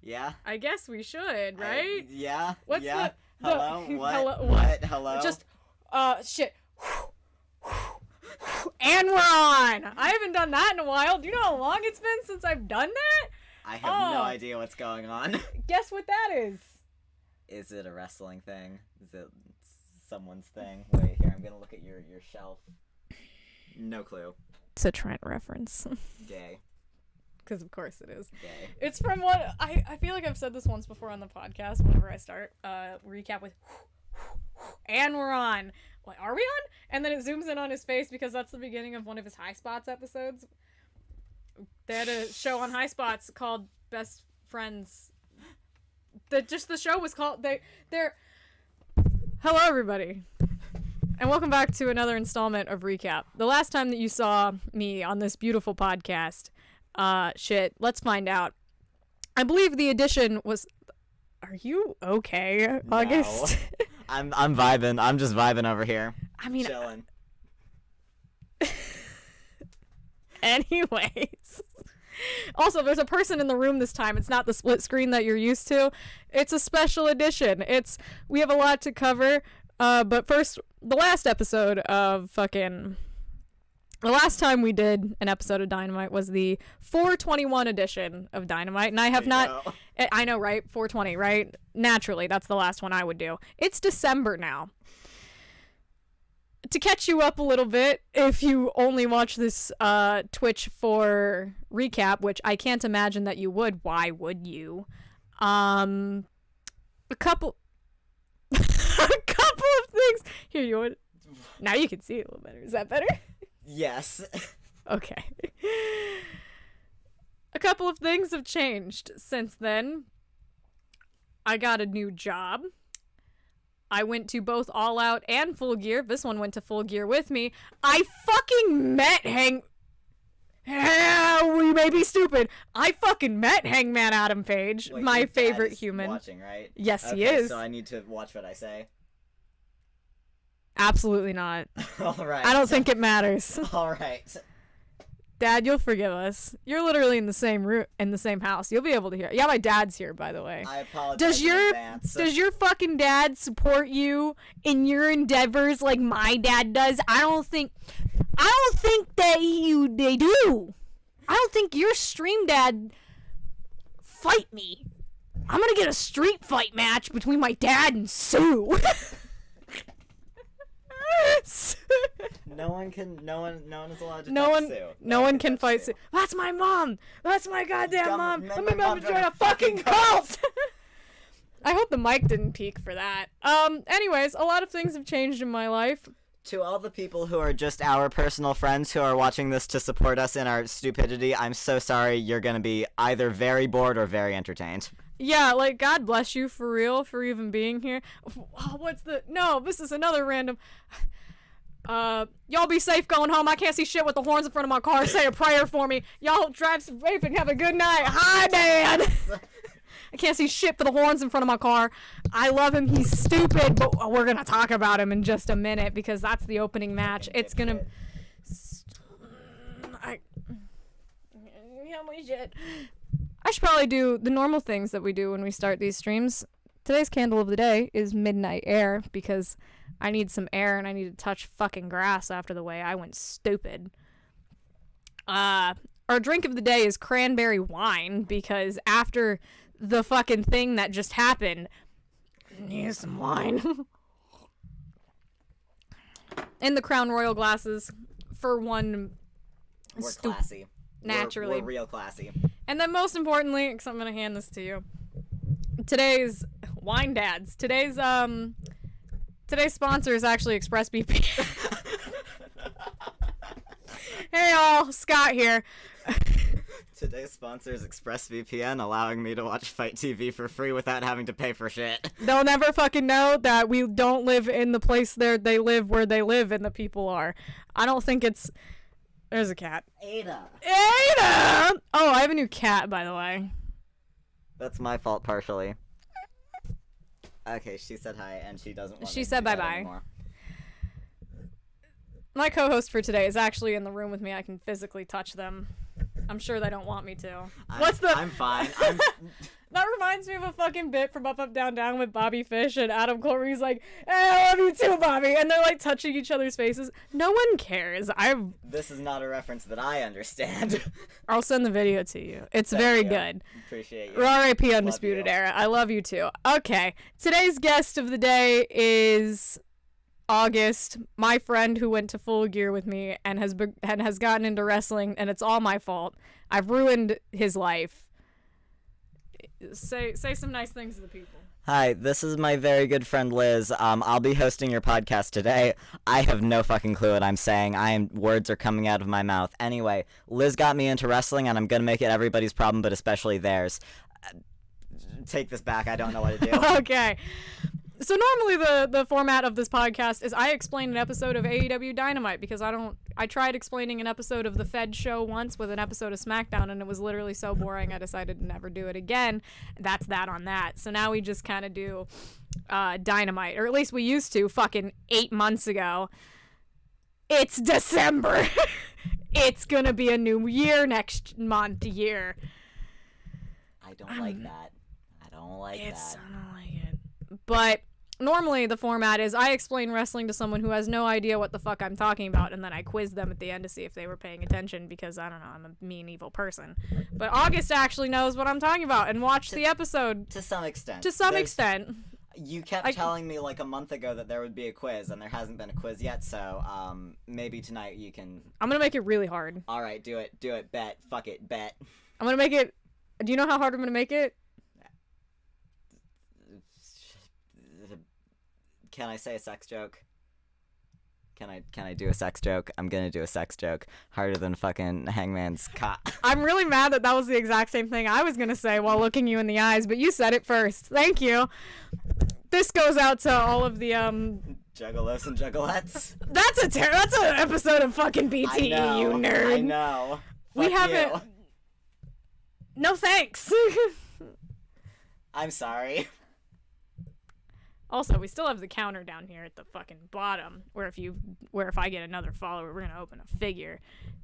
Yeah? I guess we should, right? Yeah? What's yeah? the Hello? What? Hello? What? Hello? Just, shit. And we're on! I haven't done that in a while. Do you know how long it's been since I've done that? I have no idea what's going on. Guess what that is? Is it a wrestling thing? Is it someone's thing? Wait, here, I'm gonna look at your shelf. No clue. It's a Trent reference. Gay. Because of course it is. Gay. It's from what I feel like I've said this once before on the podcast. Whenever I start recap with, and we're on. Like, are we on? And then it zooms in on his face because that's the beginning of one of his High Spots episodes. They had a show on High Spots called Best Friends. The show was called they're. Hello everybody. And welcome back to another installment of Recap. The last time that you saw me on this beautiful podcast, let's find out. I believe the edition was... Are you okay, August? No. I'm vibing. I'm just vibing over here. I mean... Chilling. Anyways. Also, there's a person in the room this time. It's not the split screen that you're used to. It's a special edition. We have a lot to cover. But first, the last episode of the last time we did an episode of Dynamite was the 421 edition of Dynamite, and I have not... I know, right? 420, right? Naturally, that's the last one I would do. It's December now. To catch you up a little bit, if you only watch this Twitch for recap, which I can't imagine that you would. Why would you? A couple of things. Here, you want... Now you can see it a little better. Is that better? Yes. Okay. A couple of things have changed since then. I got a new job. I went to both All Out and Full Gear. This one went to Full Gear with me. I fucking met we may be stupid. I fucking met Hangman Adam Page, Wait, my your dad favorite is human. Watching, right? Yes, okay, he is. So I need to watch what I say. Absolutely not. All right. I don't think it matters. All right. Dad, you'll forgive us. You're literally in the same room, in the same house. You'll be able to hear. Yeah, my dad's here, by the way. I apologize in advance. Does your fucking dad support you in your endeavors like my dad does? I don't think that they do. I don't think your stream dad fight me. I'm gonna get a street fight match between my dad and Sue. No one is allowed to Sue. No one can fight Sue. That's my mom. That's my goddamn mom. Let me join a fucking cult. I hope the mic didn't peak for that. Anyways, a lot of things have changed in my life. To all the people who are just our personal friends who are watching this to support us in our stupidity, I'm so sorry. You're gonna be either very bored or very entertained. Yeah, like, God bless you for real for even being here. No, this is another random... y'all be safe going home. I can't see shit with the horns in front of my car. Say a prayer for me. Y'all drive safe and have a good night. Hi, Dad! I can't see shit for the horns in front of my car. I love him. He's stupid, but we're gonna talk about him in just a minute because that's the opening match. It's gonna... I should probably do the normal things that we do when we start these streams. Today's candle of the day is midnight air because I need some air and I need to touch fucking grass after the way I went stupid. Our drink of the day is cranberry wine because after the fucking thing that just happened, I need some wine. In the Crown Royal glasses for one. We're classy. Naturally. We're real classy. And then most importantly, because I'm going to hand this to you, today's Wine Dads. Today's sponsor is actually ExpressVPN. Hey all, Scott here. Today's sponsor is ExpressVPN, allowing me to watch Fight TV for free without having to pay for shit. They'll never fucking know that we don't live in the place they live where they live and the people are. I don't think it's... There's a cat. Ada! Oh, I have a new cat, by the way. That's my fault, partially. Okay, she said hi, and she doesn't want She me to said do that bye-bye. anymore. My co-host for today is actually in the room with me. I can physically touch them. I'm sure they don't want me to. I'm fine. That reminds me of a fucking bit from Up, Up, Down, Down with Bobby Fish and Adam Corey's like, hey, I love you too, Bobby. And they're like touching each other's faces. No one cares. This is not a reference that I understand. I'll send the video to you. It's Thank very you. good. Appreciate you. R.I.P. Undisputed you. Era. I love you too. Okay. Today's guest of the day is August, my friend who went to Full Gear with me and has gotten into wrestling, and it's all my fault. I've ruined his life. Say some nice things to the people. Hi, this is my very good friend Liz. I'll be hosting your podcast today. I have no fucking clue what I'm saying. Words are coming out of my mouth. Anyway, Liz got me into wrestling, and I'm gonna make it everybody's problem, but especially theirs. Take this back. I don't know what to do. Okay. So normally the format of this podcast is I explain an episode of AEW Dynamite because I tried explaining an episode of the Fed show once with an episode of SmackDown, and it was literally so boring I decided to never do it again. That's that on that. So now we just kind of do Dynamite, or at least we used to fucking 8 months ago. It's December. It's gonna be a new year next year. I don't like that. I don't like that. I don't like it. But normally the format is I explain wrestling to someone who has no idea what the fuck I'm talking about, and then I quiz them at the end to see if they were paying attention because, I don't know, I'm a mean, evil person. But August actually knows what I'm talking about and watched the episode. To some extent. To some extent. You kept telling me like a month ago that there would be a quiz, and there hasn't been a quiz yet, so maybe tonight you can... I'm gonna make it really hard. Alright, do it, bet, fuck it, bet. I'm gonna make it... Do you know how hard I'm gonna make it? Can I say a sex joke? Can I do a sex joke? I'm gonna do a sex joke. Harder than fucking Hangman's cock. I'm really mad that was the exact same thing I was gonna say while looking you in the eyes, but you said it first. Thank you. This goes out to all of the Juggalos and juggalettes. That's an episode of fucking BTE, you nerd. I know. We Fuck haven't. you. No thanks. I'm sorry. Also, we still have the counter down here at the fucking bottom, where if I get another follower, we're gonna open a figure,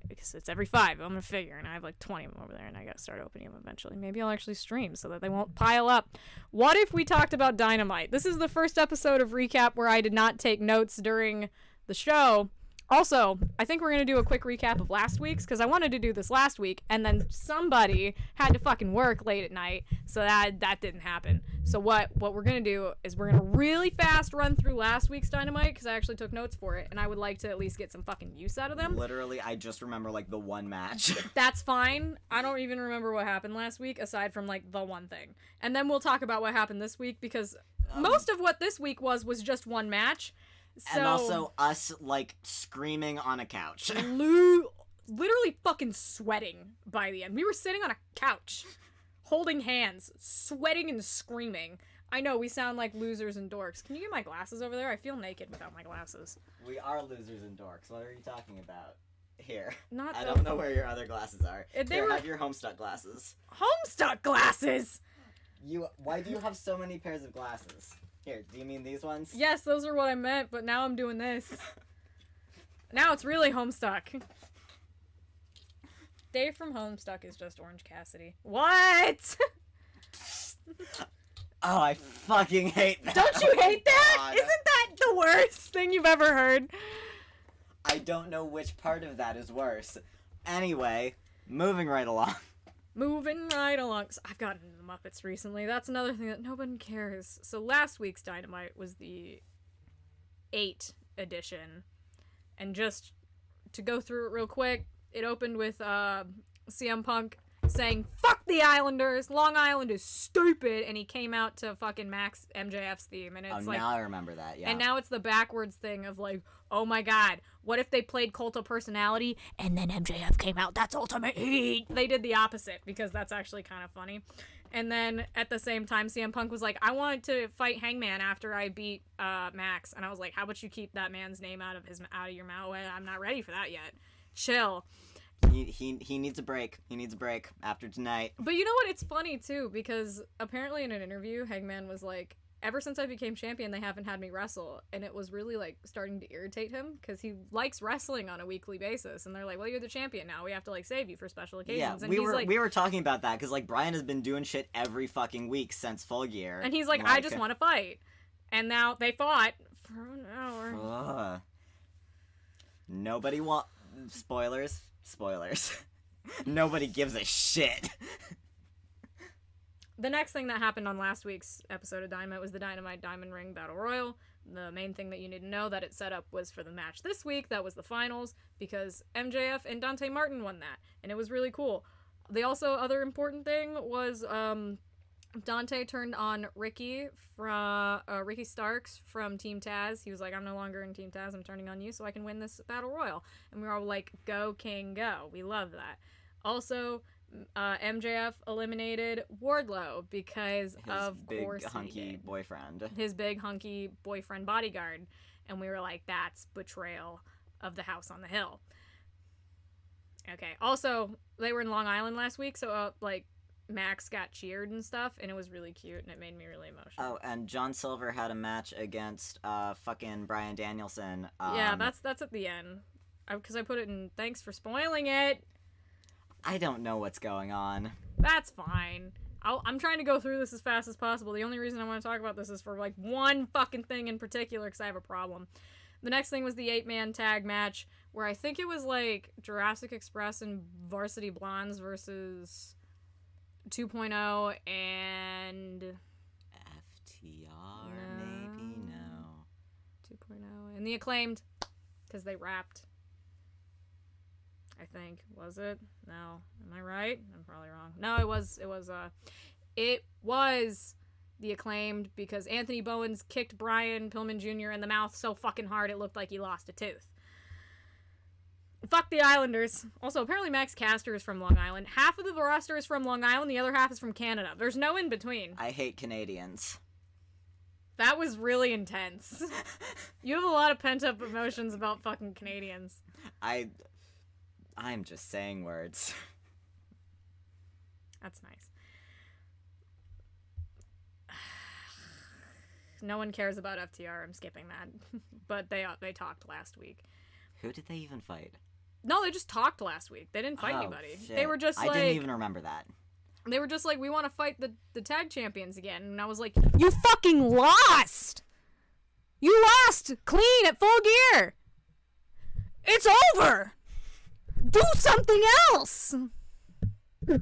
because it's every 5. I'm a figure, and I have like 20 of them over there, and I gotta start opening them eventually. Maybe I'll actually stream so that they won't pile up. What if we talked about Dynamite? This is the first episode of Recap where I did not take notes during the show. Also, I think we're going to do a quick recap of last week's, because I wanted to do this last week, and then somebody had to fucking work late at night, so that didn't happen. So what we're going to do is we're going to really fast run through last week's Dynamite, because I actually took notes for it, and I would like to at least get some fucking use out of them. Literally, I just remember, like, the one match. That's fine. I don't even remember what happened last week, aside from, like, the one thing. And then we'll talk about what happened this week, because most of what this week was just one match. So, and also us, like, screaming on a couch. Literally fucking sweating by the end. We were sitting on a couch, holding hands, sweating and screaming. I know, we sound like losers and dorks. Can you get my glasses over there? I feel naked without my glasses. We are losers and dorks. What are you talking about? Here. Not I don't know where your other glasses are. Here, have your Homestuck glasses. Homestuck glasses? Why do you have so many pairs of glasses? Here, do you mean these ones? Yes, those are what I meant, but now I'm doing this. Now it's really Homestuck. Dave from Homestuck is just Orange Cassidy. What? Oh, I fucking hate that. Don't you hate that? God. Isn't that the worst thing you've ever heard? I don't know which part of that is worse. Anyway, moving right along. Moving right along. So I've gotten into the Muppets recently. That's another thing that nobody cares. So last week's Dynamite was the 8 edition. And just to go through it real quick, it opened with CM Punk saying, "Fuck the Islanders! Long Island is stupid!" And he came out to fucking Max MJF's theme. And it's like, now I remember that, yeah. And now it's the backwards thing of like, oh my god, what if they played Cult of Personality and then MJF came out? That's Ultimate Heat! They did the opposite, because that's actually kind of funny. And then at the same time, CM Punk was like, I wanted to fight Hangman after I beat Max. And I was like, how about you keep that man's name out of your mouth? I'm not ready for that yet. Chill. He needs a break. He needs a break after tonight. But you know what? It's funny, too, because apparently in an interview, Hangman was like, ever since I became champion, they haven't had me wrestle, and it was really like starting to irritate him because he likes wrestling on a weekly basis, and they're like, "Well, you're the champion now. We have to like save you for special occasions." Yeah, And we were talking about that because like Brian has been doing shit every fucking week since Full Gear, and he's like, "I just want to fight," and now they fought for an hour. Nobody spoilers. Nobody gives a shit. The next thing that happened on last week's episode of Dynamite was the Dynamite Diamond Ring Battle Royal. The main thing that you need to know that it set up was for the match this week. That was the finals because MJF and Dante Martin won that, and it was really cool. The also other important thing was Dante turned on Ricky Starks from Team Taz. He was like, "I'm no longer in Team Taz. I'm turning on you so I can win this Battle Royal." And we were all like, "Go King, go!" We love that. Also, MJF eliminated Wardlow because of course hunky boyfriend. His big hunky boyfriend bodyguard, and we were like, "That's betrayal of the House on the Hill." Okay. Also, they were in Long Island last week, so like Max got cheered and stuff, and it was really cute, and it made me really emotional. Oh, and John Silver had a match against fucking Bryan Danielson. Yeah, that's at the end, because I put it in. Thanks for spoiling it. I don't know what's going on. That's fine. I'm trying to go through this as fast as possible. The only reason I want to talk about this is for like one fucking thing in particular, because I have a problem. The next thing was the 8-man tag match, where I think it was like Jurassic Express and Varsity Blondes versus 2.0 and FTR, maybe? No. 2.0 and the Acclaimed, because they rapped. I think. Was it? No. Am I right? I'm probably wrong. No, it was the Acclaimed because Anthony Bowens kicked Brian Pillman Jr. in the mouth so fucking hard it looked like he lost a tooth. Fuck the Islanders. Also, apparently Max Caster is from Long Island. Half of the roster is from Long Island, the other half is from Canada. There's no in between. I hate Canadians. That was really intense. You have a lot of pent-up emotions about fucking Canadians. I'm just saying words. That's nice. No one cares about FTR. I'm skipping that. But they talked last week. Who did they even fight? No, they just talked last week. They didn't fight anybody. Shit. They were just like... I didn't even remember that. They were just like, "We want to fight the tag champions again." And I was like, "You fucking lost! You lost clean at Full Gear! It's over! Do something else!" I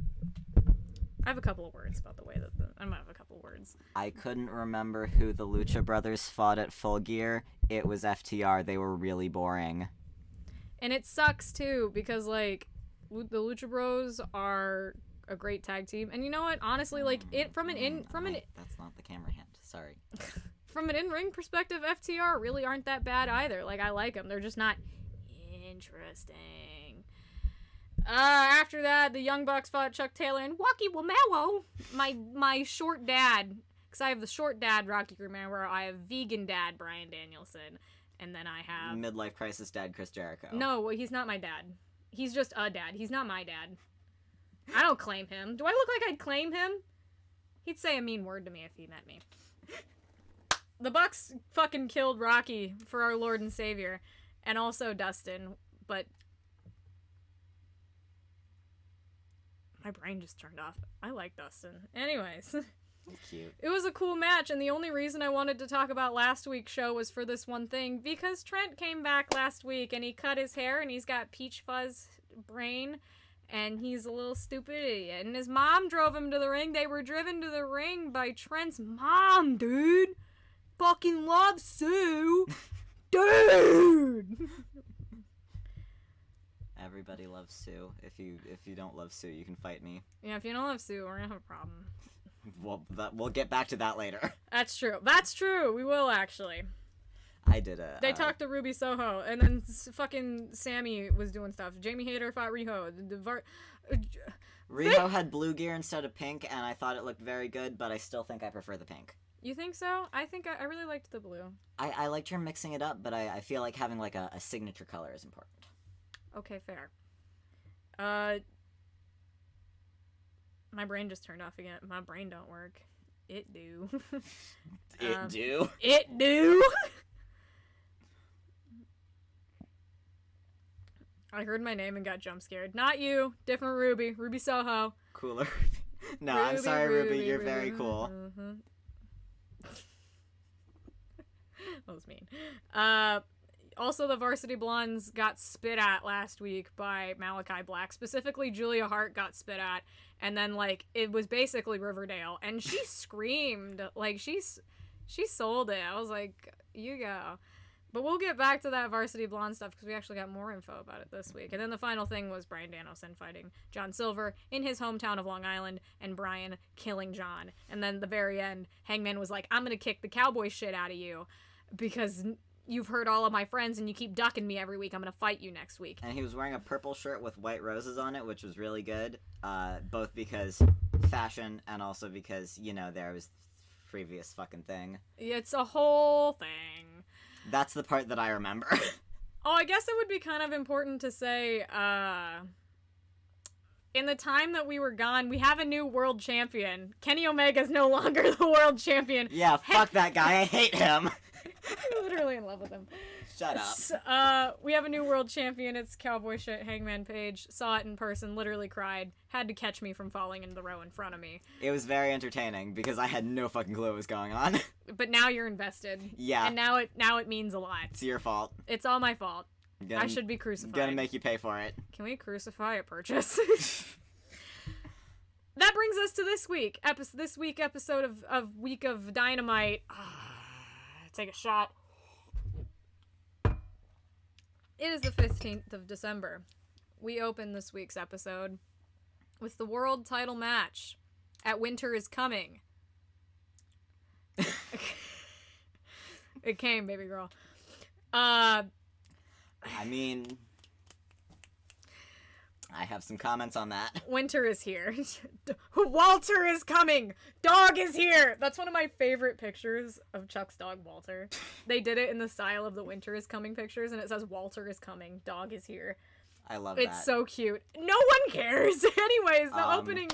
have a couple of words about the way that I'm gonna have a couple of words. I couldn't remember who the Lucha Brothers fought at Full Gear. It was FTR. They were really boring. And it sucks too because like the Lucha Bros are a great tag team, and you know what? Honestly, like that's not the camera hand. Sorry. From an in-ring perspective, FTR really aren't that bad either. Like I like them. They're just not interesting. After that, the Young Bucks fought Chuck Taylor and Rocky Romero. My short dad, because I have the short dad Rocky Romero, I have vegan dad Bryan Danielson, and then I have midlife crisis dad Chris Jericho. No, he's not my dad. He's just a dad. He's not my dad. I don't claim him. Do I look like I'd claim him? He'd say a mean word to me if he met me. The Bucks fucking killed Rocky for our Lord and Savior, and also Dustin, but my brain just turned off. I like Dustin. Anyways. Cute. It was a cool match, and the only reason I wanted to talk about last week's show was for this one thing, because Trent came back last week, and he cut his hair, and he's got peach fuzz brain, and he's a little stupid idiot, and his mom drove him to the ring. They were driven to the ring by Trent's mom, dude. Fucking love Sue. Dude. Everybody loves Sue. If you don't love Sue, you can fight me. Yeah, if you don't love Sue, we're gonna have a problem. Well, we'll get back to that later. That's true. That's true. We will, actually. I did a... They talked to Ruby Soho, and then fucking Sammy was doing stuff. Jamie Hayter fought Riho. Riho had blue gear instead of pink, and I thought it looked very good, but I still think I prefer the pink. You think so? I think I really liked the blue. I liked her mixing it up, but I feel like having like a signature color is important. Okay, fair. My brain just turned off again. My brain don't work. It do. It do? It do! I heard my name and got jump scared. Not you. Different Ruby. Ruby Soho. Cooler Ruby. No, I'm sorry, Ruby. You're very cool. Mm-hmm. That was mean. Also, the Varsity Blondes got spit at last week by Malachi Black. Specifically, Julia Hart got spit at. And then, like, it was basically Riverdale. And she screamed. Like, she sold it. I was like, you go. But we'll get back to that Varsity Blonde stuff because we actually got more info about it this week. And then the final thing was Bryan Danielson fighting John Silver in his hometown of Long Island and Bryan killing John. And then the very end, Hangman was like, I'm going to kick the cowboy shit out of you because you've hurt all of my friends and you keep ducking me every week. I'm going to fight you next week. And he was wearing a purple shirt with white roses on it, which was really good. Both because fashion and also because, you know, there was previous fucking thing. It's a whole thing. That's the part that I remember. Oh, I guess it would be kind of important to say, in the time that we were gone, we have a new world champion. Kenny Omega's no longer the world champion. Yeah, fuck that guy. I hate him. I'm literally in love with him. Shut up. So, we have a new world champion. It's cowboy shit. Hangman Page. Saw it in person. Literally cried. Had to catch me from falling into the row in front of me. It was very entertaining because I had no fucking clue what was going on. But now you're invested. Yeah. And now it means a lot. It's your fault. It's all my fault. I should be crucified. Gonna make you pay for it. Can we crucify a purchase? That brings us to this week. This week episode of Week of Dynamite. Take a shot. It is the 15th of December. We open this week's episode with the world title match at Winter is Coming. It came, baby girl. I mean, I have some comments on that. Winter is here. Walter is coming. Dog is here. That's one of my favorite pictures of Chuck's dog, Walter. They did it in the style of the Winter is Coming pictures, and it says Walter is coming. Dog is here. I love that. It's so cute. No one cares. Anyways, the opening...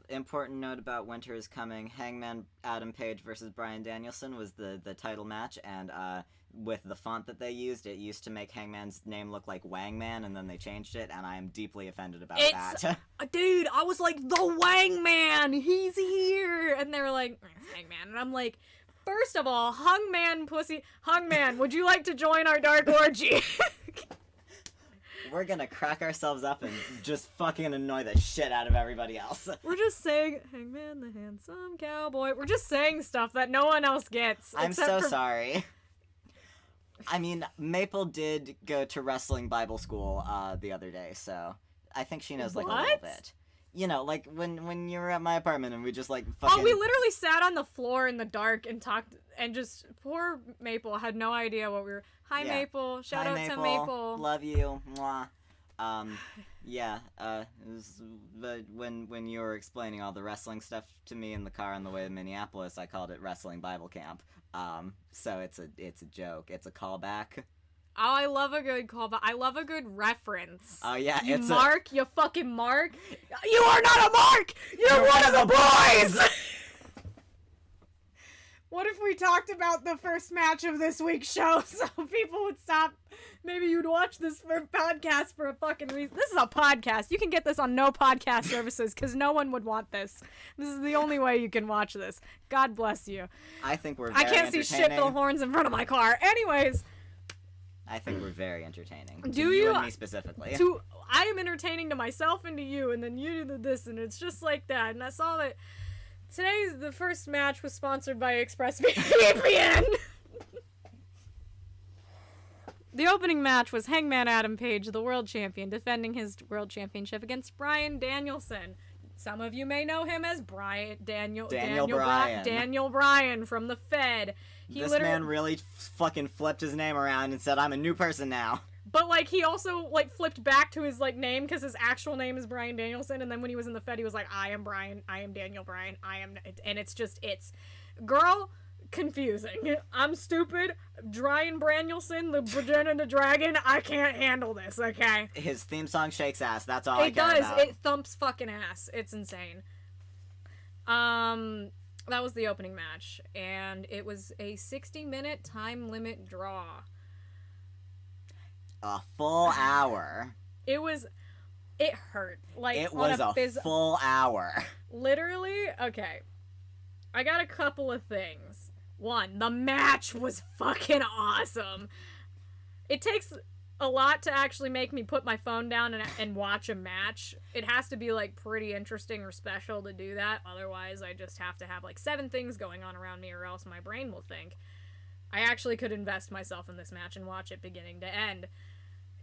Important note about Winter is Coming. Hangman Adam Page versus Bryan Danielson was the title match, and with the font that they used, it used to make Hangman's name look like Wangman, and then they changed it, and I am deeply offended about that. Dude, I was like, the Wangman! He's here! And they were like, it's Hangman. And I'm like, first of all, Hungman, would you like to join our dark orgy? We're gonna crack ourselves up and just fucking annoy the shit out of everybody else. We're just saying, Hangman the handsome cowboy. We're just saying stuff that no one else gets. I'm so sorry. I mean, Maple did go to wrestling Bible school the other day, so I think she knows like a little bit. You know, like when you were at my apartment and we just like fucking... Oh, we literally sat on the floor in the dark and talked, and just poor Maple had no idea what we were... Hi, yeah. Maple. Shout out to Maple. Love you. Mwah. Yeah, it was, but when you were explaining all the wrestling stuff to me in the car on the way to Minneapolis, I called it Wrestling Bible Camp. So it's a joke. It's a callback. Oh, I love a good callback. I love a good reference. Oh, yeah, you Mark, you fucking Mark. You are not a Mark! You're one of the boys! What if we talked about the first match of this week's show so people would stop? Maybe you'd watch this podcast for a fucking reason. This is a podcast. You can get this on no podcast services because no one would want this. This is the only way you can watch this. God bless you. I think we're very I can't see shit the horns in front of my car. Anyways. I think we're very entertaining. Do you and me specifically. I am entertaining to myself and to you, and then you do this, and it's just like that. And I saw that the first match was sponsored by ExpressVPN. The opening match was Hangman Adam Page, the world champion, defending his world championship against Bryan Danielson. Some of you may know him as Daniel Bryan from the Fed. This man really fucking flipped his name around and said, I'm a new person now. But, like, he also, like, flipped back to his, like, name because his actual name is Bryan Danielson. And then when he was in the Fed, he was like, I am Bryan. I am Daniel Bryan. And it's just, girl, confusing. I'm stupid. Bryan Danielson, the Virginia the Dragon. I can't handle this, okay? His theme song shakes ass. That's all I care about. It does. It thumps fucking ass. It's insane. That was the opening match, and it was a 60-minute time limit draw. A full hour. It hurt. Like, it was a full hour. Literally, okay. I got a couple of things. One, the match was fucking awesome. It takes a lot to actually make me put my phone down and watch a match. It has to be, like, pretty interesting or special to do that. Otherwise, I just have to have, like, 7 things going on around me, or else my brain will think. I actually could invest myself in this match and watch it beginning to end.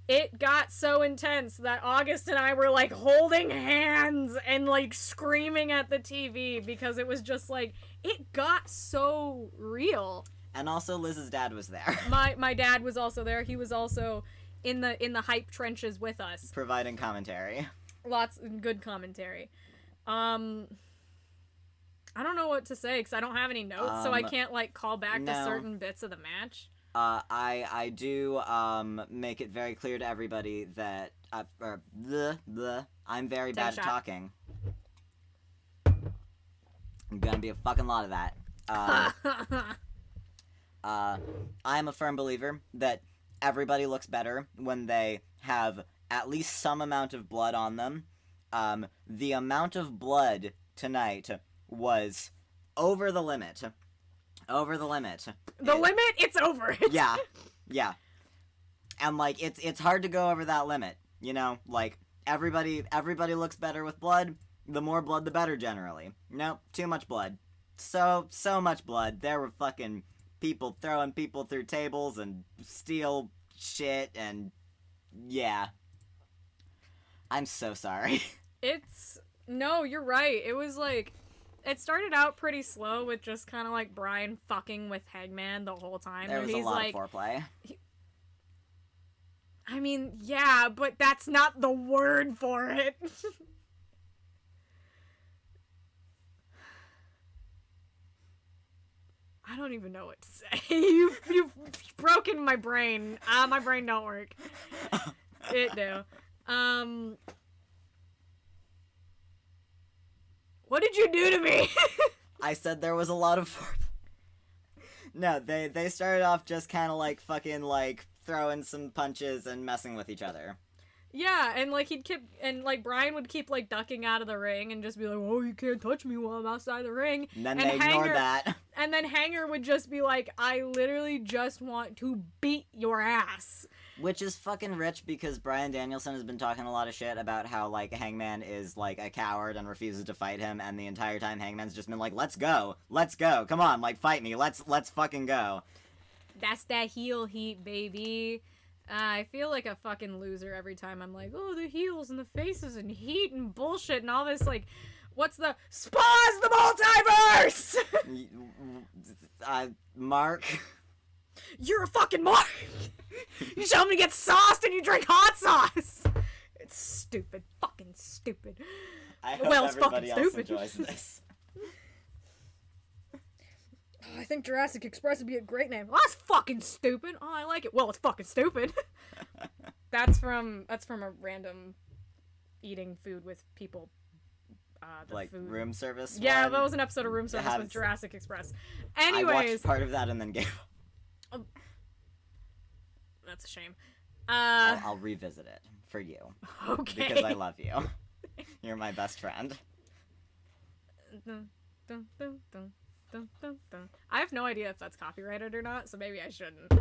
It got so intense that August and I were, like, holding hands and, like, screaming at the TV because it was just, like, it got so real. And also Liz's dad was there. My dad was also there. He was also in the hype trenches with us. Providing commentary. Lots of good commentary. I don't know what to say because I don't have any notes, so I can't, like, call back to certain bits of the match. I do make it very clear to everybody that I'm very bad at talking. I'm gonna be a fucking lot of that. I'm a firm believer that everybody looks better when they have at least some amount of blood on them. The amount of blood tonight was over the limit. Over the limit. Limit? It's over. Yeah. And, like, it's hard to go over that limit, you know? Like, everybody looks better with blood. The more blood, the better, generally. Nope, too much blood. So much blood. There were fucking people throwing people through tables and steel shit, and yeah. I'm so sorry. No, you're right. It was, like... It started out pretty slow with just kind of, like, Brian fucking with Hangman the whole time. There was a lot of foreplay. I mean, yeah, but that's not the word for it. I don't even know what to say. You've broken my brain. My brain don't work. It do. What did you do to me? I said there was a lot of No, they started off just kind of like fucking like throwing some punches and messing with each other. Yeah, and like Brian would keep like ducking out of the ring and just be like, "Oh, you can't touch me while I'm outside the ring." And then they ignored that. And then Hanger would just be like, "I literally just want to beat your ass." Which is fucking rich because Bryan Danielson has been talking a lot of shit about how, like, Hangman is, like, a coward and refuses to fight him, and the entire time Hangman's just been like, let's go, come on, like, fight me, let's fucking go. That's that heel heat, baby. I feel like a fucking loser every time I'm like, oh, the heels and the faces and heat and bullshit and all this, like, what's the... Spa's the multiverse! Mark... You're a fucking mark! You tell me to get sauced and you drink hot sauce! It's stupid. Fucking stupid. I hope everybody else enjoys this. I think Jurassic Express would be a great name. Well, that's fucking stupid. Oh, I like it. Well, it's fucking stupid. That's from a random eating food with people. Like food. Room Service? Yeah, one? that was an episode of Room Service with Jurassic Express. Anyways. I watched part of that and then gave up. That's a shame. I'll revisit it for you. Okay. Because I love you. You're my best friend. Dun, dun, dun, dun, dun, dun, dun. I have no idea if that's copyrighted or not, so maybe I shouldn't.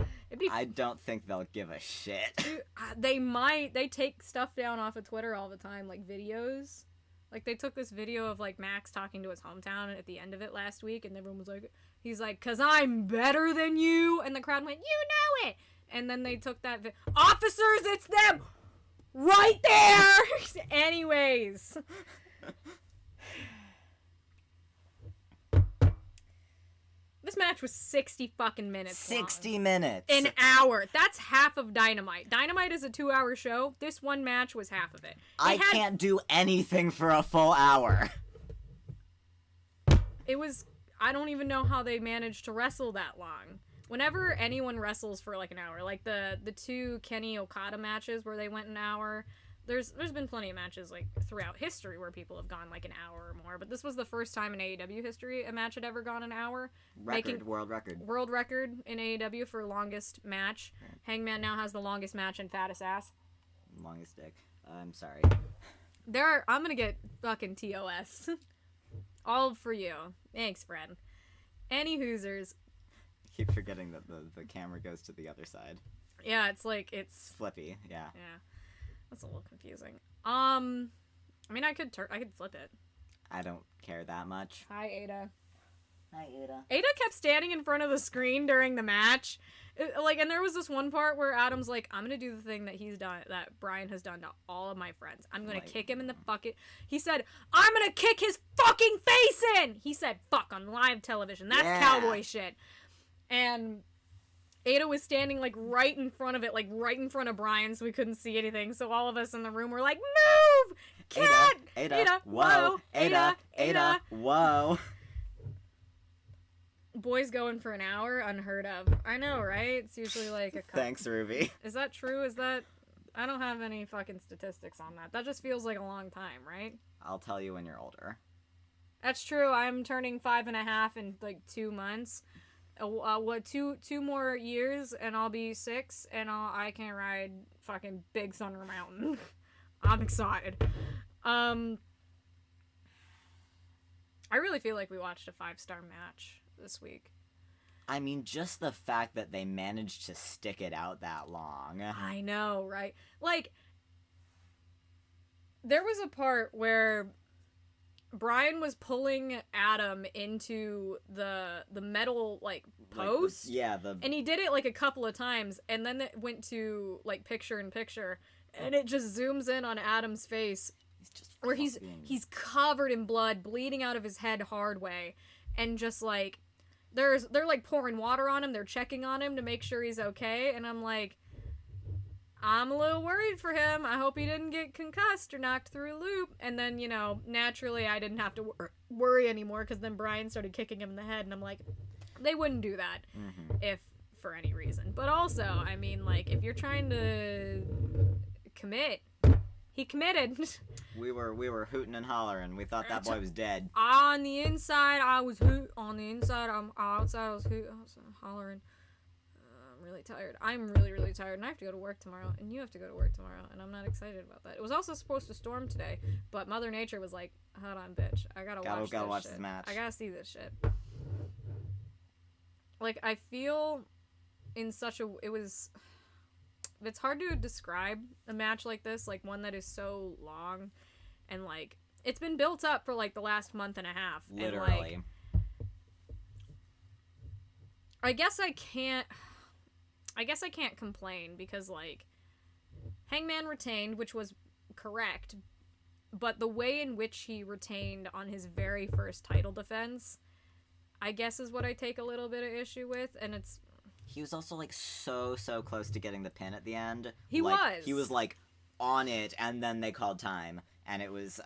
I don't think they'll give a shit. Dude, they might. They take stuff down off of Twitter all the time, like videos. Like, they took this video of, like, Max talking to his hometown at the end of it last week, and everyone was like, he's like, 'cause I'm better than you, and the crowd went, you know it! And then they took that officers, it's them! Right there! Anyways. This match was 60 fucking minutes 60 long. minutes! An hour. That's half of Dynamite. Dynamite is a 2-hour show. This one match was half of it. I can't do anything for a full hour. It was... I don't even know how they managed to wrestle that long. Whenever anyone wrestles for like an hour, like the 2 Kenny Okada matches where they went an hour, there's been plenty of matches like throughout history where people have gone like an hour or more, but this was the first time in AEW history a match had ever gone an hour. World record. World record in AEW for longest match. Right. Hangman now has the longest match and fattest ass. Longest dick. I'm sorry. I'm gonna get fucking TOS. All for you. Thanks, friend. Any Hoosers. I keep forgetting that the camera goes to the other side. Yeah, it's flippy. Yeah. Yeah. That's a little confusing. I mean, I could flip it. I don't care that much. Hi, Ada. Hi, Ada. Ada kept standing in front of the screen during the match. And there was this one part where Adam's like, I'm gonna do the thing that Brian has done to all of my friends. I'm gonna kick him in the fucking... He said, I'm gonna kick his fucking face in! He said, fuck, on live television. That's cowboy shit. And... Ada was standing, like, right in front of it, like, right in front of Brian, so we couldn't see anything. So all of us in the room were like, move! Cat! Ada, whoa! Ada, whoa! Boys going for an hour? Unheard of. I know, right? It's usually, like, a couple. Thanks, Ruby. Is that true? I don't have any fucking statistics on that. That just feels like a long time, right? I'll tell you when you're older. That's true. I'm turning 5.5 in, like, 2 months. Two more years and I'll be 6 and I can ride fucking Big Thunder Mountain. I'm excited. I really feel like we watched a 5-star match this week. I mean, just the fact that they managed to stick it out that long. I know, right? Like, there was a part where Brian was pulling Adam into the metal, like, post. And he did it, like, a couple of times, and then it went to, like, picture-in-picture, and it just zooms in on Adam's face, where he's covered in blood, bleeding out of his head hard way, and just, like, they're, like, pouring water on him, they're checking on him to make sure he's okay, and I'm like... I'm a little worried for him. I hope he didn't get concussed or knocked through a loop. And then, you know, naturally I didn't have to worry anymore because then Brian started kicking him in the head. And I'm like, they wouldn't do that if for any reason. But also, I mean, like, if you're trying to commit, he committed. We were hooting and hollering. We thought that boy was dead. On the inside, I was on the inside, outside, I was hollering. Really tired. I'm really, really tired, and I have to go to work tomorrow, and you have to go to work tomorrow, and I'm not excited about that. It was also supposed to storm today, but Mother Nature was like, hold on, bitch. I gotta watch this match. I gotta see this shit. Like, I feel in such a... It's hard to describe a match like this, like, one that is so long, and, like, it's been built up for, like, the last month and a half. Literally. And, like, I guess I can't complain because, like, Hangman retained, which was correct, but the way in which he retained on his very first title defense, I guess is what I take a little bit of issue with, and it's... He was also, like, so close to getting the pin at the end. He was. He was, like, on it, and then they called time, and it was,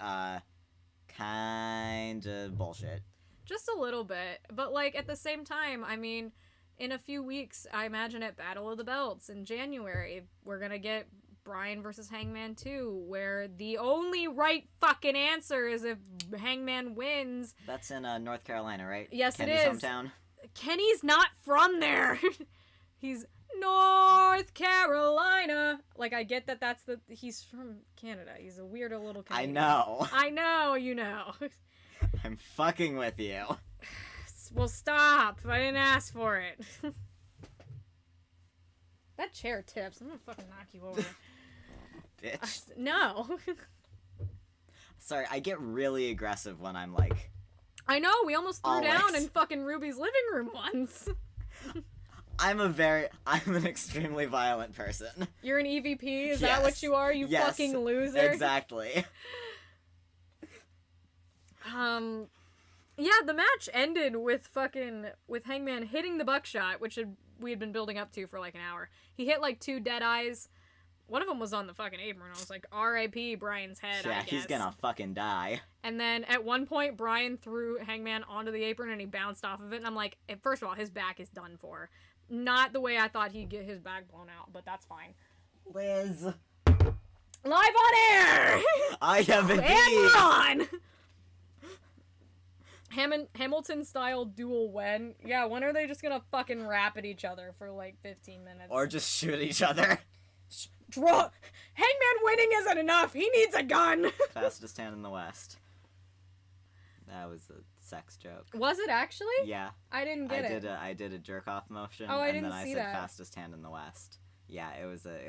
kinda bullshit. Just a little bit, but, like, at the same time, I mean... In a few weeks, I imagine at Battle of the Belts in January, we're gonna get Bryan versus Hangman 2, where the only right fucking answer is if Hangman wins. That's in North Carolina, right? Yes, Kenny's it is. Hometown. Kenny's not from there. He's North Carolina. Like, I get that he's from Canada. He's a weirdo little Canadian. I know, you know. I'm fucking with you. Well, stop. I didn't ask for it. That chair tips. I'm gonna fucking knock you over. Bitch. No. Sorry, I get really aggressive when I'm like... I know, we almost threw down in fucking Ruby's living room once. I'm an extremely violent person. You're an EVP? Is that what you are, you fucking loser? Exactly. Yeah, the match ended with Hangman hitting the buckshot, which we had been building up to for like an hour. He hit like 2 dead eyes. One of them was on the fucking apron. I was like, R.I.P. Brian's head, I guess. Yeah, he's gonna fucking die. And then at one point, Brian threw Hangman onto the apron and he bounced off of it. And I'm like, first of all, his back is done for. Not the way I thought he'd get his back blown out, but that's fine. Liz. Live on air! I have And indeed. we're on! Hamilton-style duel when? Yeah, when are they just gonna fucking rap at each other for like 15 minutes? Or just shoot each other. Draw! Hangman winning isn't enough! He needs a gun! Fastest hand in the West. That was a sex joke. Was it actually? Yeah. I didn't get it. I did a jerk off motion. Oh, I and didn't then I see said that. fastest hand in the West. Yeah, it was a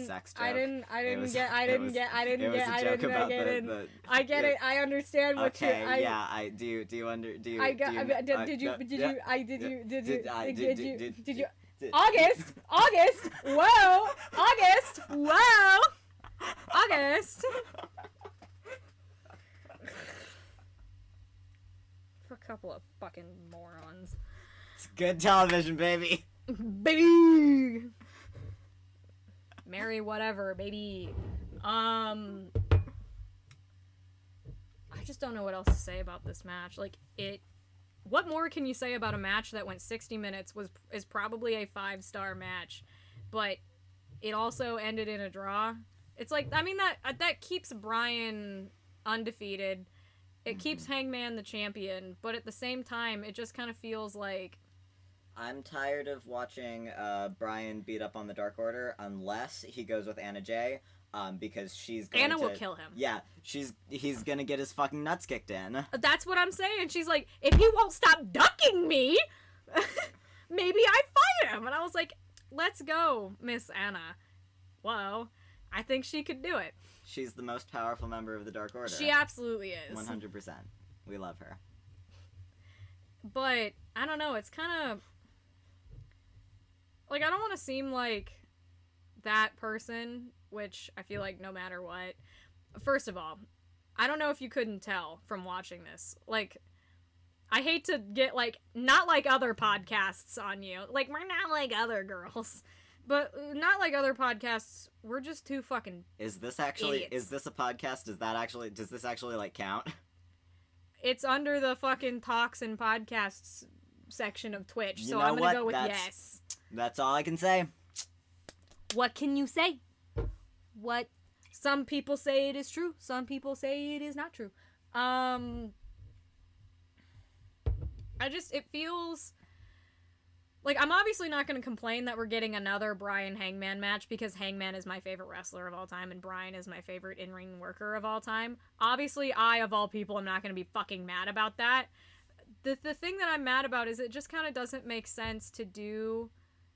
sex joke. I didn't It was get a joke about the I get it. I understand what okay, you. yeah. I do you did you August. Whoa. August. For a couple of fucking morons. It's good television, baby. Baby. Mary whatever, baby. I just don't know what else to say about this match. Like, what more can you say about a match that went 60 minutes is probably a 5-star match, but it also ended in a draw? It's like, I mean, that keeps Bryan undefeated. It keeps Hangman the champion, but at the same time, it just kind of feels like I'm tired of watching Bryan beat up on the Dark Order unless he goes with Anna Jay, because she's going Anna to... will kill him. Yeah, he's gonna get his fucking nuts kicked in. That's what I'm saying. She's like, if he won't stop ducking me, maybe I fight him. And I was like, let's go, Miss Anna. Whoa. I think she could do it. She's the most powerful member of the Dark Order. She absolutely is. 100%. We love her. But, I don't know, it's kind of... Like, I don't want to seem like that person, which I feel like no matter what. First of all, I don't know if you couldn't tell from watching this. Like, I hate to get, like, not like other podcasts on you. Like, we're not like other girls. But not like other podcasts, we're just too fucking Is this actually... idiots. Is this a podcast? Does this actually, like, count? It's under the fucking talks and podcasts section of Twitch, You so know I'm gonna what? go with That's- yes. That's all I can say. What can you say? What? Some people say it is true. Some people say it is not true. It feels like I'm obviously not going to complain that we're getting another Bryan Hangman match because Hangman is my favorite wrestler of all time and Bryan is my favorite in-ring worker of all time. Obviously, I, of all people, am not going to be fucking mad about that. The thing that I'm mad about is it just kind of doesn't make sense to do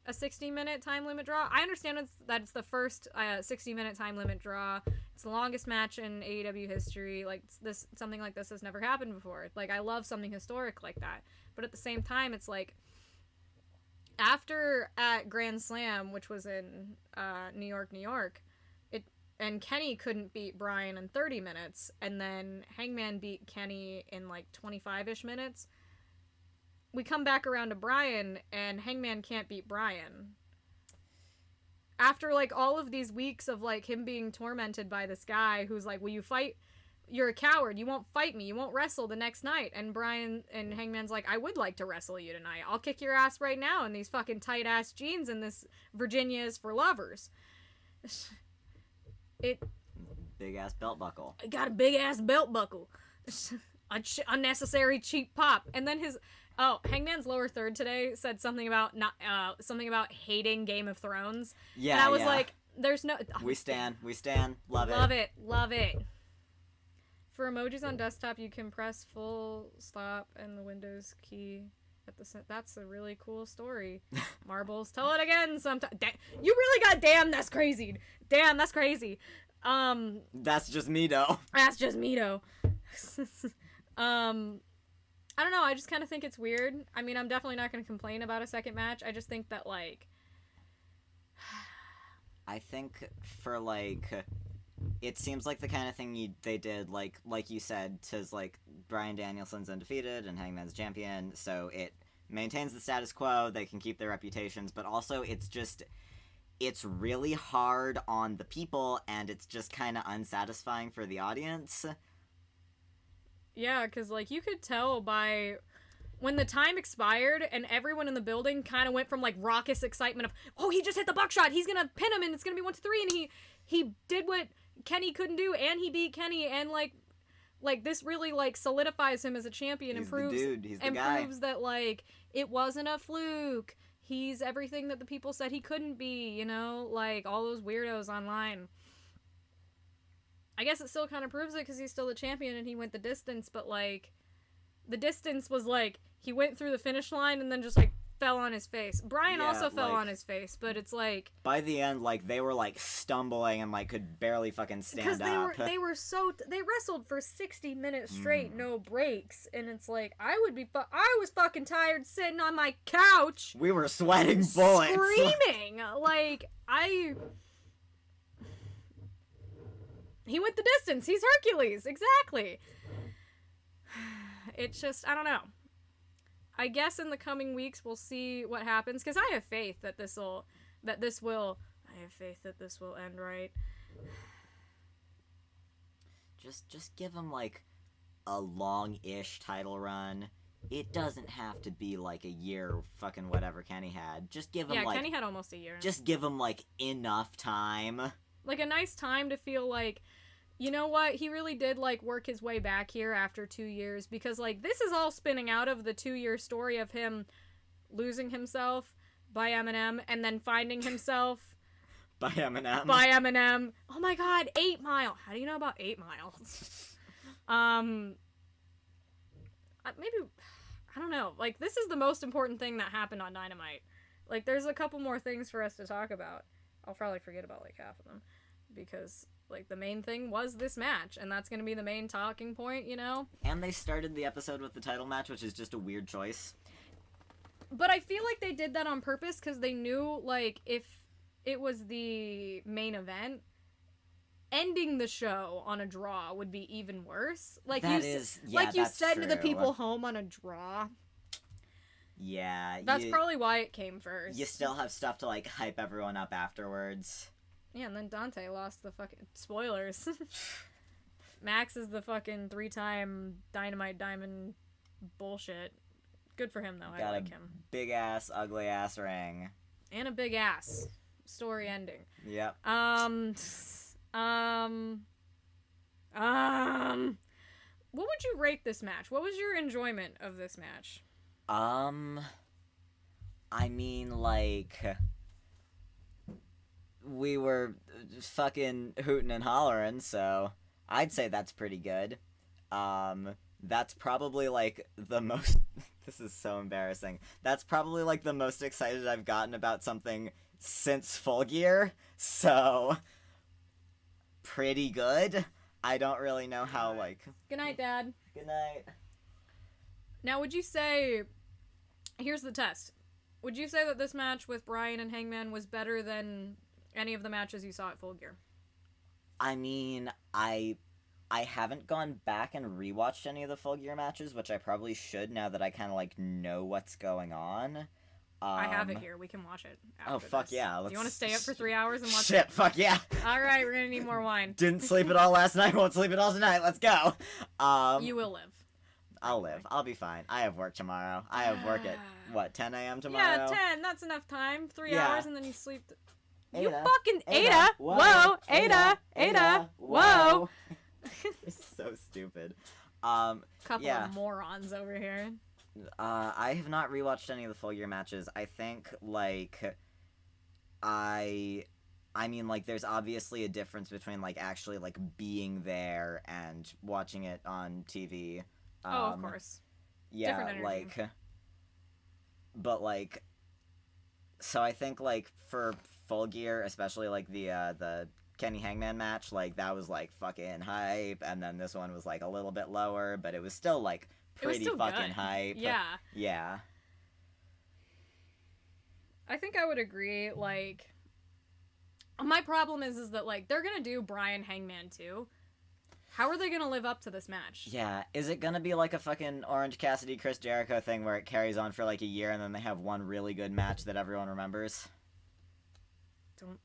a 60-minute time limit draw. I understand that it's the first 60-minute time limit draw. It's the longest match in AEW history. Like, something like this has never happened before. Like, I love something historic like that. But at the same time, it's like, after at Grand Slam, which was in New York, and Kenny couldn't beat Bryan in 30 minutes, and then Hangman beat Kenny in like 25-ish minutes. We come back around to Bryan, and Hangman can't beat Bryan. After, like, all of these weeks of, like, him being tormented by this guy who's like, will you fight? You're a coward. You won't fight me. You won't wrestle the next night. And Bryan and Hangman's like, I would like to wrestle you tonight. I'll kick your ass right now in these fucking tight-ass jeans and this Virginia is for lovers. Big-ass belt buckle. I got a big-ass belt buckle. Unnecessary cheap pop. And then Hangman's lower third today said something about hating Game of Thrones. Yeah, and I was yeah. like, there's no... We stand. Love it. Love it. For emojis on desktop, you can press full stop and the Windows key at the that's a really cool story. Marbles, tell it again sometime. You really got damn, that's crazy. Damn, that's crazy. That's just me, though. That's just me, though. I don't know, I just kind of think it's weird. I mean, I'm definitely not going to complain about a second match. I just think that, like... I think for, like... It seems like the kind of thing they did, like you said, to, like, Bryan Danielson's undefeated and Hangman's champion, so it maintains the status quo, they can keep their reputations, but also it's really hard on the people, and it's just kind of unsatisfying for the audience. Yeah, because, like, you could tell by when the time expired and everyone in the building kind of went from like raucous excitement of, oh, he just hit the buckshot, he's gonna pin him and it's gonna be 1-3, and he did what Kenny couldn't do and he beat Kenny, and like this really like solidifies him as a champion. He's and proves the dude. He's the and guy. proves that like it wasn't a fluke. He's everything that the people said he couldn't be, you know, like all those weirdos online. I guess it still kind of proves it because he's still the champion and he went the distance, but like the distance was like he went through the finish line and then just like fell on his face. Brian also fell on his face, but it's like by the end, like they were like stumbling and like could barely fucking stand up. Because they wrestled for 60 minutes straight, no breaks, and it's like I was fucking tired sitting on my couch. We were sweating bullets, screaming like he went the distance. He's Hercules, exactly. It's just, I don't know. I guess in the coming weeks we'll see what happens, because I have faith that this will end right. Just give him like a long-ish title run. It doesn't have to be like a year, fucking whatever Kenny had. Just give him Kenny had almost a year. Just give him like enough time. Like a nice time to feel like, you know what, he really did like work his way back here after 2 years, because like this is all spinning out of the 2-year story of him losing himself by Eminem and then finding himself by Eminem. Oh my god, 8 Mile. How do you know about 8 Mile? Maybe, I don't know. Like this is the most important thing that happened on Dynamite. Like there's a couple more things for us to talk about. I'll probably forget about like half of them, because like the main thing was this match, and that's going to be the main talking point, you know? And they started the episode with the title match, which is just a weird choice. But I feel like they did that on purpose, because they knew, like, if it was the main event, ending the show on a draw would be even worse. Like you said to the people home, on a draw. Yeah. That's probably why it came first. You still have stuff to, like, hype everyone up afterwards. Yeah, and then Dante lost the fucking... Spoilers. Max is the fucking 3-time Dynamite Diamond bullshit. Good for him, though. I like him. Big-ass, ugly-ass ring. And a big ass. Story ending. Yep. What would you rate this match? What was your enjoyment of this match? I mean, like... we were fucking hooting and hollering, so I'd say that's pretty good. That's probably, like, the most... This is so embarrassing. That's probably, like, the most excited I've gotten about something since Full Gear, so... pretty good. I don't really know how, like... Good night, Dad. Good night. Now, would you say... Here's the test. Would you say that this match with Bryan and Hangman was better than any of the matches you saw at Full Gear? I mean, I haven't gone back and rewatched any of the Full Gear matches, which I probably should now that I kind of, like, know what's going on. I have it here. We can watch it after Oh, fuck this. yeah. You want to stay up for 3 hours and watch Shit, it? fuck yeah. All right, we're going to need more wine. Didn't sleep at all last night, won't sleep at all tonight. Let's go. You will live. I'll live. I'll be fine. I have work tomorrow. I have work at, what, 10 a.m. tomorrow? Yeah, 10. That's enough time. 3 hours and then you sleep... You Ada. fucking... Ada! Whoa! Ada! Whoa! It's so stupid. Couple of morons over here. I have not rewatched any of the Full Gear matches. I think, like, I mean, like, there's obviously a difference between, like, actually, like, being there and watching it on TV. Of course. Yeah, different energy. like, but, like, so I think, like, for Full Gear, especially, like, the Kenny Hangman match, like, that was, like, fucking hype, and then this one was, like, a little bit lower, but it was still, like, pretty fucking good. hype. Yeah. Yeah. I think I would agree, like... My problem is that, like, they're gonna do Bryan Hangman too. How are they gonna live up to this match? Yeah, is it gonna be like a fucking Orange Cassidy, Chris Jericho thing where it carries on for like a year and then they have one really good match that everyone remembers? Don't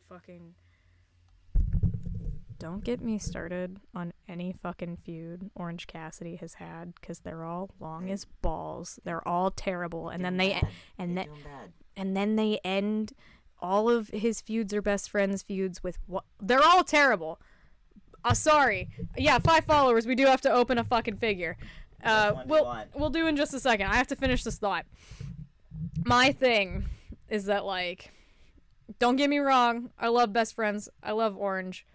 Don't get me started on any fucking feud Orange Cassidy has had, because they're all long as balls. They're all terrible, and then they end all of his feuds or best friends feuds with what? They're all terrible. Sorry. Yeah, 5 followers. We do have to open a fucking figure. We'll do in just a second. I have to finish this thought. My thing is that, like, don't get me wrong. I love best friends. I love Orange.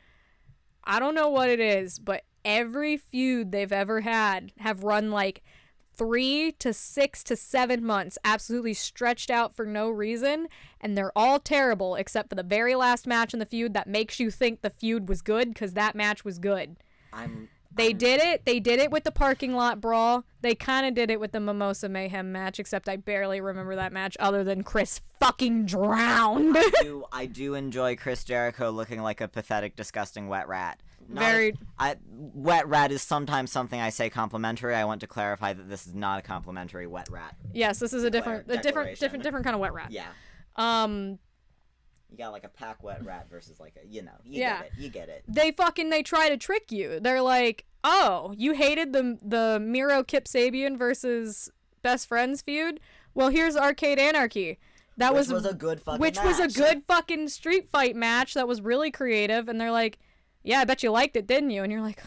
I don't know what it is, but every feud they've ever had have run like 3 to 6 to 7 months, absolutely stretched out for no reason, and they're all terrible except for the very last match in the feud that makes you think the feud was good, because that match was good. They did it with the parking lot brawl. They kind of did it with the Mimosa Mayhem match, except I barely remember that match other than Chris fucking drowned. I do enjoy Chris Jericho looking like a pathetic, disgusting wet rat. Wet rat is sometimes something I say complimentary. I want to clarify that this is not a complimentary wet rat. Yes, this is a different kind of wet rat. Yeah. You got like a pack wet rat versus like a, you get it. They try to trick you. They're like, oh, you hated the Miro Kip Sabian versus best friends feud? Well, here's Arcade Anarchy. Which was a good fucking street fight match that was really creative, and they're like, yeah, I bet you liked it, didn't you? And you're like,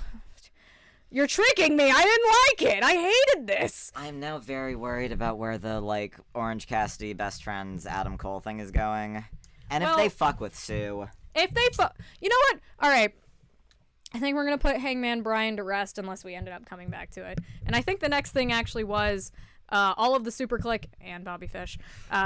you're tricking me. I didn't like it. I hated this. I'm now very worried about where the, like, Orange Cassidy best friends Adam Cole thing is going. And if they fuck with Sue. You know what? All right. I think we're going to put Hangman Bryan to rest unless we ended up coming back to it. And I think the next thing actually was all of the Super Click and Bobby Fish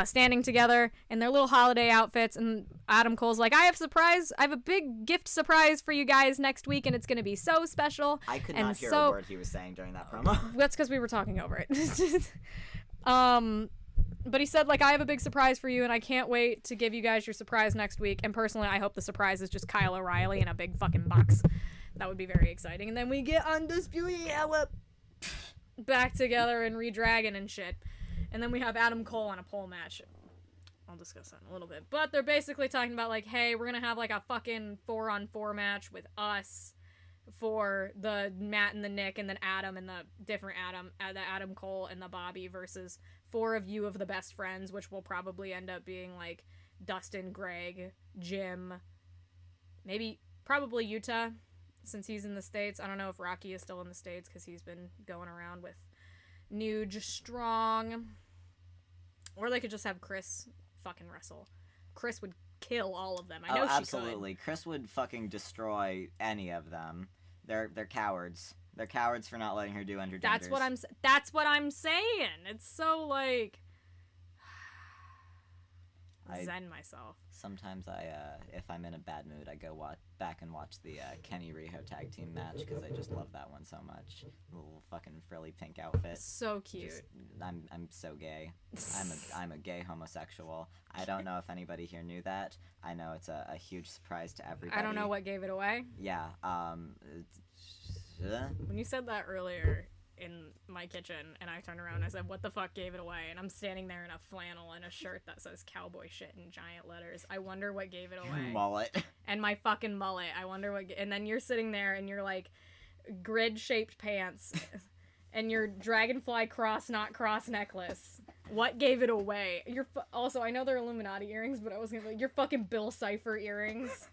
standing together in their little holiday outfits. And Adam Cole's like, I have a big gift surprise for you guys next week, and it's going to be so special. I could not hear a word he was saying during that promo. That's because we were talking over it. But he said, like, I have a big surprise for you, and I can't wait to give you guys your surprise next week. And personally, I hope the surprise is just Kyle O'Reilly in a big fucking box. That would be very exciting. And then we get Undisputed Era back together and re-dragon and shit. And then we have Adam Cole on a pole match. I'll discuss that in a little bit. But they're basically talking about, like, hey, we're going to have, like, a fucking 4-on-4 match with us for the Matt and the Nick and then Adam and the different Adam, the Adam Cole and the Bobby versus 4 of you of the best friends, which will probably end up being like Dustin, Greg, Jim, probably Utah since he's in the States. I don't know if Rocky is still in the States because he's been going around with Nuge Strong. Or they could just have Chris fucking wrestle. Chris would kill all of them. I know she absolutely. Chris would fucking destroy any of them. They're cowards. They're cowards for not letting her do intergenders. That's what I'm saying. It's so like zen myself. Sometimes if I'm in a bad mood, I go back and watch the Kenny Riho tag team match because I just love that one so much. Little fucking frilly pink outfit. So cute. I'm so gay. I'm a gay homosexual. I don't know if anybody here knew that. I know it's a huge surprise to everybody. I don't know what gave it away. Yeah. When you said that earlier in my kitchen, and I turned around and I said, what the fuck gave it away? And I'm standing there in a flannel and a shirt that says cowboy shit in giant letters. I wonder what gave it away. Mullet. And my fucking mullet. I wonder what... And then you're sitting there and you're like grid-shaped pants and your dragonfly cross, not cross necklace. What gave it away? Also, I know they're Illuminati earrings, but I was gonna be like, your fucking Bill Cipher earrings.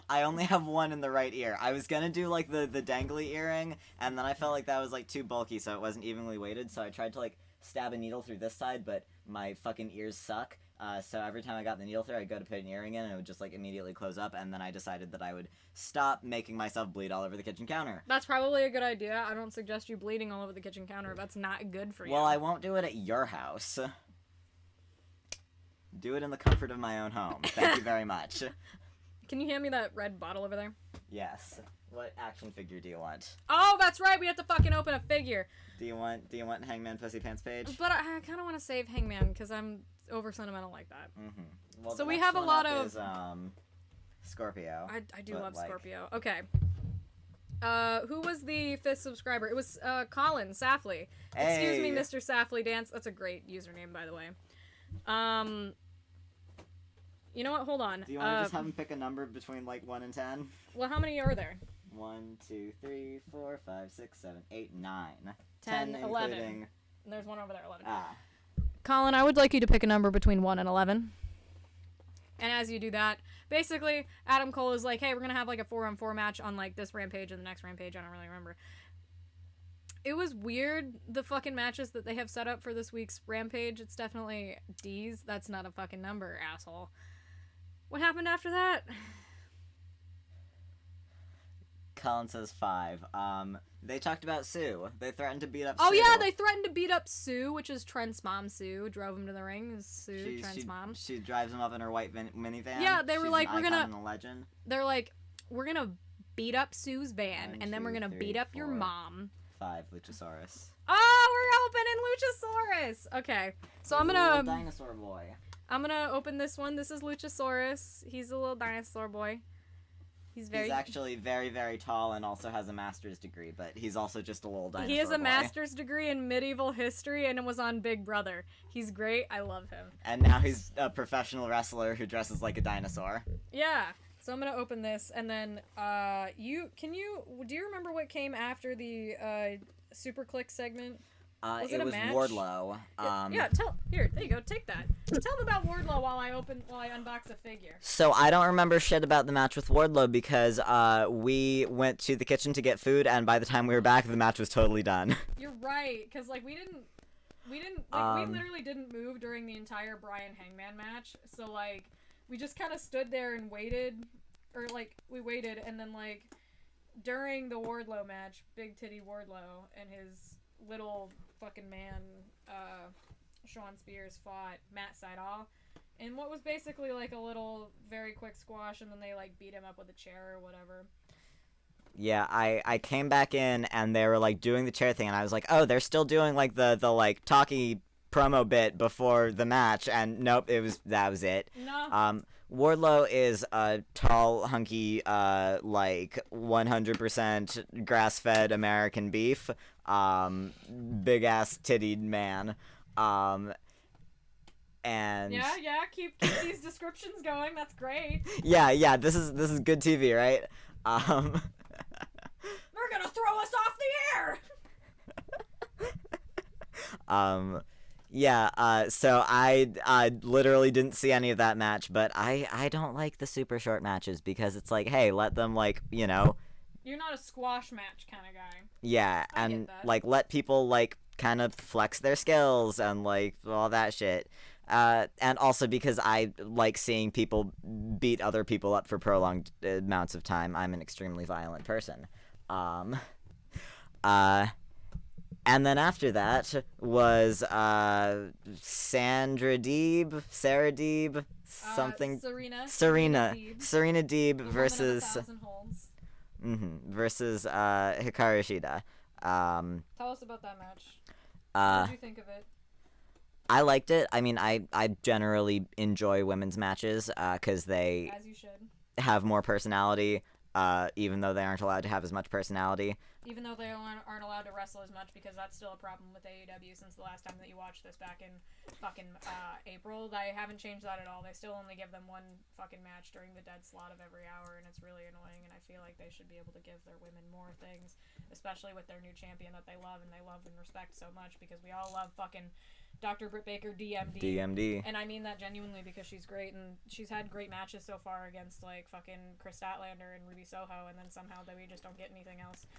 I only have one in the right ear. I was gonna do like the dangly earring, and then I felt like that was like too bulky, so it wasn't evenly weighted. So I tried to like stab a needle through this side, but my fucking ears suck. So every time I got the needle through, I'd go to put an earring in, and it would just like immediately close up. And then I decided that I would stop making myself bleed all over the kitchen counter. That's probably a good idea. I don't suggest you bleeding all over the kitchen counter. That's not good for you. Well, I won't do it at your house. Do it in the comfort of my own home. Thank you very much. Can you hand me that red bottle over there? Yes. What action figure do you want? Oh, that's right. We have to fucking open a figure. Do you want Hangman Pussy Pants page? But I kind of want to save Hangman because I'm over sentimental like that. Mm-hmm. Well, so we have a lot of is, Scorpio. I do love Scorpio. Okay. Who was the 5th subscriber? It was Colin Safley. Hey. Excuse me, Mr. Safley Dance. That's a great username, by the way. You know what? Hold on. Do you want to just have him pick a number between like 1 and 10? Well, how many are there? 1, 2, 3, 4, 5, 6, 7, 8, 9. 10, 11. Including... And there's one over there, 11. Ah. Colin, I would like you to pick a number between 1 and 11. And as you do that, basically, Adam Cole is like, hey, we're going to have like a 4-on-4 match on like this Rampage and the next Rampage. I don't really remember. It was weird, the fucking matches that they have set up for this week's Rampage. It's definitely D's. That's not a fucking number, asshole. What happened after that? Colin says 5. They talked about Sue. They threatened to beat up Oh, Sue. yeah, they threatened to beat up Sue, which is Trent's mom, Sue. Drove him to the ring. Sue, Trent's mom. She drives him up in her white minivan. Yeah, they were She's like, an we're icon gonna... and a legend. They're like, we're gonna beat up Sue's van, 1, and then 2, we're gonna 3, beat up your 4, mom. 5, Luchasaurus. Oh, we're opening Luchasaurus! Okay, so I'm He's a little gonna... dinosaur boy. I'm gonna open this one. This is Luchasaurus. He's a little dinosaur boy. He's actually very, very tall and also has a master's degree, but he's also just a little dinosaur He has a boy. master's degree in medieval history and was on Big Brother. He's great. I love him. And now he's a professional wrestler who dresses like a dinosaur. Yeah. So I'm gonna open this, and then do you remember what came after the Super Click segment? It was match? Wardlow. There you go, take that. Tell them about Wardlow while I unbox a figure. So I don't remember shit about the match with Wardlow because we went to the kitchen to get food, and by the time we were back, the match was totally done. You're right, because like we literally didn't move during the entire Bryan Hangman match. So like we just kind of stood there and waited, we waited, and then like during the Wardlow match, Big Titty Wardlow and his little fucking man, Sean Spears fought Matt Sydal in what was basically like a little very quick squash, and then they like beat him up with a chair or whatever. Yeah, I came back in and they were like doing the chair thing, and I was like, oh, they're still doing like the like talky promo bit before the match, and nope, that was it. No. Wardlow is a tall, hunky, like 100% grass-fed American beef, big-ass tittied man, and yeah, keep these descriptions going. That's great. yeah, this is good TV, right? They're gonna throw us off the air. So I literally didn't see any of that match, but I don't like the super short matches because it's like, hey, let them like, you know. You're not a squash match kind of guy. Yeah, I and get that. like let people like kind of flex their skills and like all that shit. And also because I like seeing people beat other people up for prolonged amounts of time. I'm an extremely violent person. And then after that was Sarah Deeb, something. Serena Deeb versus Hikaru Shida. Tell us about that match. What did you think of it? I liked it. I mean, I generally enjoy women's matches because they As you should. have more personality, even though they aren't allowed to have as much personality. Even though they aren't allowed to wrestle as much, because that's still a problem with AEW since the last time that you watched this back in fucking April. They haven't changed that at all. They still only give them one fucking match during the dead slot of every hour, and it's really annoying, and I feel like they should be able to give their women more things, especially with their new champion that they love and respect so much, because we all love fucking Dr. Britt Baker, DMD. And I mean that genuinely because she's great, and she's had great matches so far against like fucking Chris Statlander and Ruby Soho, and then somehow we just don't get anything else.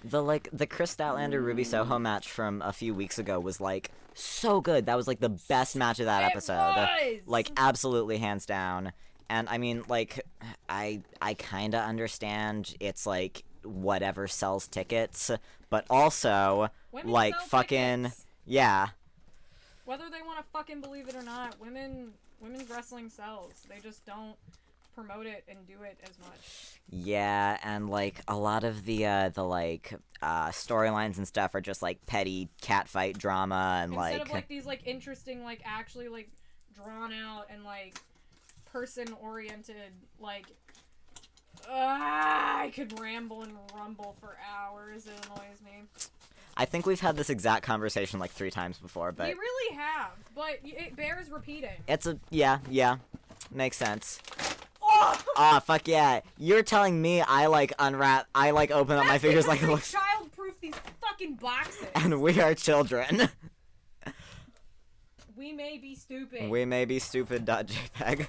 The Chris Statlander Ruby Soho match from a few weeks ago was like so good. That was like the best match of that episode. Was! Like absolutely hands down. And I mean like I kind of understand it's like whatever sells tickets, but also Women like sell fucking tickets. yeah. Whether they want to fucking believe it or not, women's wrestling sells. They just don't promote it and do it as much. Yeah, and like a lot of the storylines and stuff are just like petty catfight drama and Instead of like these like interesting, like actually like drawn out and like person oriented, like I could ramble and rumble for hours. It annoys me. I think we've had this exact conversation like 3 times before, but we really have, but it bears repeating. it's yeah, makes sense. Ah, fuck yeah. You're telling me I open up my fingers like it looks. Child-proof these fucking boxes. And we are children. We may be stupid. We may be stupid. .jpg.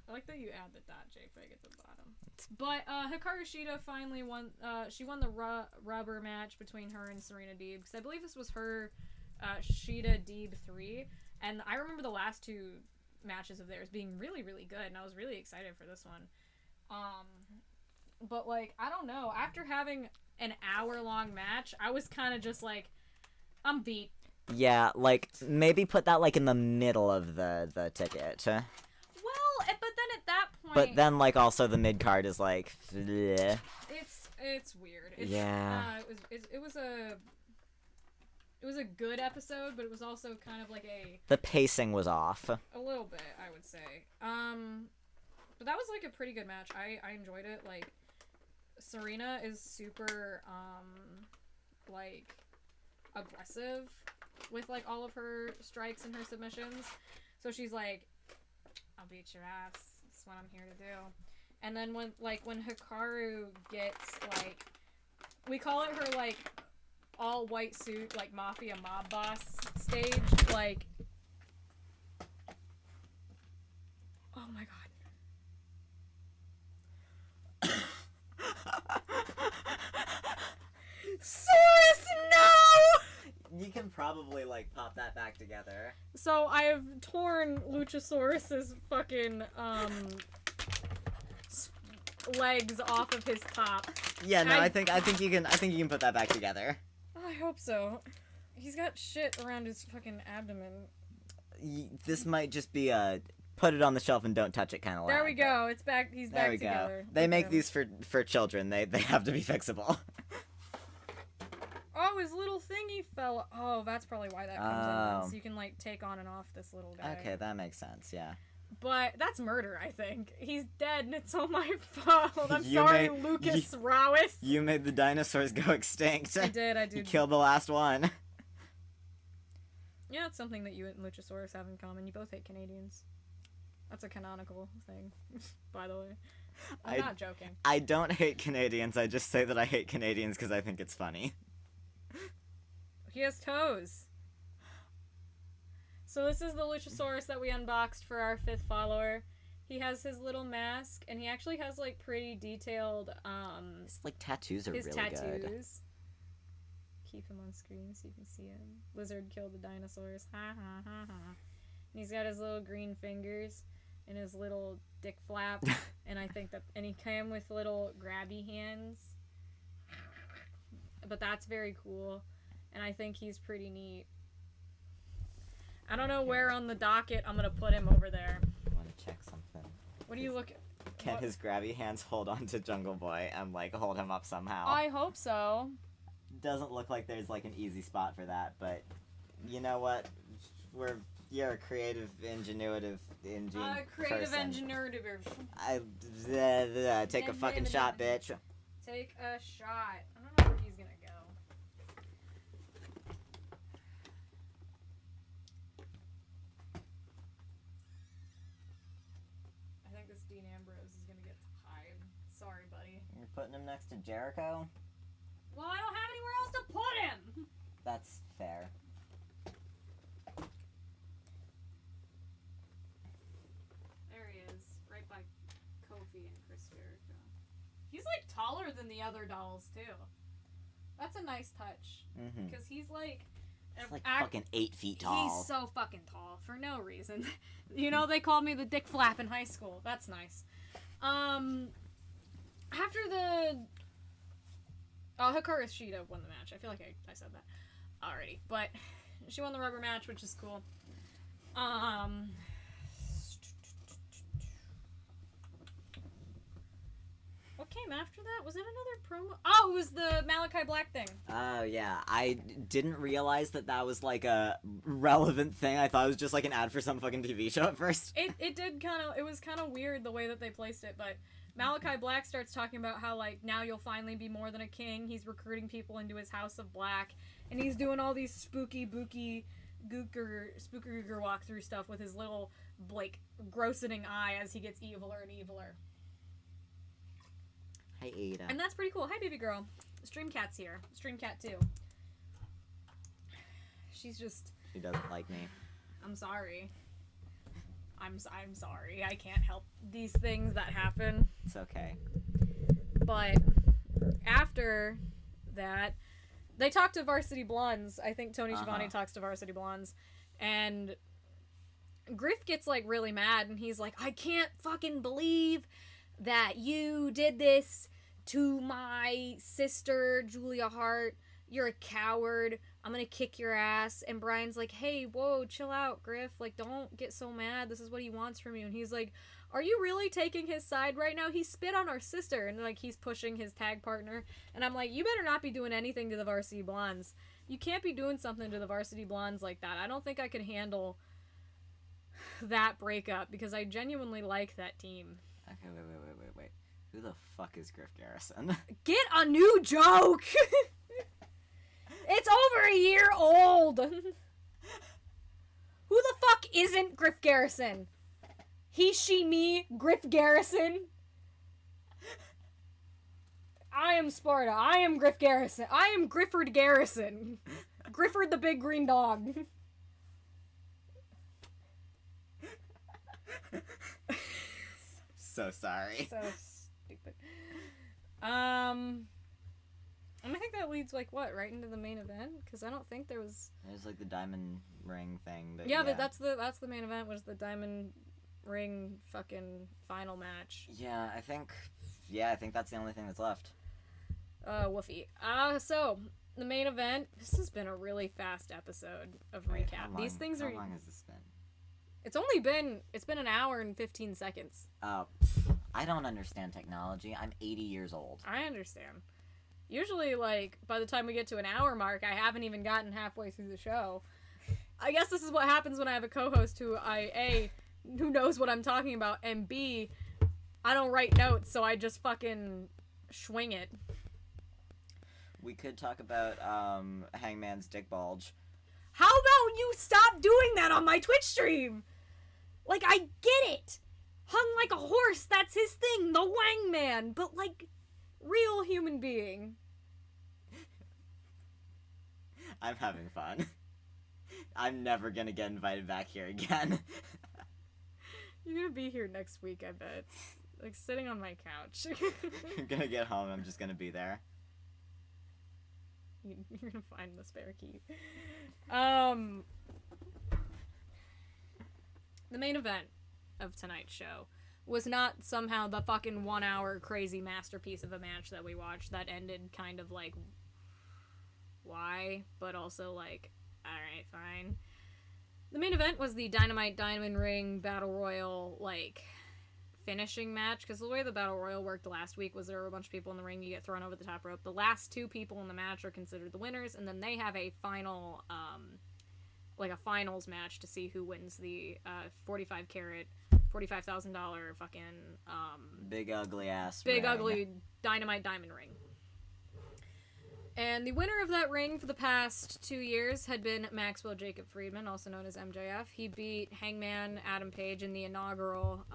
I like that you add the .jpg at the bottom. But Hikaru Shida finally won. She won the rubber match between her and Serena Deeb, because I believe this was her Shida Deeb 3, and I remember the last two matches of theirs being really, really good, and I was really excited for this one. But like, I don't know. After having an hour-long match, I was kind of just like, I'm beat. Yeah, like maybe put that like in the middle of the ticket. Well, but then at that point, But then like also the mid card is like. Bleh. It's weird. Yeah. It was a good episode, but it was also kind of like the pacing was off. a little bit, I would say. But that was like a pretty good match. I enjoyed it. Like, Serena is super like aggressive with like all of her strikes and her submissions. So she's like, I'll beat your ass. That's what I'm here to do. And then when Hikaru gets like, we call it her like all white suit, like mafia mob boss stage, like, oh my god. Saurus, no! You can probably like pop that back together. So I have torn Luchasaurus's fucking legs off of his top. Yeah, no, I think you can put that back together. I hope so. He's got shit around his fucking abdomen. This might just be a put it on the shelf and don't touch it kind of. There we go. It's back. He's back together. There we go. They make these for children. They have to be fixable. Oh, his little thingy fell. Oh, that's probably why that comes in. So you can like take on and off this little guy. Okay, that makes sense. Yeah. But that's murder, I think. He's dead, and it's all my fault. I'm sorry, Lucas Rawis. You made the dinosaurs go extinct. I did. You killed the last one. Yeah, it's something that you and Luchasaurus have in common. You both hate Canadians. That's a canonical thing, by the way. I'm not joking. I don't hate Canadians. I just say that I hate Canadians because I think it's funny. He has toes. So this is the Luchasaurus that we unboxed for our 5th follower. He has his little mask, and he actually has like pretty detailed His like tattoos are his really tattoos. good. Keep him on screen so you can see him. Lizard killed the dinosaurs. Ha ha ha ha. And he's got his little green fingers and his little dick flap. and he came with little grabby hands. But that's very cool. And I think he's pretty neat. I don't know where on the docket I'm gonna put him over there. I want to check something. What do you look at? Can his grabby hands hold on to Jungle Boy and like hold him up somehow? I hope so. Doesn't look like there's like an easy spot for that, but you know what? You're a creative, ingenuitive Creative person. engineer. Take a fucking shot, bitch. Take a shot. I don't know where he's gonna go. I think this Dean Ambrose is gonna get tied. Sorry, buddy. You're putting him next to Jericho? Well, I don't have anywhere else to put him! That's fair. There he is, right by Kofi and Chris Jericho. He's like taller than the other dolls too. That's a nice touch. Because he's like... He's like fucking 8 feet tall. He's so fucking tall for no reason. You know, they called me the dick flap in high school. That's nice. After the... Oh, Hikaru Shida won the match. I feel like I said that already. But she won the rubber match, which is cool. What came after that? Was it another promo? Oh, it was the Malachi Black thing. Oh, yeah. I didn't realize that was, like, a relevant thing. I thought it was just, like, an ad for some fucking TV show at first. It did kind of... It was kind of weird the way that they placed it, but Malachi Black starts talking about how, like, now you'll finally be more than a king. He's recruiting people into his House of Black, and he's doing all these spooky, booky, spooker walkthrough stuff with his little like, grossing eye as he gets eviler and eviler. Hi, Ada. And that's pretty cool. Hi, baby girl. Streamcat's here. Streamcat 2. She's just... She doesn't like me. I'm sorry. I'm sorry. I can't help these things that happen. It's okay. But after that, they talk to Varsity Blondes. I think Tony Schiavone talks to Varsity Blondes. And Griff gets, like, really mad. And he's like, I can't fucking believe that you did this to my sister, Julia Hart. You're a coward. I'm gonna kick your ass. And Brian's like, hey, whoa, chill out, Griff. Like, don't get so mad. This is what he wants from you. And he's like, are you really taking his side right now? He spit on our sister. And, like, he's pushing his tag partner. And I'm like, you better not be doing anything to the Varsity Blondes. You can't be doing something to the Varsity Blondes like that. I don't think I could handle that breakup because I genuinely like that team. Okay, wait. Who the fuck is Griff Garrison? Get a new joke! It's over a year old! Who the fuck isn't Griff Garrison? He, she, me, Griff Garrison? I am Sparta. I am Griff Garrison. I am Grifford Garrison. Grifford the big green dog. So sorry. So stupid. And I think that leads, like, what, right into the main event? Because I don't think there was... There's, like, the diamond ring thing. But yeah, that's the main event, was the diamond ring fucking final match. Yeah, I think that's the only thing that's left. Woofy. So, the main event, this has been a really fast episode of recap. These things are... How long has this been? It's been an hour and 15 seconds. I don't understand technology. I'm 80 years old. I understand. Usually, like, by the time we get to an hour mark, I haven't even gotten halfway through the show. I guess this is what happens when I have a co-host who who knows what I'm talking about, and B, I don't write notes, so I just fucking swing it. We could talk about, Hangman's dick bulge. How about you stop doing that on my Twitch stream? Like, I get it. Hung like a horse, that's his thing, the Wangman, but, like, real human being. I'm having fun. I'm never gonna get invited back here again. You're gonna be here next week, I bet. Like, sitting on my couch. I'm gonna get home, I'm just gonna be there. You're gonna find the spare key. The main event of tonight's show was not somehow the fucking 1 hour crazy masterpiece of a match that we watched that ended kind of like, why? But also like, alright, fine. The main event was the Dynamite Diamond Ring Battle Royal, like, finishing match, because the way the Battle Royal worked last week was there were a bunch of people in the ring, you get thrown over the top rope. The last two people in the match are considered the winners, and then they have a final, like a finals match to see who wins the 45 carat, $45,000 fucking, big ugly ass big ring. ugly Dynamite Diamond Ring. And the winner of that ring for the past 2 years had been Maxwell Jacob Friedman, also known as MJF. He beat Hangman Adam Page in the inaugural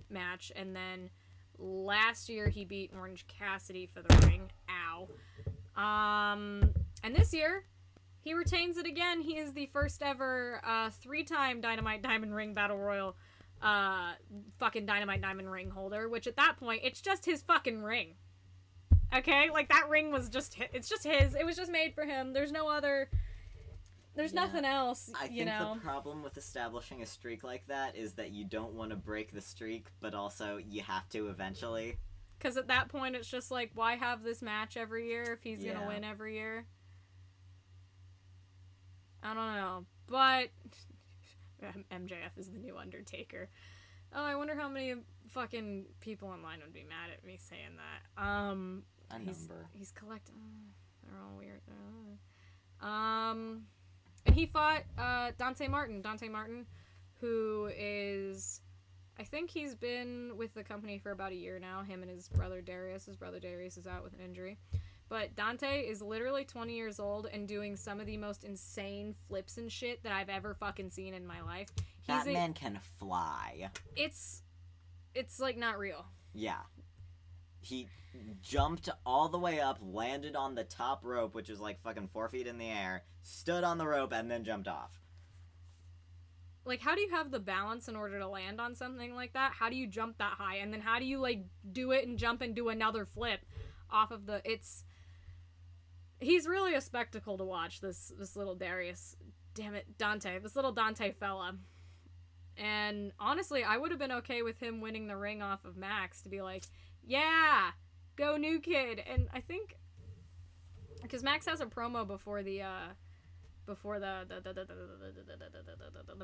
match, and then last year he beat Orange Cassidy for the ring. Ow. And this year, he retains it again. He is the first ever 3-time Dynamite Diamond Ring Battle Royal fucking Dynamite Diamond Ring holder, which at that point, it's just his fucking ring. Okay? Like, that ring was just it's just his. It was just made for him. There's no other... There's nothing else, I think the problem with establishing a streak like that is that you don't want to break the streak, but also you have to eventually. Because at that point, it's just like, why have this match every year if he's gonna win every year? I don't know. But... MJF is the new Undertaker. Oh, I wonder how many fucking people online would be mad at me saying that. A number. He's collecting... they're all weird. And he fought Dante Martin. Dante Martin, who is... I think he's been with the company for about a year now. Him and his brother Darius. His brother Darius is out with an injury. But Dante is literally 20 years old and doing some of the most insane flips and shit that I've ever fucking seen in my life. Batman can fly. It's like not real. Yeah. He jumped all the way up, landed on the top rope, which is like fucking 4 feet in the air, stood on the rope, and then jumped off. Like, how do you have the balance in order to land on something like that? How do you jump that high? And then how do you, like, do it and jump and do another flip off of the... He's really a spectacle to watch, this little Darius. Damn it, Dante. This little Dante fella. And honestly, I would have been okay with him winning the ring off of Max to be like, yeah, go new kid. And I think... Because Max has a promo before the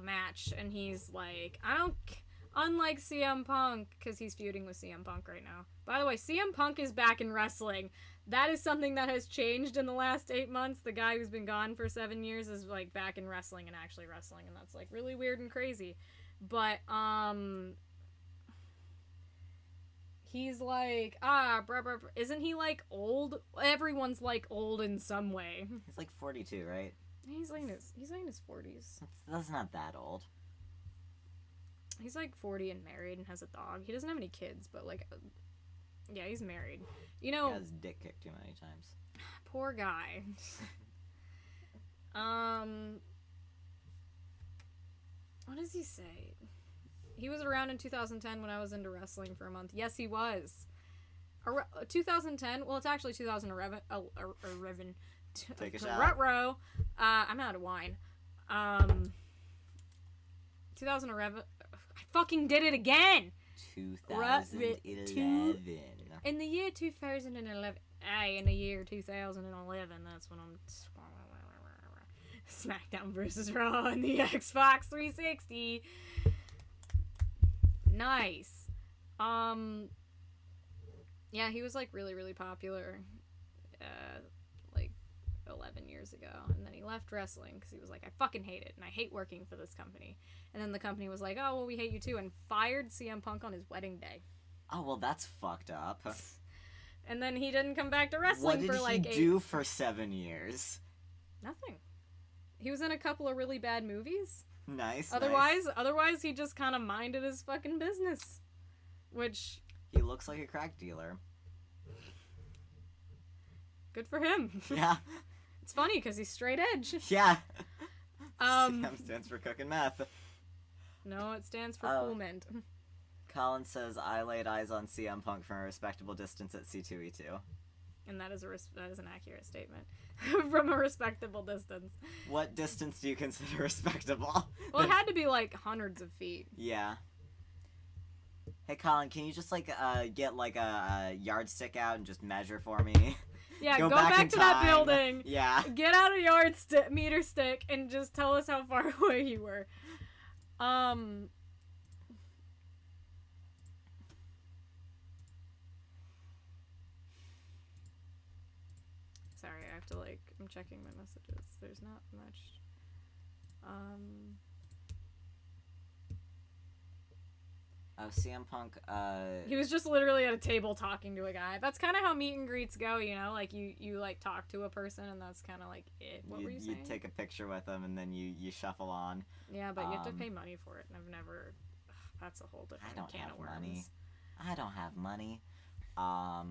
match, and he's like, unlike CM Punk, because he's feuding with CM Punk right now. By the way, CM Punk is back in wrestling. That is something that has changed in the last 8 months. The guy who's been gone for 7 years is like back in wrestling and actually wrestling, and that's like really weird and crazy. But he's like, isn't he like old? Everyone's like old in some way. He's like 42, right? He's like in his 40s. That's not that old. He's like 40 and married and has a dog. He doesn't have any kids, but like, yeah, he's married. You know, He got his dick kicked too many times. poor guy. What does he say? He was around in 2010 when I was into wrestling for a month. Yes, he was. 2010. Well, it's actually 2011. Take a shot. Rut-row. I'm out of wine. 2011. I fucking did it again. 2011. In the year 2011. In the year 2011. That's when I'm... SmackDown versus Raw on the Xbox 360. Nice. Yeah, he was like really, really popular. Like 11 years ago, and then he left wrestling because he was like, I fucking hate it and I hate working for this company. And then the company was like, oh well, we hate you too, and fired CM Punk on his wedding day. Oh well, that's fucked up. And then he didn't come back to wrestling for like What did he do for 7 years? Nothing. He was in a couple of really bad movies. Nice. Otherwise he just kind of minded his fucking business, which He looks like a crack dealer. good for him. Yeah. It's funny because he's straight edge. Yeah. CM stands for cooking meth. No, it stands for Oh. cool mint. Colin says, I laid eyes on CM Punk from a respectable distance at C2E2. And that is an accurate statement. From a respectable distance. What distance do you consider respectable? Well, it had to be like hundreds of feet. Yeah. Hey, Colin, can you just, like, get, like, a yardstick out and just measure for me? Yeah, go back in to that time. building. Yeah. Get out a meter stick and just tell us how far away you were. Sorry, I have to like, I'm checking my messages. There's not much. Oh, CM Punk, He was just literally at a table talking to a guy. That's kind of how meet and greets go, you know? Like, you like, talk to a person, and that's kind of, like, it. What were you saying? You take a picture with them, and then you shuffle on. Yeah, but you have to pay money for it, and I've never... that's a whole different can of worms. Money. I don't have money. I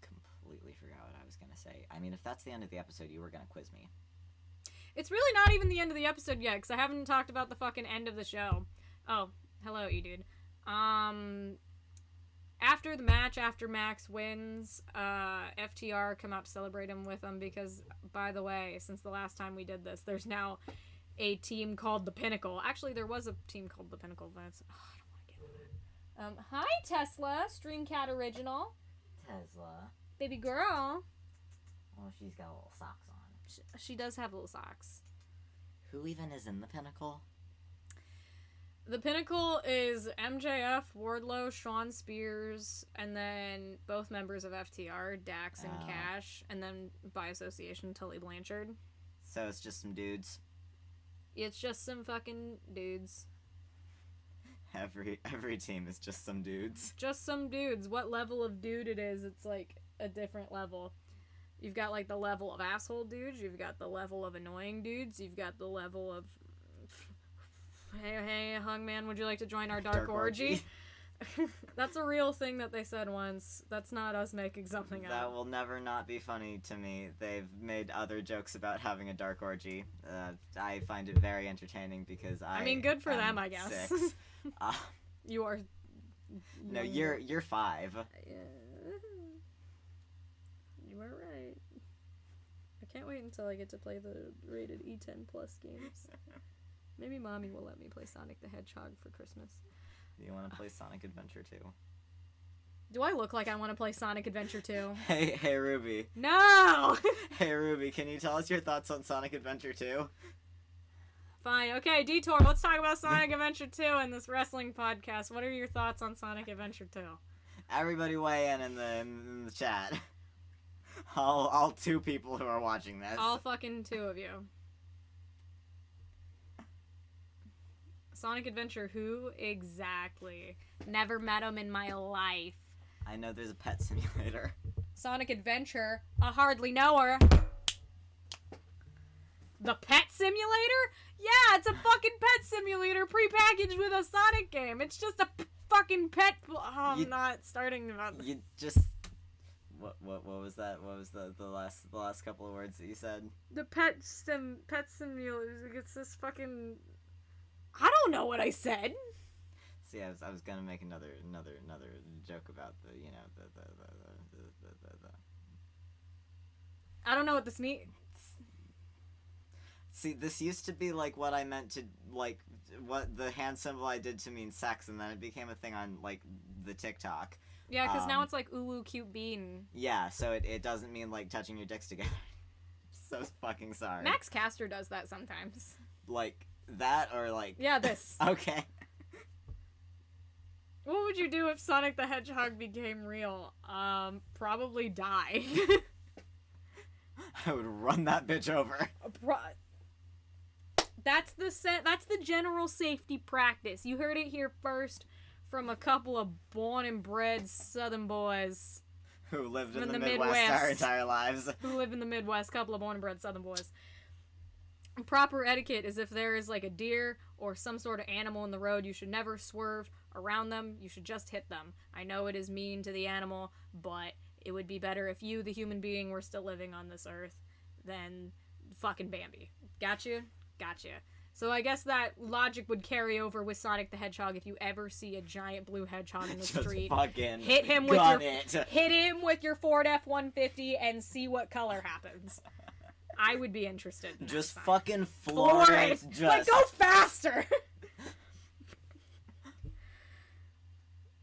completely forgot what I was going to say. I mean, if that's the end of the episode, you were going to quiz me. It's really not even the end of the episode yet, because I haven't talked about the fucking end of the show. Oh, hello, E-Dude. After the match, after Max wins, FTR come out to celebrate him with him because, by the way, since the last time we did this, there's now a team called The Pinnacle. Actually, there was a team called The Pinnacle, but it's... Oh, I don't want to get into that. Hi, Tesla, Streamcat Original. Tesla. Baby girl. Oh, she's got little socks on. She does have little socks. Who even is in The Pinnacle? The Pinnacle is MJF, Wardlow, Sean Spears, and then both members of FTR, Dax and Cash, and then by association, Tully Blanchard. So it's just some dudes. It's just some fucking dudes. Every team is just some dudes. Just some dudes. What level of dude it is, it's like a different level. You've got like the level of asshole dudes, you've got the level of annoying dudes, you've got the level of Hey, Hangman, would you like to join our dark orgy? That's a real thing that they said once. That's not us making something up. That will never not be funny to me. They've made other jokes about having a dark orgy. I find it very entertaining because I mean, good for them, I guess. 6. You are... No, you're 5. You are right. I can't wait until I get to play the rated E10 plus games. Maybe Mommy will let me play Sonic the Hedgehog for Christmas. You want to play Sonic Adventure 2? Do I look like I want to play Sonic Adventure 2? Hey Ruby. No! Hey Ruby, can you tell us your thoughts on Sonic Adventure 2? Fine. Okay, Detour, let's talk about Sonic Adventure 2 in this wrestling podcast. What are your thoughts on Sonic Adventure 2? Everybody weigh in the chat. All 2 people who are watching this. All fucking 2 of you. Sonic Adventure who? Exactly. Never met him in my life. I know there's a pet simulator. Sonic Adventure, a hardly knower. The pet simulator? Yeah, it's a fucking pet simulator prepackaged with a Sonic game. It's just a fucking pet. Oh, I'm not starting about this. You just what was that? What was the last couple of words that you said? The pet simulator. It's this fucking. I don't know what I said. See, I was gonna make another joke about the I don't know what this means. See, this used to be like what I meant to like what the hand symbol I did to mean sex, and then it became a thing on like the TikTok. Yeah, because now it's like ooh cute bean. Yeah, so it doesn't mean like touching your dicks together. So fucking sorry. Max Caster does that sometimes. Like that or like. Yeah, this. Okay. What would you do if Sonic the Hedgehog became real? Probably die. I would run that bitch over. That's the general safety practice. You heard it here first from a couple of born and bred Southern boys who lived in the Midwest our entire lives. Who live in the Midwest, couple of born and bred Southern boys. Proper etiquette is if there is like a deer or some sort of animal in the road, you should never swerve around them. You should just hit them. I know it is mean to the animal, but it would be better if you, the human being, were still living on this earth than fucking Bambi. Got you? Gotcha. So I guess that logic would carry over with Sonic the Hedgehog. If you ever see a giant blue hedgehog in the street, hit him with your Ford F-150 and see what color happens. I would be interested in just that fucking floor it. Just like, go faster.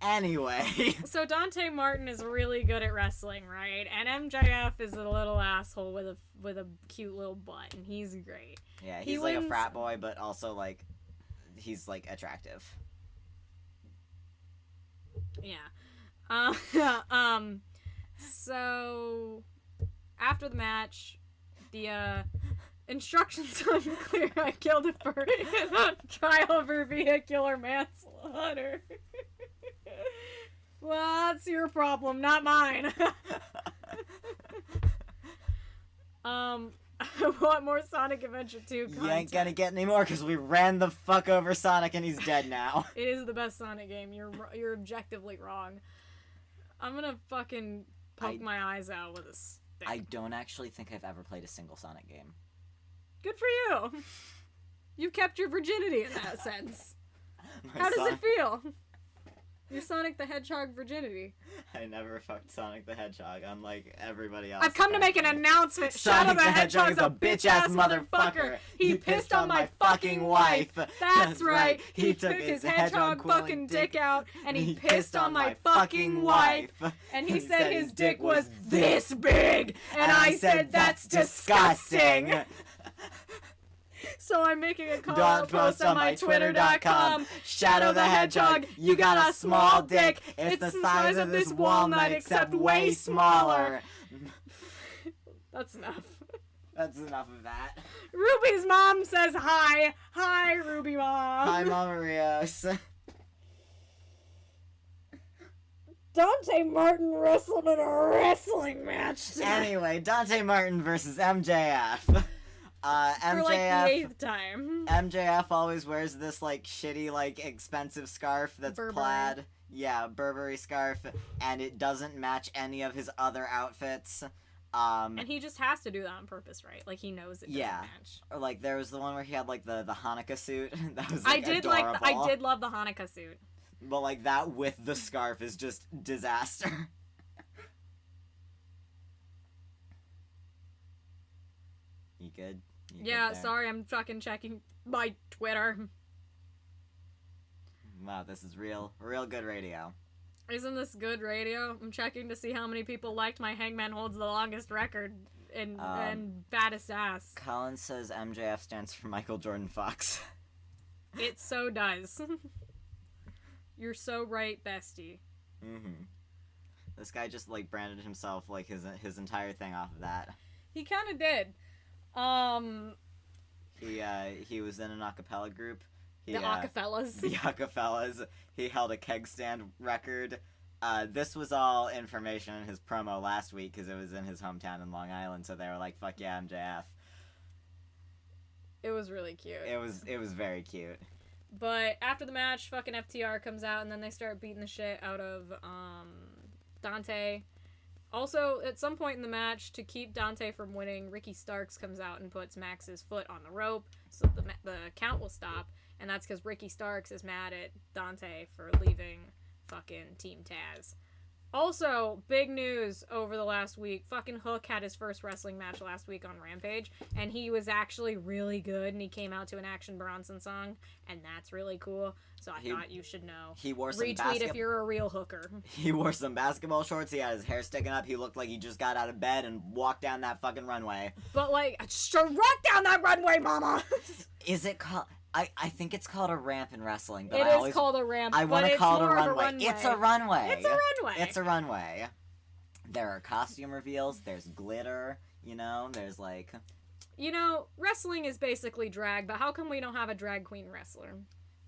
Anyway. So Dante Martin is really good at wrestling, right? And MJF is a little asshole with a cute little butt, and he's great. Yeah, he's like a frat boy, but also like he's like attractive. Yeah. So after the match, the instructions unclear. I killed it for trial for vehicular manslaughter. Well, that's your problem, not mine. I want more Sonic Adventure 2 content. You ain't gonna get any more because we ran the fuck over Sonic and he's dead now. It is the best Sonic game. You're objectively wrong. I'm gonna fucking poke my eyes out with a stick. I don't actually think I've ever played a single Sonic game. Good for you. You kept your virginity in that sense. How does it feel? Your Sonic the Hedgehog virginity. I never fucked Sonic the Hedgehog, unlike everybody else. I've come to make an announcement. Shadow the Hedgehog's a bitch-ass motherfucker. He pissed on my fucking wife. That's right. He took his hedgehog fucking dick out, and he pissed on my fucking wife. And he said his dick was this big. And I said, that's disgusting. So I'm making a call post on my twitter.com. Shadow the Hedgehog, you got a small dick. It's the size of this walnut, except way smaller. That's enough. That's enough of that. Ruby's mom says hi. Hi, Ruby mom. Hi, Mama Rios. Dante Martin wrestled in a wrestling match today. Anyway, Dante Martin versus MJF. For like MJF. the 8th time. MJF always wears this like shitty like expensive scarf that's Burberry. plaid. Yeah, Burberry scarf, and it doesn't match any of his other outfits. And he just has to do that on purpose, right? Like he knows it doesn't match. Or like there was the one where he had like the Hanukkah suit. That was like, I adorable. did love the Hanukkah suit. But like that with the scarf is just disaster. You good? You Yeah, good there? sorry, I'm fucking checking my Twitter. Wow, this is real good radio. Isn't this good radio? I'm checking to see how many people liked my Hangman holds the longest record and fattest ass. Colin says MJF stands for Michael Jordan Fox. It so does. You're so right, bestie. Mm-hmm. This guy just like branded himself like his entire thing off of that. He kind of did. He was in an acapella group. The Acapellas. The Acapellas. He held a keg stand record. This was all information in his promo last week because it was in his hometown in Long Island. So they were like, "Fuck yeah, MJF." It was really cute. It was very cute. But after the match, fucking FTR comes out and then they start beating the shit out of Dante. Also, at some point in the match, to keep Dante from winning, Ricky Starks comes out and puts Max's foot on the rope so the count will stop. And that's because Ricky Starks is mad at Dante for leaving fucking Team Taz. Also, big news over the last week. Fucking Hook had his first wrestling match last week on Rampage. And he was actually really good. And he came out to an Action Bronson song. And that's really cool. So I thought you should know. He wore some Retweet if you're a real hooker. He wore some basketball shorts. He had his hair sticking up. He looked like he just got out of bed and walked down that fucking runway. But like, strut down that runway, mama! Is it called... I think it's called a ramp in wrestling, but It I is always... called a ramp, I want to call it a runway. It's a runway. It's a runway. It's a runway. There are costume reveals. There's glitter. You know, there's like... You know, wrestling is basically drag, but how come we don't have a drag queen wrestler?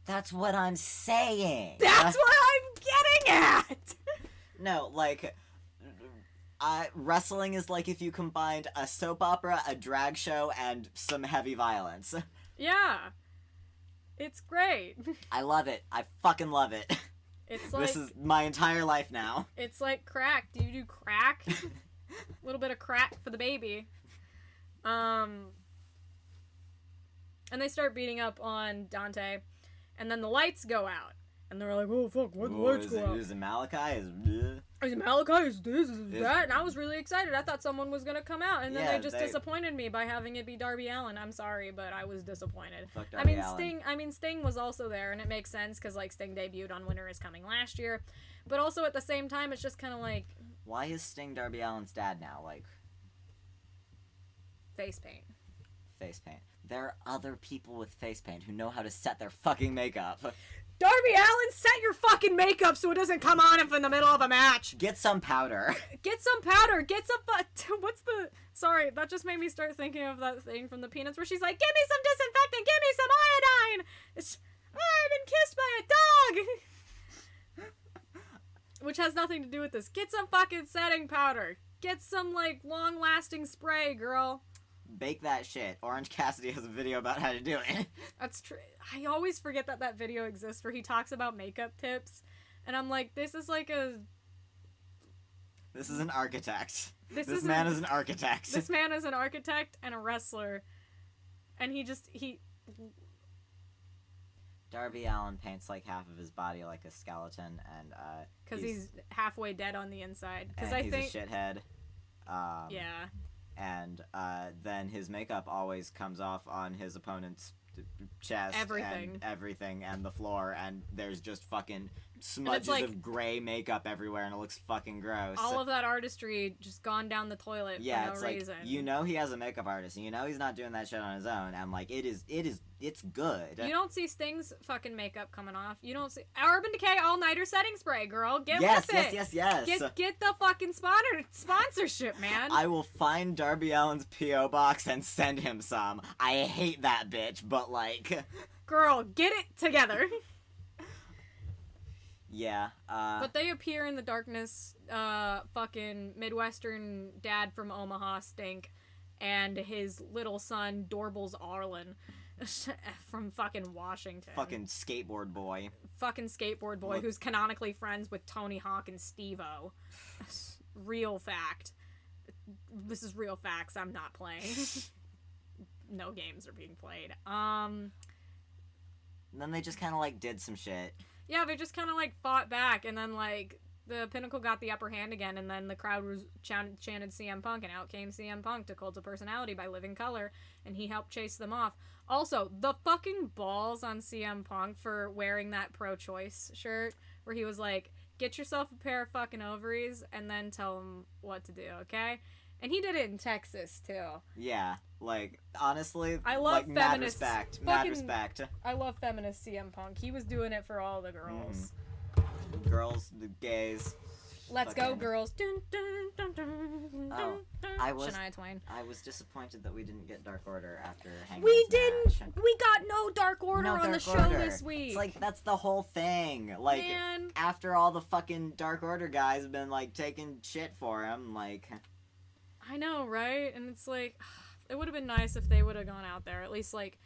That's what I'm saying. That's what I'm getting at! No, like... wrestling is like if you combined a soap opera, a drag show, and some heavy violence. Yeah. It's great. I love it. I fucking love it. It's like... This is my entire life now. It's like crack. Do you do crack? A little bit of crack for the baby. And they start beating up on Dante. And then the lights go out. And they're like, oh, fuck, why'd the lights go out? Is it Malachi? Is it Malachi? Is this? Is that? And I was really excited. I thought someone was going to come out. And then they just disappointed me by having it be Darby Allin. I'm sorry, but I was disappointed. Fuck Darby Allin. Sting was also there, and it makes sense because, like, Sting debuted on Winter is Coming last year. But also at the same time, it's just kind of like... Why is Sting Darby Allin's dad now? Like... Face paint. Face paint. There are other people with face paint who know how to set their fucking makeup. Darby Allin, set your fucking makeup so it doesn't come on in the middle of a match. Get some powder. Get some powder. Get some... What's the... Sorry, that just made me start thinking of that thing from the Peanuts where she's like, give me some disinfectant, give me some iodine. I've been kissed by a dog. Which has nothing to do with this. Get some fucking setting powder. Get some, like, long-lasting spray, girl. Bake that shit. Orange Cassidy has a video about how to do it. That's true. I always forget that video exists where he talks about makeup tips. And I'm like, this is like a... This is an architect. This man is an architect. This man is an architect and a wrestler. And he... Darby Allin paints like half of his body like a skeleton, and because he's halfway dead on the inside. Because he's a shithead. Yeah. And then his makeup always comes off on his opponent's chest, everything, and the floor, and there's just fucking smudges of gray makeup everywhere, and it looks fucking gross. All of that artistry just gone down the toilet for no reason. Like, you know he has a makeup artist, and you know he's not doing that shit on his own, and like it's good. You don't see Sting's fucking makeup coming off. You don't see Urban Decay all-nighter setting spray, girl. Get with it. Yes. Get the fucking sponsorship, man. I will find Darby Allin's P.O. box and send him some. I hate that bitch, but like... Girl, get it together. Yeah, But they appear in the darkness, fucking Midwestern dad from Omaha stink. and his little son, Dorbles Arlen, from fucking Washington. Fucking skateboard boy. Fucking skateboard boy, who's canonically friends with Tony Hawk and Steve-O. Real fact. This is real facts. I'm not playing. No games are being played. And then they just kind of, like, did some shit. Yeah, they just kind of, like, fought back, and then, like, the Pinnacle got the upper hand again, and then the crowd was chanted CM Punk, and out came CM Punk to Cult of Personality by Living Color, and he helped chase them off. Also, the fucking balls on CM Punk for wearing that pro-choice shirt, where he was like, get yourself a pair of fucking ovaries, and then tell them what to do, okay? And he did it in Texas, too. Yeah, like, honestly, I love like, feminists. Mad respect. I love feminist CM Punk. He was doing it for all the girls. Girls, the gays. Let's fucking... go, girls. Dun, dun, dun, dun, Oh, dun. I was... Shania Twain. I was disappointed that we didn't get Dark Order after Hangman's We didn't! match. We got no Dark Order No on the Dark show Order. this week! It's like, that's the whole thing. Like, Man. after all the fucking Dark Order guys have been, like, taking shit for him, like... I know, right? And it's like, it would have been nice if they would have gone out there. At least, like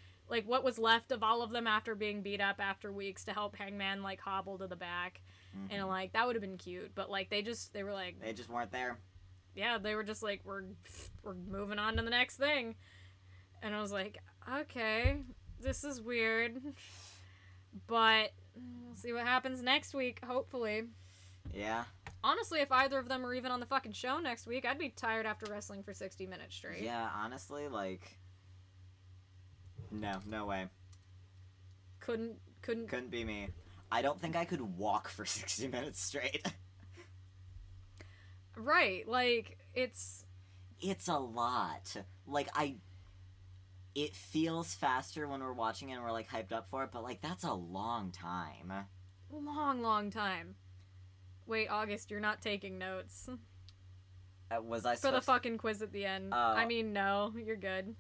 what was left of all of them after being beat up after weeks to help Hangman, like, hobble to the back. Mm-hmm. And, like, that would have been cute. But, like, they were like... They just weren't there. Yeah, they were just like, we're moving on to the next thing. And I was like, okay, this is weird. But we'll see what happens next week, hopefully. Yeah. Honestly, if either of them are even on the fucking show next week, I'd be tired after wrestling for 60 minutes straight. Yeah, honestly, like... No way. Couldn't... Couldn't be me. I don't think I could walk for 60 minutes straight. Right, like, it's a lot. Like, it feels faster when we're watching it and we're, like, hyped up for it, but, like, that's a long time. long time. Wait, August, you're not taking notes. Was I For the fucking quiz at the end. I mean, no, you're good.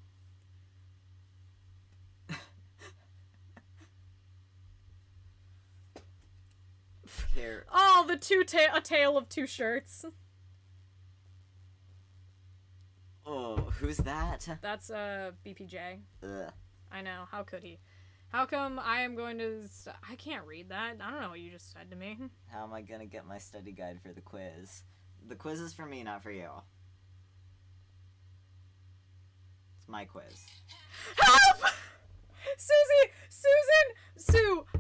Here. Oh, a tale of two shirts. Oh, who's that? That's BPJ. Ugh. I know. How could he? How come I am going to... I can't read that. I don't know what you just said to me. How am I gonna get my study guide for the quiz? The quiz is for me, not for you. It's my quiz. Help!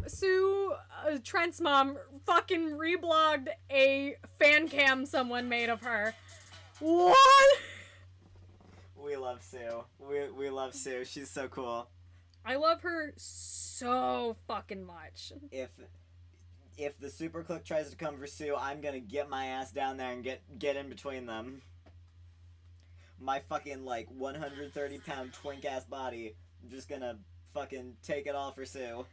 Sue, Trent's mom fucking reblogged a fan cam someone made of her. What? We love Sue. We love Sue. She's so cool. I love her so fucking much. If the Super Click tries to come for Sue, I'm gonna get my ass down there and get in between them. My fucking, like, 130-pound twink-ass body, I'm just gonna fucking take it all for Sue.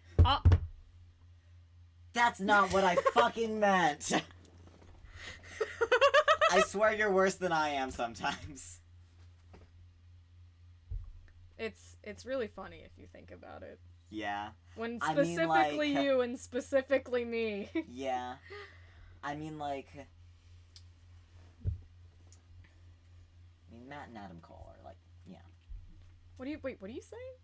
That's not what I fucking meant! I swear you're worse than I am sometimes. It's really funny if you think about it. Yeah. When I mean, specifically like, you and specifically me. Yeah. I mean, like... Matt and Adam Cole are, like, yeah. What are you saying?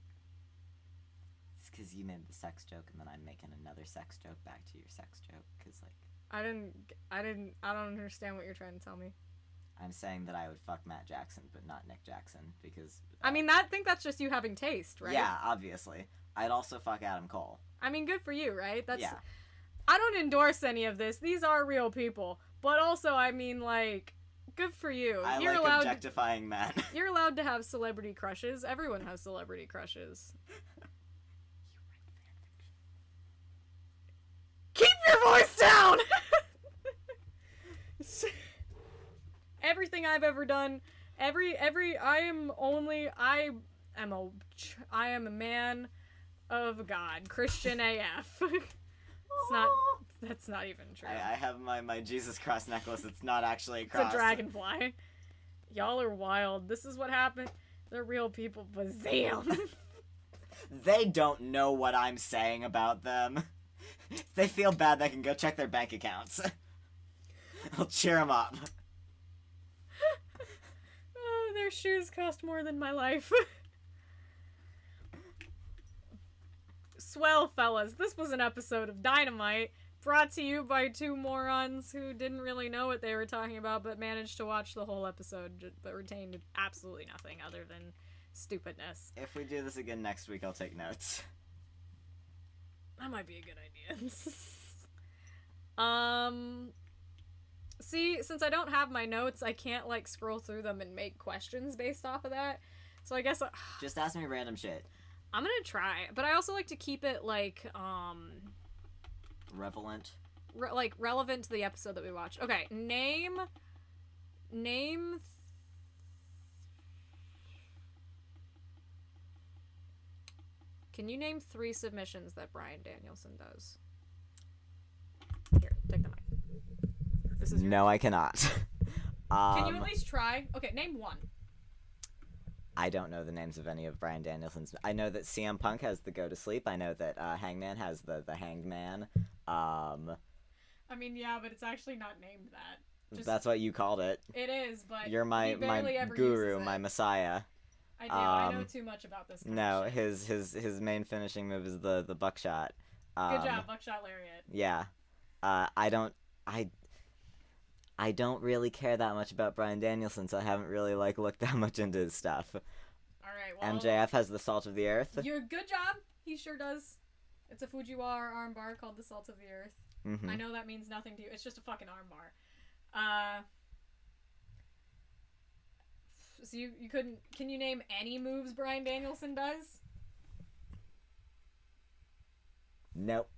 It's because you made the sex joke, and then I'm making another sex joke back to your sex joke, because, like... I don't understand what you're trying to tell me. I'm saying that I would fuck Matt Jackson, but not Nick Jackson, because... I mean, I think that's just you having taste, right? Yeah, obviously. I'd also fuck Adam Cole. I mean, good for you, right? Yeah. I don't endorse any of this. These are real people. But also, I mean, like, good for you. You're like objectifying men. You're allowed to have celebrity crushes. Everyone has celebrity crushes. Keep your voice down! Everything I've ever done, I am a man of God, Christian AF. That's not even true. I have my Jesus Cross necklace. It's not actually a cross. It's a dragonfly. Y'all are wild. This is what happened. They're real people, but damn. They don't know what I'm saying about them. If they feel bad, they can go check their bank accounts. I'll cheer them up. Oh, their shoes cost more than my life. Swell, fellas. This was an episode of Dynamite, brought to you by two morons who didn't really know what they were talking about, but managed to watch the whole episode, but retained absolutely nothing other than stupidness. If we do this again next week, I'll take notes. That might be a good idea. See, since I don't have my notes, I can't, like, scroll through them and make questions based off of that. So I guess... Just ask me random shit. I'm gonna try. But I also like to keep it, like, Relevant. relevant to the episode that we watched. Okay, name... Can you name 3 submissions that Bryan Danielson does? Here, take the mic. This is No, I cannot. Can you at least try? Okay, name 1. I don't know the names of any of Bryan Danielson's. I know that CM Punk has the go to sleep. I know that Hangman has the hanged man. I mean, yeah, but it's actually not named that. That's what you called it. It is, but You're he my barely ever guru, uses it. my messiah. I do. I know too much about this. Kind No, of shit. his main finishing move is the buckshot. Good job, buckshot lariat. Yeah. I don't really care that much about Bryan Danielson, so I haven't really looked that much into his stuff. All right. Well, MJF has the salt of the earth. You're good job. He sure does. It's a Fujiwara armbar called the Salt of the Earth. Mm-hmm. I know that means nothing to you. It's just a fucking armbar. So you couldn't... Can you name any moves Bryan Danielson does? Nope.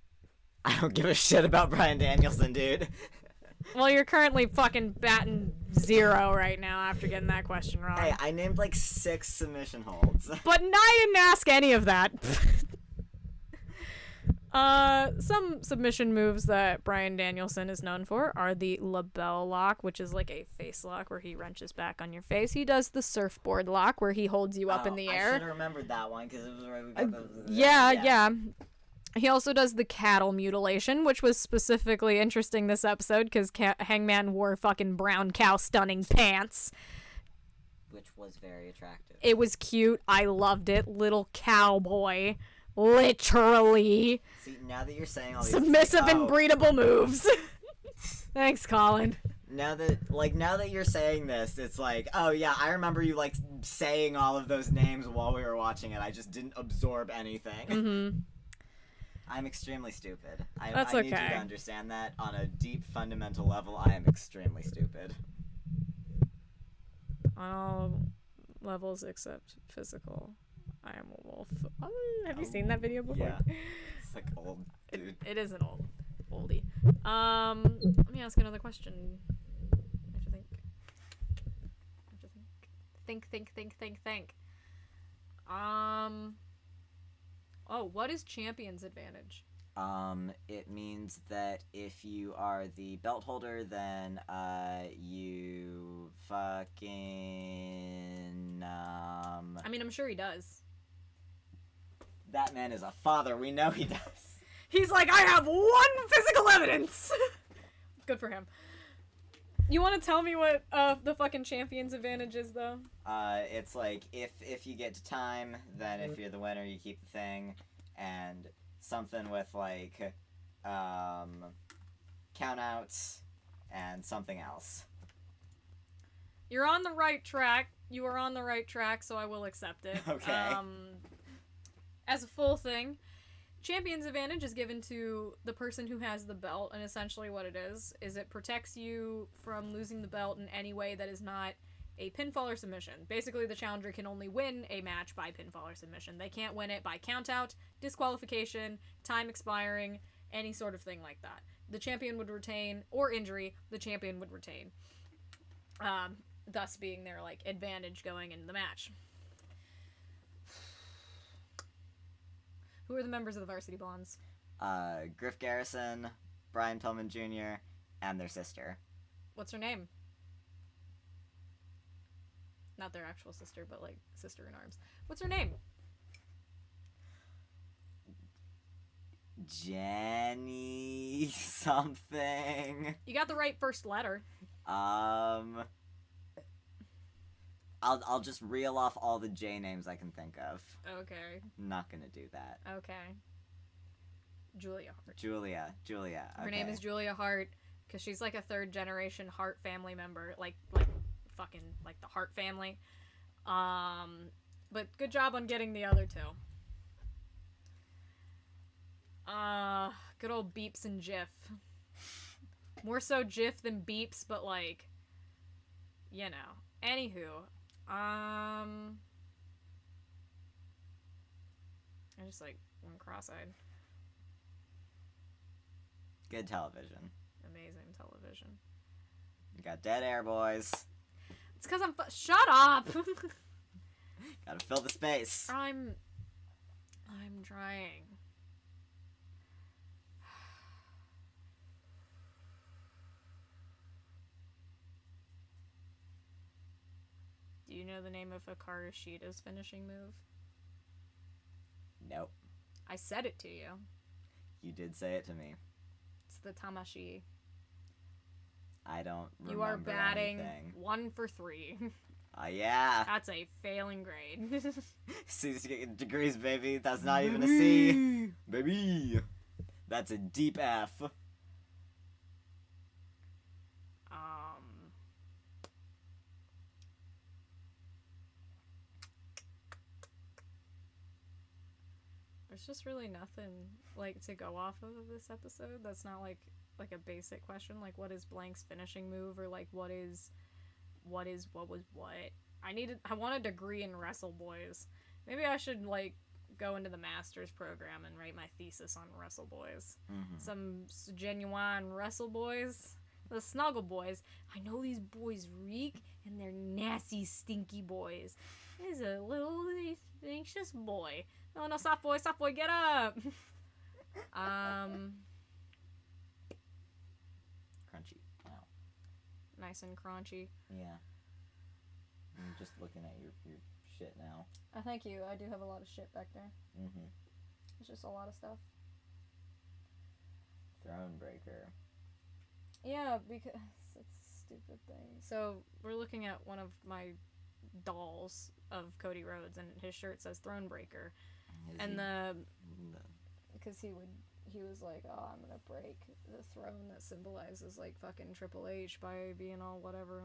I don't give a shit about Bryan Danielson, dude. Well, you're currently fucking batting 0 right now after getting that question wrong. Hey, I named 6 submission holds. But I didn't ask any of that. Some submission moves that Bryan Danielson is known for are the label lock, which is like a face lock where he wrenches back on your face. He does the surfboard lock where he holds you up in the I air. should have remembered that one because it was where we got the... Yeah. He also does the cattle mutilation, which was specifically interesting this episode because Hangman wore fucking brown cow stunning pants. Which was very attractive. It was cute. I loved it. Little cowboy. Literally. See, now that you're saying all these... Submissive oh, and breedable moves. Thanks, Colin. Now that you're saying this, it's oh yeah, I remember you saying all of those names while we were watching it. I just didn't absorb anything. Mm-hmm. I'm extremely stupid. That's I need you okay. to understand that on a deep fundamental level. I am extremely stupid. On all levels except physical, I am a wolf. Have you seen that video before? Yeah, it's old, dude. It is an oldie. Let me ask another question. I have to think. Oh, what is champion's advantage? It means that if you are the belt holder, then, you fucking, I mean, I'm sure he does. That man is a father. We know he does. He's like, I have 1 physical evidence! Good for him. You want to tell me what the fucking champion's advantage is, though? It's if you get to time, then if you're the winner, you keep the thing, and something with countouts and something else. You're on the right track. You are on the right track, so I will accept it. Okay. As a full thing, champion's advantage is given to the person who has the belt, and essentially what it is it protects you from losing the belt in any way that is not a pinfall or submission. Basically, the challenger can only win a match by pinfall or submission. They can't win it by countout, disqualification, time expiring, any sort of thing like that. The champion would retain, or injury, the champion would retain. Thus being their advantage going into the match. Who are the members of the Varsity Blondes? Griff Garrison, Brian Pillman Jr., and their sister. What's her name? Not their actual sister, but sister in arms. What's her name? Jenny something. You got the right first letter. I I'll just reel off all the J names I can think of. Okay. Not gonna do that. Okay. Julia Hart. Julia. Her name okay. is Julia Hart because she's like a third generation Hart family member, like fucking like the Hart family. But good job on getting the other two. Good old Beeps and Jif. More so Jif than Beeps, but like, you know. Anywho, I just like went cross-eyed. Good television. Amazing television. You got dead air, boys. It's because shut up. Gotta fill the space. I'm trying. Do you know the name of Hikaru Shida's finishing move? Nope. I said it to you. You did say it to me. It's the Tamashi. I don't remember You are batting anything. 1 for 3. Yeah. That's a failing grade. C's getting degrees, baby. That's not even a C. Baby. That's a deep F. There's just really nothing like to go off of this episode. That's not like a basic question, like what is blank's finishing move, or like what was what. I want a degree in Wrestle Boys. Maybe I should like go into the master's program and write my thesis on Wrestle Boys. Mm-hmm. Some genuine Wrestle Boys. The Snuggle Boys. I know these boys reek, and they're nasty, stinky boys. There's a little anxious boy. No, soft boy, get up! Crunchy. Wow. Nice and crunchy. Yeah. I'm just looking at your shit now. Thank you. I do have a lot of shit back there. Mm-hmm. It's just a lot of stuff. Thronebreaker. Yeah, because it's a stupid thing. So, we're looking at one of my dolls of Cody Rhodes, and his shirt says Thronebreaker. Because he was like, oh, I'm gonna break the throne that symbolizes like fucking Triple H by being all whatever.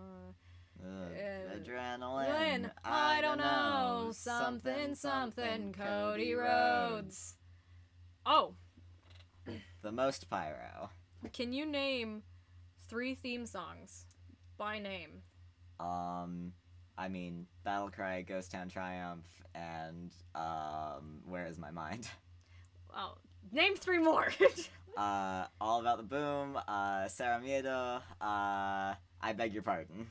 Adrenaline. I don't know. Something. Cody Rhodes. Oh. The most pyro. Can you name 3 theme songs by name? I mean, Battlecry, Ghost Town Triumph, and Where Is My Mind? Oh, name 3 more. All About the Boom, Sarah Miedo, I Beg Your Pardon.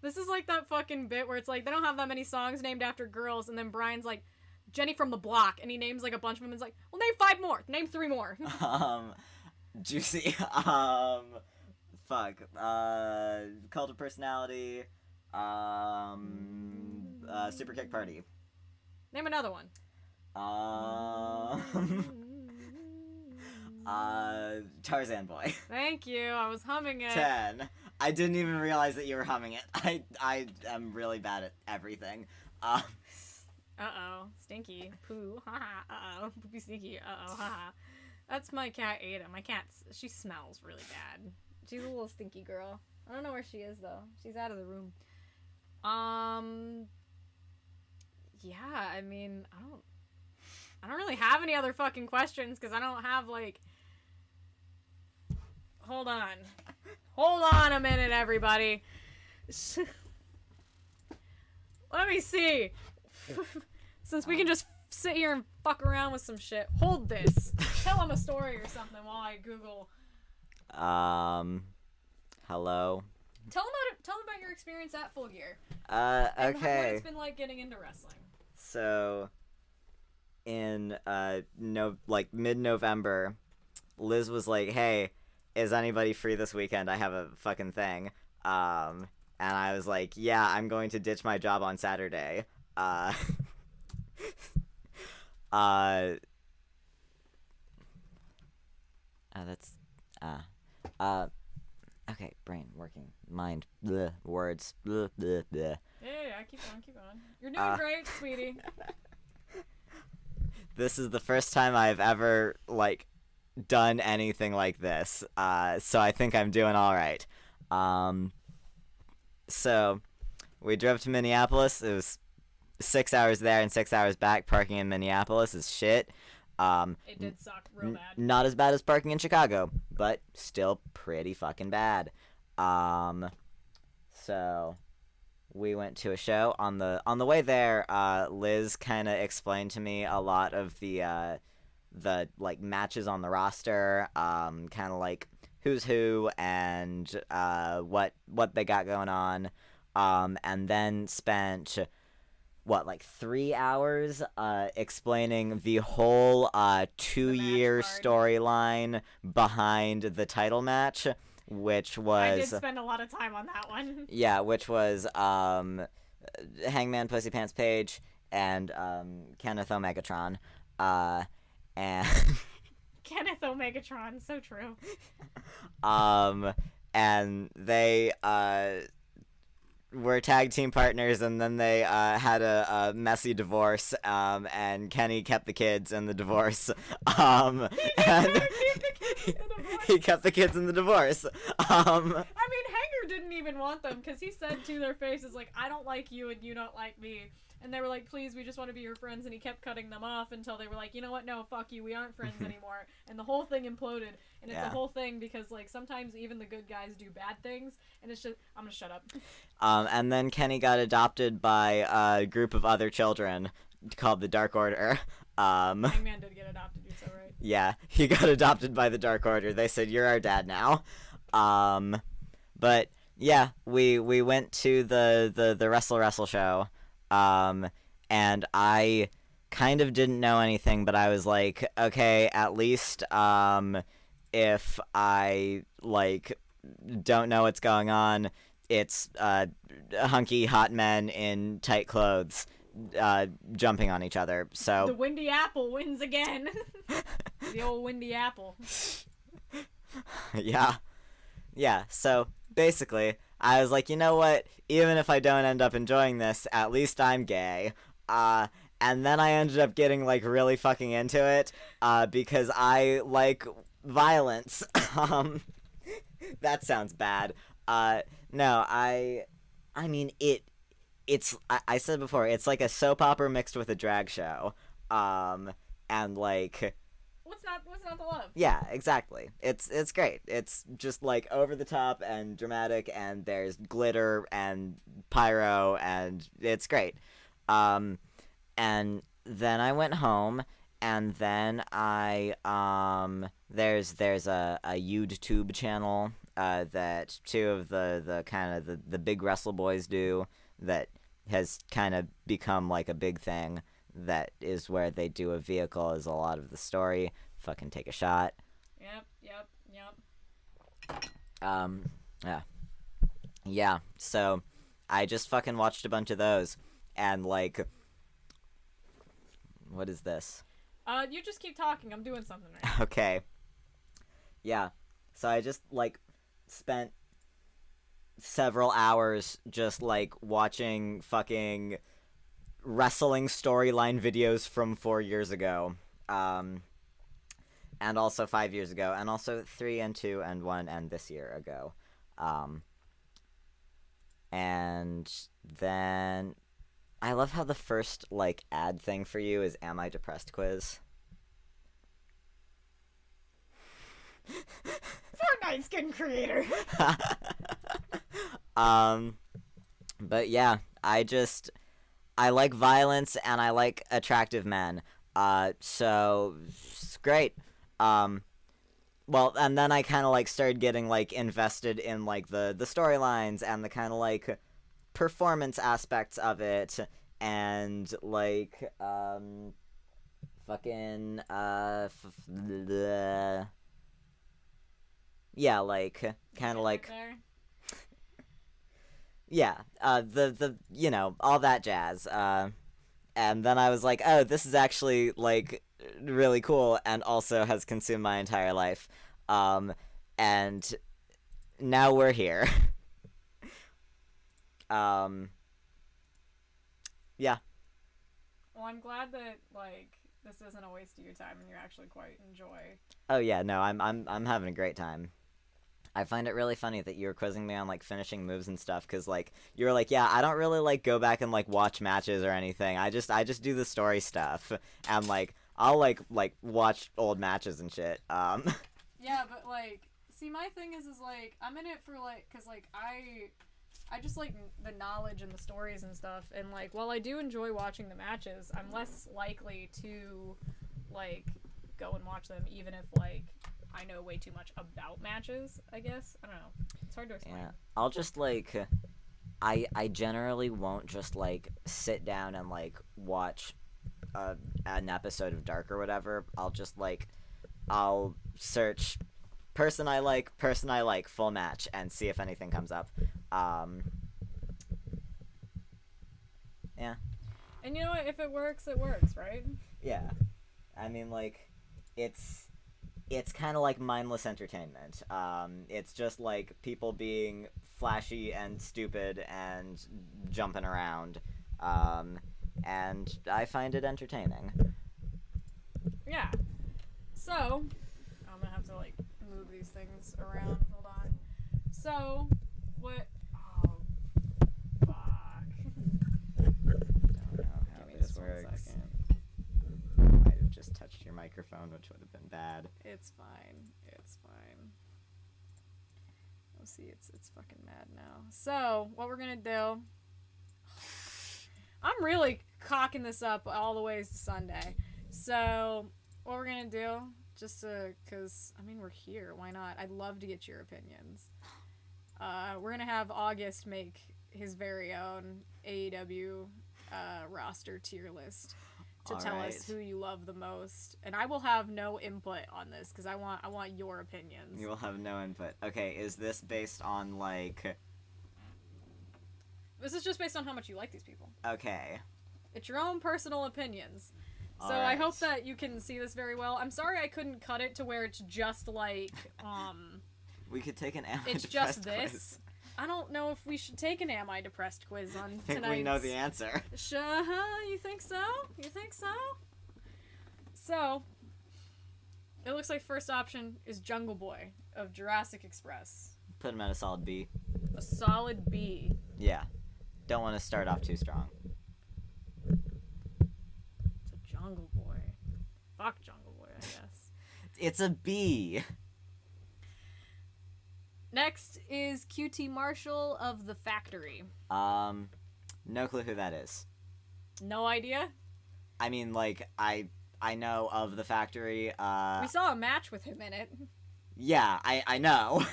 This is like that fucking bit where it's like they don't have that many songs named after girls, and then Brian's like, Jenny from the Block, and he names like a bunch of them, and it's like, well, name 5 more. Name 3 more. Juicy. Cult of Personality, Super Kick Party. Name another one. Tarzan Boy. Thank you. I was humming it. 10. I didn't even realize that you were humming it. I am really bad at everything. Uh-oh. Stinky. Poo. Haha. Uh-oh. Poopy stinky. Uh-oh. Haha. That's my cat, Ada. My cat, she smells really bad. She's a little stinky girl. I don't know where she is, though. She's out of the room. Yeah, I mean, I don't really have any other fucking questions, because I don't have, like... Hold on. Hold on a minute, everybody. Let me see. Since we can just sit here and fuck around with some shit. Hold this. Tell them a story or something while I Google. Hello? Tell them about your experience at Full Gear. Okay. And what it's been like getting into wrestling. So, in, mid-November, Liz was like, hey, is anybody free this weekend? I have a fucking thing. And I was like, yeah, I'm going to ditch my job on Saturday. Okay, brain working, mind, bleh, words, bleh, bleh, bleh. Yeah, keep going. You're doing great, sweetie. This is the first time I've ever, like, done anything like this, so I think I'm doing all right. So we drove to Minneapolis. It was 6 hours there and 6 hours back. Parking in Minneapolis is shit. It did suck real bad. Not as bad as parking in Chicago, but still pretty fucking bad. So we went to a show on the way there. Liz kind of explained to me a lot of the like matches on the roster, kind of like who's who and what they got going on, and then spent like 3 hours explaining the whole 2-year storyline behind the title match, which was... I did spend a lot of time on that one. Yeah, which was Hangman Pussy Pants Page and Kenneth Omegatron. And... Kenneth Omegatron, so true. And they were tag team partners, and then they had a messy divorce, and Kenny kept the kids in the divorce. He kept the kids in the divorce. I mean, Hanger didn't even want them, because he said to their faces, like, I don't like you and you don't like me. And they were like, please, we just want to be your friends. And he kept cutting them off until they were like, you know what? No, fuck you. We aren't friends anymore. And the whole thing imploded. And it's a whole thing because, like, sometimes even the good guys do bad things. And it's just, I'm going to shut up. And then Kenny got adopted by a group of other children called the Dark Order. Hangman did get adopted, you're so right. Yeah, he got adopted by the Dark Order. They said, you're our dad now. But, yeah, we went to the Wrestle show. And I kind of didn't know anything, but I was like, okay, at least, if I, like, don't know what's going on, it's, hunky hot men in tight clothes, jumping on each other, so... The Windy Apple wins again! The old Windy Apple. Yeah, so, basically... I was like, you know what? Even if I don't end up enjoying this, at least I'm gay. And then I ended up getting, like, really fucking into it, because I like violence. That sounds bad. No, I mean, it's, I said before, it's like a soap opera mixed with a drag show. And, like... What's not the love? Yeah, exactly. It's great. It's just like over the top and dramatic, and there's glitter and pyro, and it's great. And then I went home, and then I there's a YouTube channel that two of the kind of the big wrestle boys do that has kind of become like a big thing. That is where they do a vehicle as a lot of the story. Fucking take a shot. Yep. Yeah, so I just fucking watched a bunch of those, and, like, what is this? You just keep talking, I'm doing something right. Okay. Yeah, so I just, like, spent several hours just, like, watching fucking wrestling storyline videos from 4 years ago. And also 5 years ago, and also 3 and 2 and 1 and this year ago. And then I love how the first, like, ad thing for you is Am I Depressed quiz. Fortnite skin creator! But yeah, I like violence and I like attractive men. So it's great. Well, and then I kind of, like, started getting, like, invested in, like, the storylines and the kind of, like, performance aspects of it, and, like, fucking, yeah, like, kind of, like, yeah, the, you know, all that jazz, and then I was like, oh, this is actually, like, really cool, and also has consumed my entire life. And now we're here. Yeah. Well, I'm glad that like this isn't a waste of your time and you actually quite enjoy. Oh yeah, no, I'm having a great time. I find it really funny that you were quizzing me on like finishing moves and stuff, because like you were like, yeah, I don't really like go back and like watch matches or anything. I just do the story stuff, and like I'll like watch old matches and shit. Yeah, but like, see, my thing is like I'm in it for like, cause like I just like the knowledge and the stories and stuff, and like while I do enjoy watching the matches, I'm less likely to like go and watch them, even if like I know way too much about matches. I guess I don't know. It's hard to explain. Yeah, I'll just like I generally won't just like sit down and like watch an episode of Dark or whatever. I'll search person I like, full match, and see if anything comes up. Yeah. And you know what? If it works, right? Yeah. I mean, like, it's kind of like mindless entertainment. It's just like people being flashy and stupid and jumping around. And I find it entertaining. Yeah. So, I'm gonna have to like move these things around. Hold on. So, what? Oh, fuck. Don't know how Give me this just 1 works. second. Might have just touched your microphone, which would have been bad. It's fine. It's fine. Oh, see, it's fucking mad now. So, what we're gonna do? I'm really cocking this up all the ways to Sunday. So, what we're gonna do, just cause I mean we're here, why not? I'd love to get your opinions. We're gonna have August make his very own AEW roster tier list to tell us who you love the most, and I will have no input on this because I want your opinions. You will have no input. Okay, is this based on like? This is just based on how much you like these people. Okay. It's your own personal opinions. So All right. I hope that you can see this very well. I'm sorry I couldn't cut it to where it's just like We could take an it's just this. quiz. I don't know if we should take an Am I Depressed quiz on I think tonight. we know the answer. You think so? You think so? So, it looks like first option is Jungle Boy of Jurassic Express. Put him at a solid B. A solid B. Yeah. Don't want to start off too strong. It's a Jungle Boy. Fuck Jungle Boy, I guess. It's a B. Next is QT Marshall of The Factory. No clue who that is. No idea? I mean, like, I know of The Factory. We saw a match with him in it. Yeah, I know.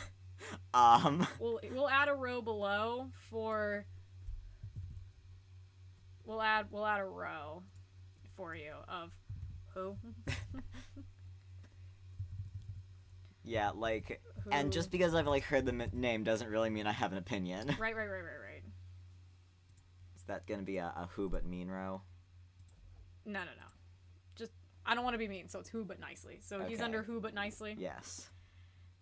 We'll add a row below for. We'll add a row for you of who. Yeah, like, Who? and just because I've like heard the name doesn't really mean I have an opinion. Right. Is that gonna be a who but mean row? No. Just I don't want to be mean, so it's who but nicely. So he's Okay. under who but nicely. Yes.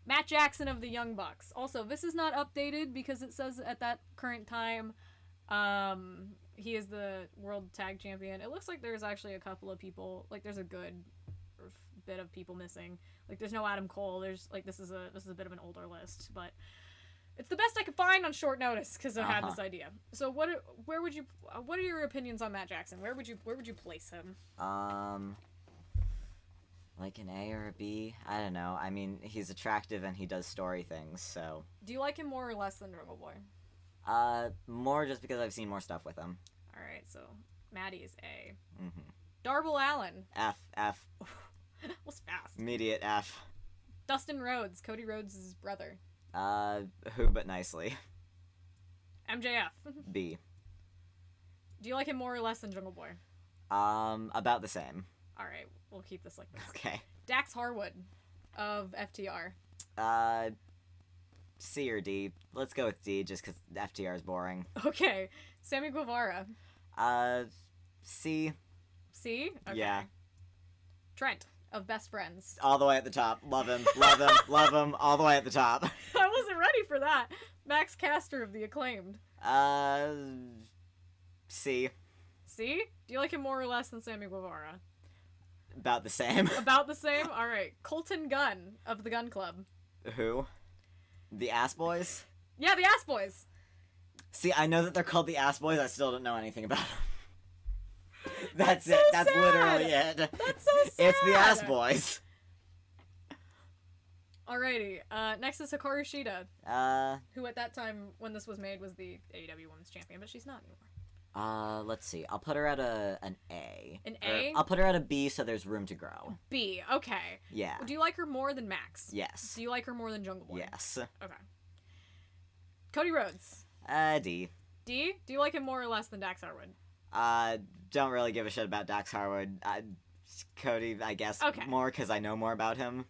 Matt Jackson of the Young Bucks. Also, this is not updated because it says at that current time, he is the world tag champion. It looks like there's actually a couple of people. Like there's a good bit of people missing. Like there's no Adam Cole. There's like this is a bit of an older list, but it's the best I could find on short notice because I had this idea. So what are your opinions on Matt Jackson? Where would you place him? Like an A or a B? I don't know. I mean, he's attractive and he does story things, so. Do you like him more or less than Jungle Boy? More just because I've seen more stuff with him. All right, so Maddie is A. Mm-hmm. Darbyl Allen. F. Was fast. Immediate F. Dustin Rhodes. Cody Rhodes' brother. Who but nicely. MJF. B. Do you like him more or less than Jungle Boy? About the same. All right, we'll keep this like this. Okay. Dax Harwood of FTR. C or D. Let's go with D just because FTR is boring. Okay. Sammy Guevara. C. C? Okay. Yeah. Trent. of Best Friends. All the way at the top. Love him. Love him. Love him. All the way at the top. I wasn't ready for that. Max Caster of The Acclaimed. C. See? Do you like him more or less than Sammy Guevara? About the same. About the same? Alright. Colton Gunn of the Gun Club. Who? The Ass Boys? Yeah, the Ass Boys. See, I know that they're called the Ass Boys. I still don't know anything about them. That's so it. That's sad. literally it. That's so sad. It's the Ass Boys. Alrighty. Next is Hikaru Shida, who at that time, when this was made, was the AEW Women's Champion, but she's not anymore. Let's see. I'll put her at an A. An A? I'll put her at a B so there's room to grow. B. Okay. Yeah. Do you like her more than Max? Yes. Do you like her more than Jungle Boy? Yes. Okay. Cody Rhodes. D. D. Do you like him more or less than Dax Harwood? Don't really give a shit about Dax Harwood. Cody, I guess, Okay. more because I know more about him.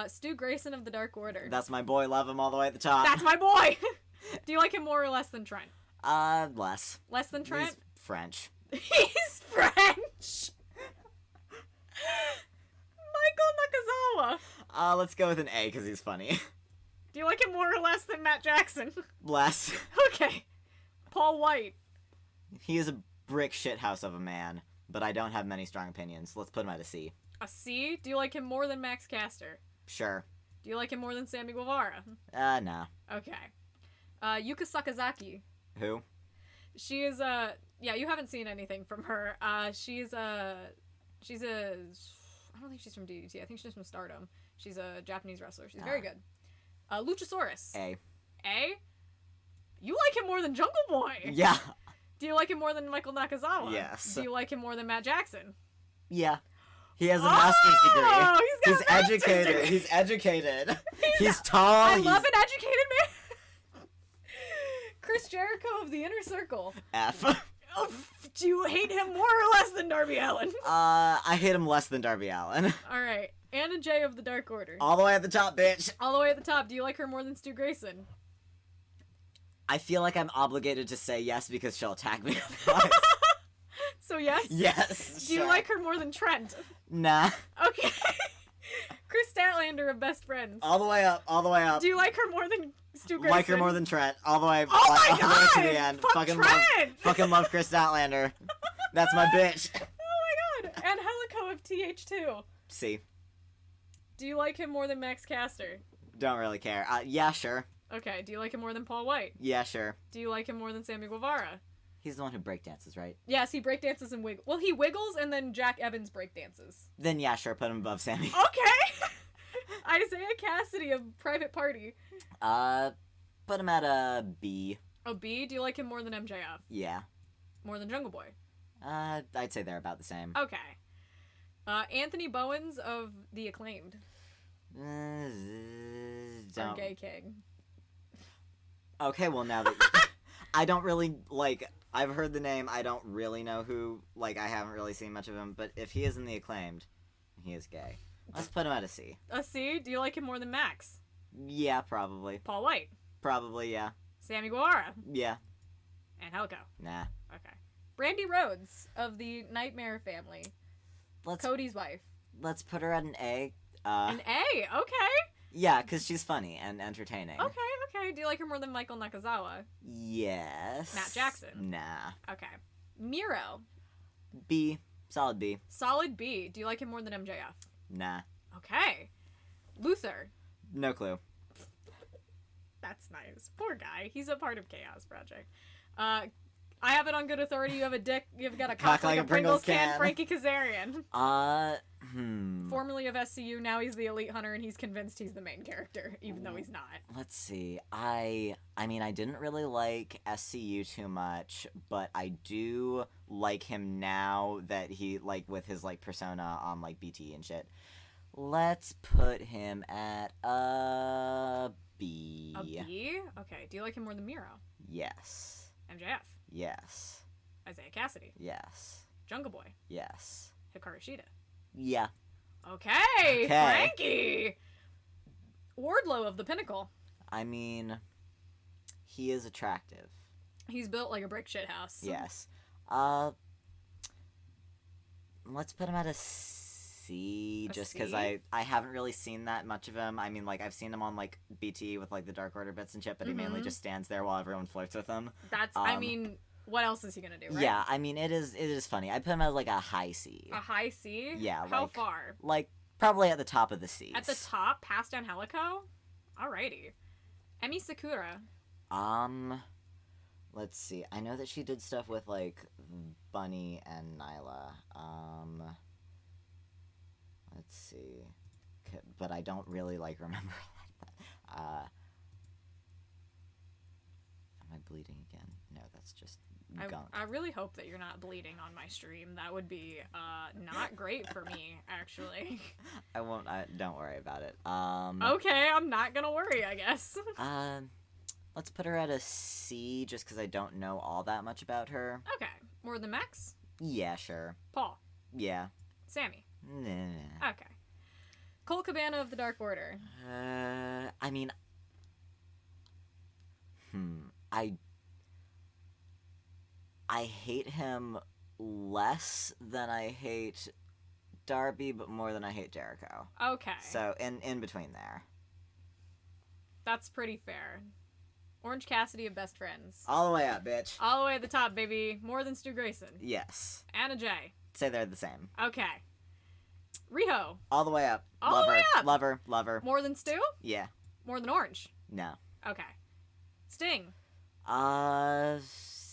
Stu Grayson of the Dark Order. That's my boy. Love him all the way at the top. That's my boy! Do you like him more or less than Trent? Less. Less than Trent? He's French. He's French! Michael Nakazawa! Let's go with an A because he's funny. Do you like him more or less than Matt Jackson? Less. Okay. Paul White. He is a brick shithouse of a man, but I don't have many strong opinions. Let's put him at a C. A C? Do you like him more than Max Caster? Sure. Do you like him more than Sammy Guevara? Nah. Okay. Yuka Sakazaki. Who? She is yeah, you haven't seen anything from her. She's a I don't think she's from DDT. I think she's from Stardom. She's a Japanese wrestler. She's very good. Luchasaurus. A. A? You like him more than Jungle Boy. Yeah. Do you like him more than Michael Nakazawa? Yes. Do you like him more than Matt Jackson? Yeah. He has a master's degree. He's got a master's educated. degree. He's educated. He's tall. I love an educated man. Chris Jericho of the Inner Circle. F. Oh, do you hate him more or less than Darby Allin? I hate him less than Darby Allin. All right. Anna Jay of the Dark Order. All the way at the top, bitch. All the way at the top. Do you like her more than Stu Grayson? I feel like I'm obligated to say yes because she'll attack me otherwise. So yes? Yes. Do you sure. like her more than Trent? Nah. Okay. Chris Statlander of Best Friends. All the way up. All the way up. Do you like her more than Stu Grayson? Like her more than Trent. All the way. Oh my all the way to God! the end. Fuck Trent! Fucking love Chris Statlander. That's my bitch. Oh my god. And Helico of TH2. C. Do you like him more than Max Caster? Don't really care. Yeah, sure. Okay. Do you like him more than Paul White? Yeah, sure. Do you like him more than Sammy Guevara? He's the one who breakdances, right? Yes, he breakdances and wiggles. Well, he wiggles and then Jack Evans breakdances. Then yeah, sure. Put him above Sammy. Okay. Isaiah Cassidy of Private Party. Put him at a B. Oh, B? Do you like him more than MJF? Yeah. More than Jungle Boy? I'd say they're about the same. Okay. Anthony Bowens of The Acclaimed. Our Don't. gay king. Okay, well now that I don't really like. I've heard the name. I don't really know who. Like, I haven't really seen much of him. But if he is in the Acclaimed, he is gay. Let's put him at a C. A C? Do you like him more than Max? Yeah, probably. Paul White. Probably, yeah. Sammy Guevara. Yeah. And Helico. Nah. Okay. Brandy Rhodes of the Nightmare family. Cody's wife. Let's put her at an A. An A? Okay. Yeah, because she's funny and entertaining. Okay. Do you like her more than Michael Nakazawa? Yes. Matt Jackson. Nah. Okay. Miro. B. Solid B. Solid B. Do you like him more than MJF? Nah. Okay. Luther. No clue. That's nice. Poor guy. He's a part of Chaos Project. I have it on good authority. You have a dick. You've got a cock like a Pringles can. Frankie Kazarian. Formerly of SCU, now he's the Elite Hunter, and he's convinced he's the main character, even though he's not. Let's see. I mean, I didn't really like SCU too much, but I do like him now that he, like, with his, like, persona on, like, BT and shit. Let's put him at a B. A B? Okay. Do you like him more than Miro? Yes. MJF. Yes. Isaiah Cassidy. Yes. Jungle Boy. Yes. Hikaru Shida. Yeah. Okay. Frankie. Wardlow of the Pinnacle. I mean, he is attractive. He's built like a brick shit house. Yes. Let's put him at a C. C, A just because C? I haven't really seen that much of him. I mean, like, I've seen him on, like, BT with, like, the Dark Order bits and shit, but he mainly Mhm. just stands there while everyone flirts with him. That's, what else is he gonna do, right? Yeah, I mean, it is funny. I put him as, like, a high C. A high C? Yeah, How like- far? Like, probably at the top of the C's. At the top, past Angelico? Alrighty. Emi Sakura. Let's see. I know that she did stuff with, like, Bunny and Nyla. Let's see. But I don't really, like, remember that. Am I bleeding again? No, that's just gunk. I really hope that you're not bleeding on my stream. That would be not great for me, actually. I won't. Don't worry about it. Okay, I'm not gonna worry, I guess. Let's put her at a C, just because I don't know all that much about her. Okay, more than Max? Yeah, sure. Paul. Yeah. Sammy. Nah. Okay. Colt Cabana of the Dark Order. I mean, I hate him less than I hate Darby, but more than I hate Jericho. Okay. So in between there. That's pretty fair. Orange Cassidy of Best Friends. All the way up, bitch. All the way at the top, baby. More than Stu Grayson. Yes. Anna Jay. Say they're the same. Okay. Riho. All the way up. All love the her. way up. Love her. Love her. More than Stu? Yeah. More than Orange? No. Okay. Sting. I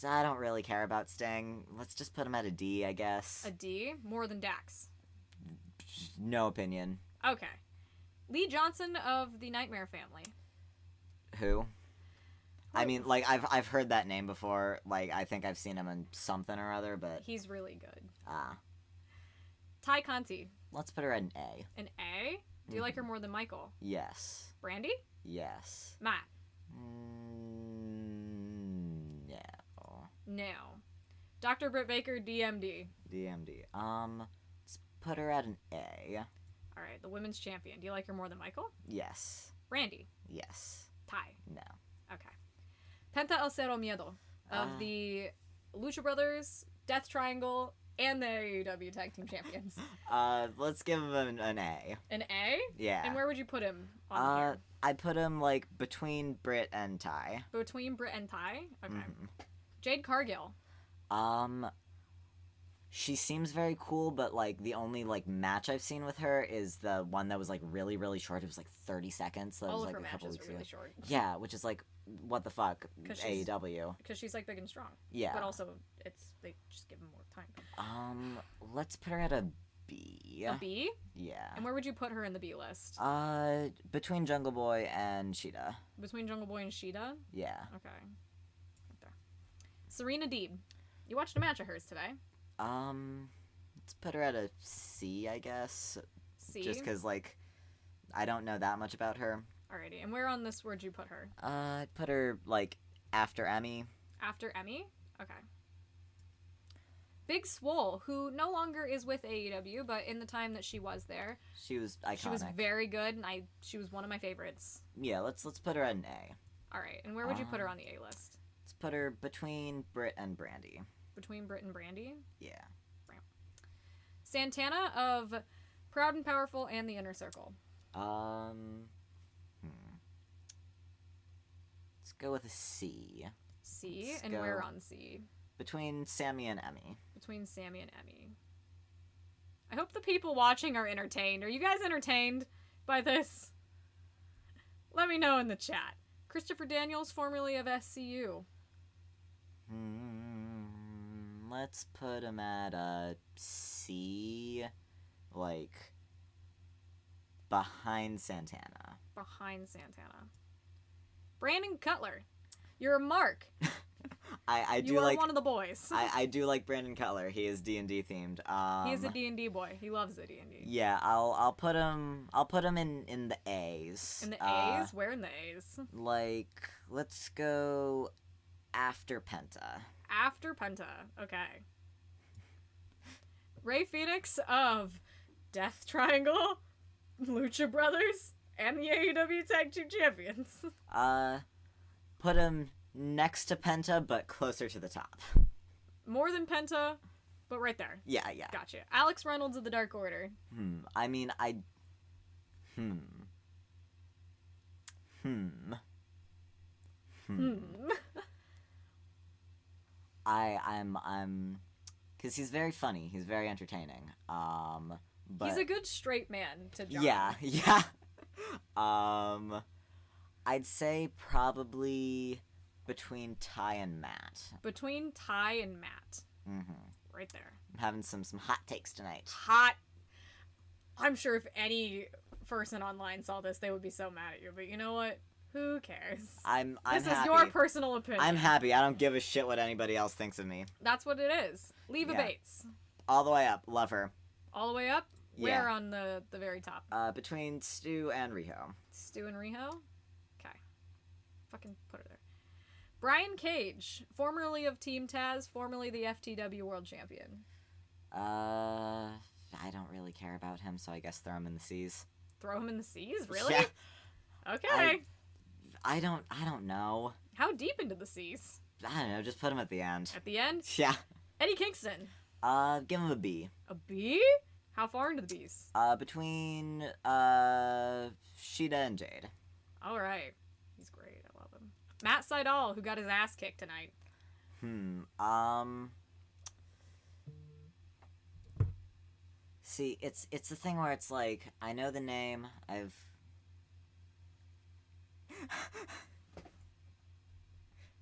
don't really care about Sting. Let's just put him at a D, I guess. A D. More than Dax. No opinion. Okay. Lee Johnson of the Nightmare Family. Who? I mean, like, I've heard that name before. Like, I think I've seen him in something or other, but... He's really good. Ah. Ty Conti. Let's put her at an A. An A? Do you like her more than Michael? Yes. Brandy? Yes. Matt. No. No. Dr. Britt Baker, DMD. DMD. Let's put her at an A. Alright, the women's champion. Do you like her more than Michael? Yes. Brandy. Yes. Ty. No. Okay. Penta El Cero Miedo of the Lucha Brothers, Death Triangle, and the AEW Tag Team Champions. Let's give him an A. An A? Yeah. And where would you put him on here? I'd put him, like, between Britt and Ty. Between Britt and Ty? Okay. Mm-hmm. Jade Cargill. She seems very cool, but, like, the only, like, match I've seen with her is the one that was, like, really, really short. It was, like, 30 seconds. That All was, of like, her a couple matches weeks are really ago. short. Yeah, which is, like, what the fuck? 'Cause she's- AEW. Because she's, like, big and strong. Yeah. But also, they just give them more time. Let's put her at a B. A B? Yeah. And where would you put her in the B list? Between Jungle Boy and Sheeta. Between Jungle Boy and Sheeta? Yeah. Okay. Right there. Serena Deeb. You watched a match of hers today. Let's put her at a C, I guess. C? Just because, like, I don't know that much about her. Alrighty. And where on this would you put her? I'd put her, like, after Emmy. After Emmy? Okay. Big Swole, who no longer is with AEW, but in the time that she was there, She was iconic. she was very good, and she was one of my favorites. Yeah, let's put her at an A. Alright, and where would you put her on the A list? Let's put her between Britt and Brandy. Between Britt and Brandy? Yeah. Santana of Proud and Powerful and the Inner Circle. Let's go with a C. C, Let's and go where on C? between Sammy and Emmy. Between Sammy and Emmy. I hope the people watching are entertained. Are you guys entertained by this? Let me know in the chat. Christopher Daniels, formerly of SCU. Let's put him at a C, like, behind Santana. Behind Santana. Brandon Cutler. You're a mark. I do You are like one of the boys. I do like Brandon Cutler. He is D&D themed. He is a D&D boy. He loves the D&D. Yeah, I'll put him in the A's. In the A's? Where in the A's? Like, let's go after Penta. After Penta. Okay. Ray Phoenix of Death Triangle, Lucha Brothers, and the AEW Tag Team Champions. Put him next to Penta, but closer to the top. More than Penta, But right there. Yeah. Gotcha. Alex Reynolds of the Dark Order. I mean, I'm because he's very funny. He's very entertaining. But He's a good straight man to John. yeah. I'd say probably between Ty and Matt. Between Ty and Matt. Mm-hmm. Right there. I'm having some hot takes tonight. Hot. I'm sure if any person online saw this, they would be so mad at you. But you know what? Who cares? I'm This happy. is your personal opinion. I'm happy. I don't give a shit what anybody else thinks of me. That's what it is. Leva Yeah. Bates. All the way up. Love her. All the way up? Yeah. Where on the very top? Between Stu and Riho. Stu and Riho? Okay. Fucking put her there. Brian Cage, formerly of Team Taz, formerly the FTW World Champion. I don't really care about him, so I guess throw him in the seas. Throw him in the seas? Really? Yeah. Okay. I don't know. How deep into the seas? I don't know. Just put him at the end. At the end? Yeah. Eddie Kingston. Give him a B. A B? How far into the B's? Between Sheeta and Jade. All right. He's great. I love him. Matt Sydal, who got his ass kicked tonight. See, it's the thing where it's like I know the name.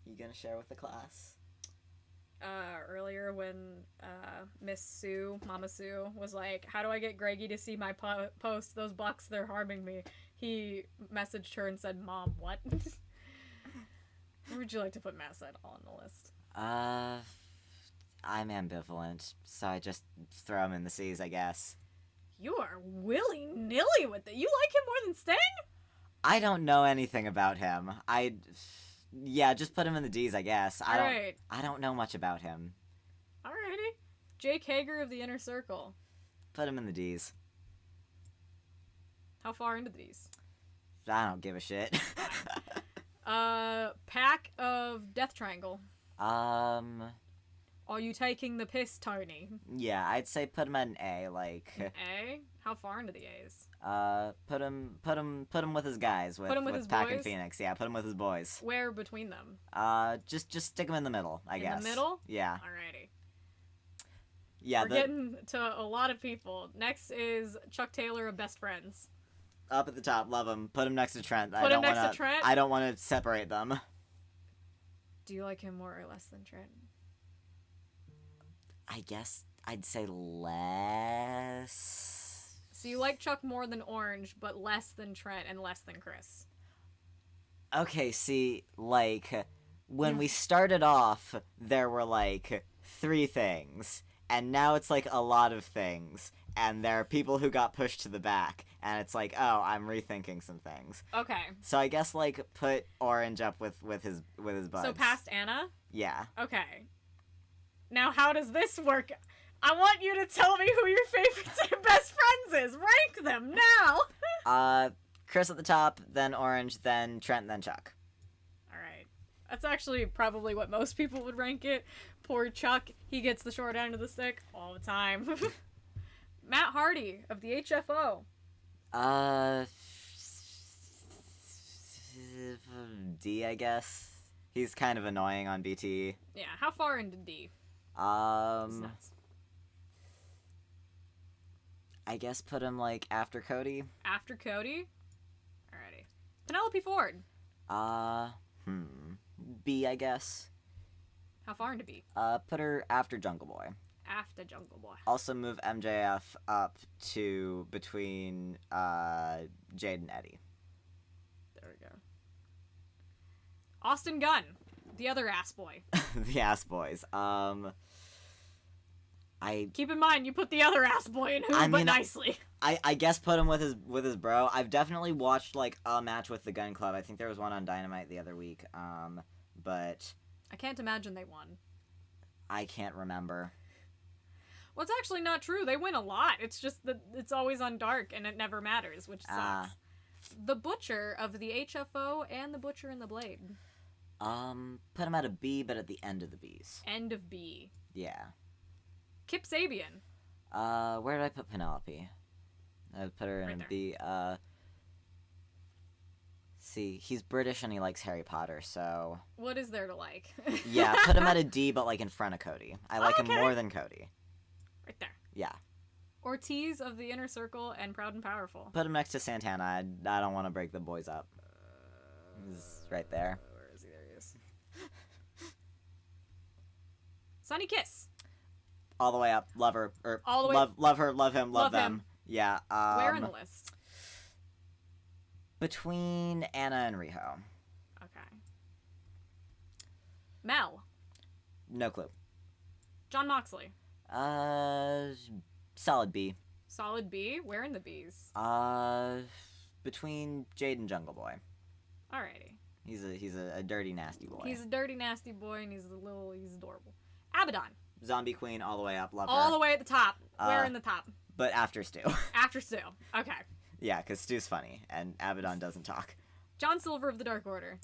You gonna share with the class? Earlier when Miss Sue, Mama Sue, was like, how do I get Greggy to see my post? Those bucks, they're harming me. He messaged her and said, Mom, what? Where would you like to put Matt Sydal on the list? I'm ambivalent, so I just throw him in the seas, I guess. You are willy-nilly with it. You like him more than Sting? I don't know anything about him. Yeah, just put him in the D's, I guess. I don't know much about him. Alrighty. Jake Hager of the Inner Circle. Put him in the D's. How far into these? I don't give a shit. Pack of Death Triangle. Are you taking the piss, Tony? Yeah, I'd say put him at an A, like. A? How far into the A's? Put him with his guys. Put him with his Pac and boys? Phoenix. Yeah, put him with his boys. Where between them? Just stick him in the middle, I guess. In the middle? Yeah. Alrighty. Yeah. We're getting to a lot of people. Next is Chuck Taylor of Best Friends. Up at the top, love him. Put him next to Trent. Put him next to Trent? I don't want to separate them. Do you like him more or less than Trent? I guess I'd say less. So you like Chuck more than Orange, but less than Trent and less than Chris. Okay, see, like, when we started off, there were, like, 3 things. And now it's, like, a lot of things. And there are people who got pushed to the back. And it's like, oh, I'm rethinking some things. Okay. So I guess, like, put Orange up with his buds. So past Anna? Yeah. Okay. Now how does this work? I want you to tell me who your favorite and best friends is. Rank them now. Chris at the top, then Orange, then Trent, then Chuck. All right. That's actually probably what most people would rank it. Poor Chuck, he gets the short end of the stick all the time. Matt Hardy of the HFO. D, I guess. He's kind of annoying on BT. Yeah, how far into D? I guess put him, like, after Cody. After Cody? Alrighty. Penelope Ford. B, I guess. How far into B? Put her after Jungle Boy. After Jungle Boy. Also move MJF up to between, Jade and Eddie. There we go. Austin Gunn. The other ass boy. The ass boys. Keep in mind, you put the other ass boy in who, but nicely. I guess put him with his bro. I've definitely watched, like, a match with the Gun Club. I think there was one on Dynamite the other week. But I can't imagine they won. I can't remember. Well, it's actually not true. They win a lot. It's just that it's always on Dark and it never matters, which sucks. The Butcher of the HFO and the Butcher and the Blade. Put him at a B, but at the end of the B's. End of B. Yeah. Kip Sabian. Where did I put Penelope? I put her in Right there. B. See, he's British and he likes Harry Potter, so What is there to like? yeah, put him at a D, but like in front of Cody. I like him Okay. more than Cody. Right there. Yeah, Ortiz of the Inner Circle and Proud and Powerful. put him next to Santana. I don't want to break the boys up. He's right there. Where is he? There he is. Sunny Kiss. All the way up. Love her. All the way- love her. Love him. Love Love them. him. Yeah. Where in the list? Between Anna and Riho. Okay. Mel. No clue. John Moxley. Solid B. Solid B. Where in the B's? Between Jade and Jungle Boy. Alrighty. He's a dirty nasty boy. He's a dirty, nasty boy, and he's adorable. Abaddon. Zombie Queen all the way up. Love All her. the way at the top. Where in the top? But after Stu. After Stu. Okay. Yeah, because Stu's funny and Abaddon doesn't talk. John Silver of the Dark Order.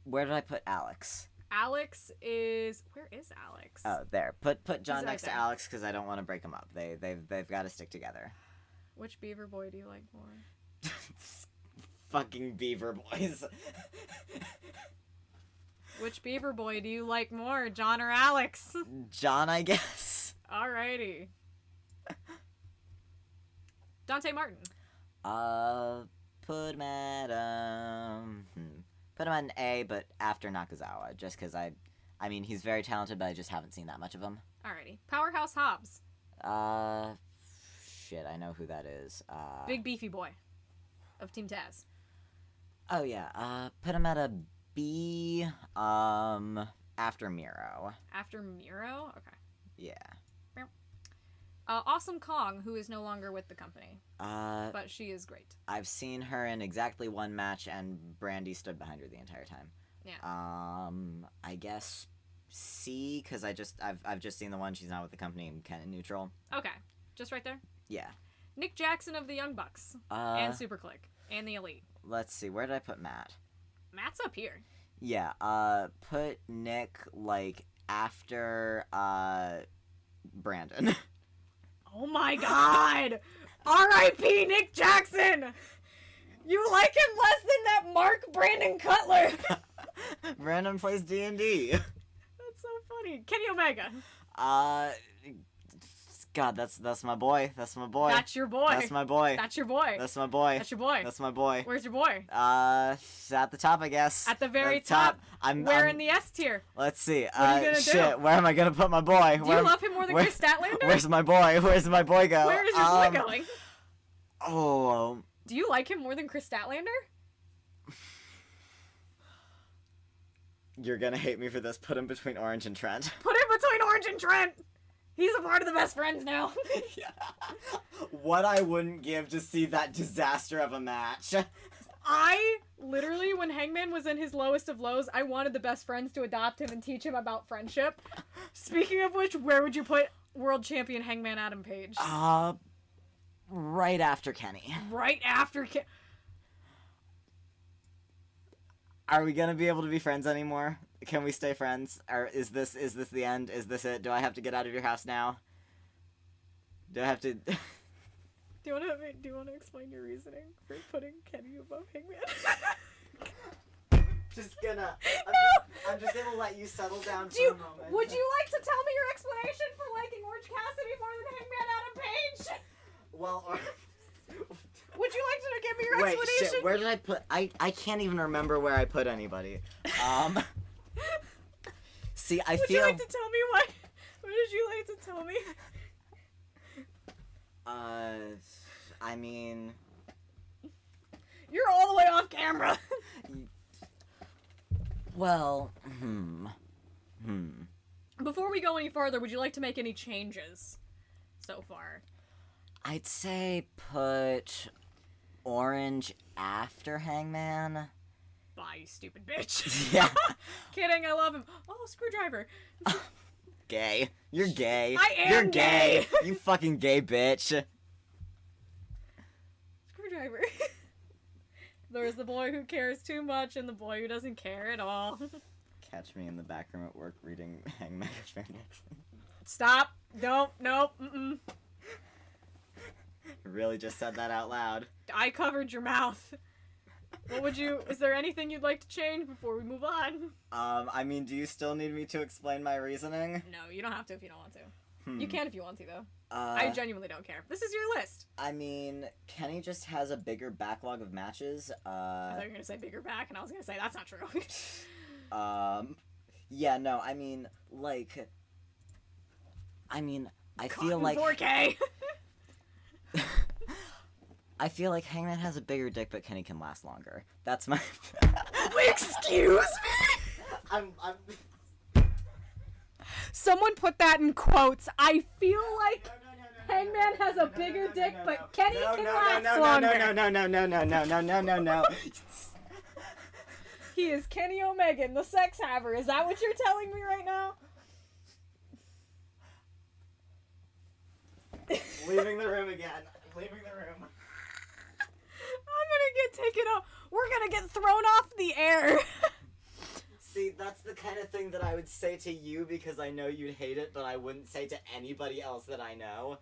Where did I put Alex? Alex is... Where is Alex? Oh, there. Put John He's right next there. to Alex because I don't want to break them up. They've got to stick together. Which Beaver boy do you like more? Fucking Beaver boys. Which Beaver boy do you like more, John or Alex? John, I guess. Alrighty. Dante Martin. Put him at put him at an A, but after Nakazawa, just because I mean he's very talented, but I just haven't seen that much of him. Alrighty. Powerhouse Hobbs. Shit, I know who that is. Big beefy boy of Team Taz. Oh yeah. Put him at a B. After Miro. After Miro? Okay. Yeah. Awesome Kong, who is no longer with the company, But she is great. I've seen her in exactly one match, and Brandy stood behind her the entire time. Yeah. I guess C, because I've just seen the one she's not with the company and kind of neutral. Okay. Just right there. Yeah. Nick Jackson of the Young Bucks. And Super Click. And the Elite. Let's see. Where did I put Matt? Matt's up here. Yeah. Put Nick like after Brandon. Oh my god! R.I.P. Nick Jackson! You like him less than that Mark Brandon Cutler! Brandon plays D&D. That's so funny. Kenny Omega. God, that's my boy. That's my boy. That's your boy. That's my boy. That's your boy. That's my boy. That's your boy. That's my boy. Where's your boy? At the top, I guess. At the very At the top. Where in the S tier? Let's see. are you gonna shit. do? Where am I gonna put my boy? Do you love him more than Chris Statlander? Where's my boy? Where's my boy go? Where is your boy going? Oh. Do you like him more than Chris Statlander? You're gonna hate me for this. Put him between Orange and Trent. Put him between Orange and Trent! He's a part of the best friends now. What I wouldn't give to see that disaster of a match. I literally, when Hangman was in his lowest of lows, I wanted the best friends to adopt him and teach him about friendship. Speaking of which, where would you put world champion Hangman Adam Page? Right after Kenny. Right after Are we gonna be able to be friends anymore? Can we stay friends? Or is this the end? Is this it? Do I have to get out of your house now? Do I have to? Do you want to explain your reasoning for putting Kenny above Hangman? I'm just gonna let you settle down Would you like to tell me your explanation for liking Orange Cassidy more than Hangman Adam Page? Well, Would you like to give me your wait, explanation? shit. Where did I put? I can't even remember where I put anybody. See, I Would feel. you like to tell me why? What did you like to tell me? I mean, You're all the way off camera. well, Before we go any farther, would you like to make any changes so far? I'd say put Orange after Hangman. Bye, you stupid bitch. Yeah. Kidding, I love him. Oh, screwdriver. Gay. You're gay. I am You're gay. You fucking gay bitch. Screwdriver. There's the boy who cares too much and the boy who doesn't care at all. Catch me in the back room at work reading Hangman fanfiction. Stop. Nope. Mm-mm. Really just said that out loud. I covered your mouth. Is there anything you'd like to change before we move on? I mean, do you still need me to explain my reasoning? No, you don't have to if you don't want to. You can if you want to, though. Uh, I genuinely don't care. This is your list. I mean, Kenny just has a bigger backlog of matches. I thought you were going to say bigger back, and I was going to say, that's not true. Yeah, no, I mean, like... I feel like... 4K! I feel like Hangman has a bigger dick, but Kenny can last longer. That's my... Excuse me? I'm... Someone put that in quotes. I feel like Hangman has a bigger dick, but Kenny can last longer. No. He is Kenny Omega, the sex haver. Is that what you're telling me right now? Leaving the room again. Leaving the room. I'm gonna get taken off. We're gonna get thrown off the air. See, that's the kind of thing that I would say to you because I know you'd hate it, but I wouldn't say to anybody else that I know.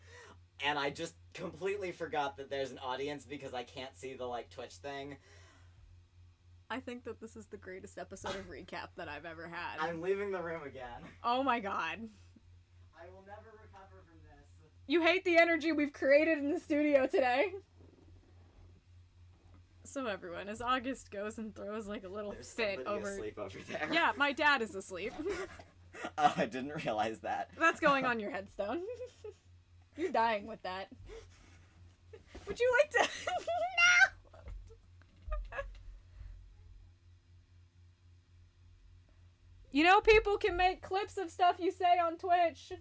And I just completely forgot that there's an audience because I can't see the, like, Twitch thing. I think that this is the greatest episode of Recap that I've ever had. I'm leaving the room again. Oh my god. I will never recover from this. You hate the energy we've created in the studio today. So everyone, as August goes and throws like a little There's fit somebody over... asleep over there. Yeah, my dad is asleep. Oh, I didn't realize that. That's going on your headstone. You're dying with that. Would you like to... No! You know, people can make clips of stuff you say on Twitch.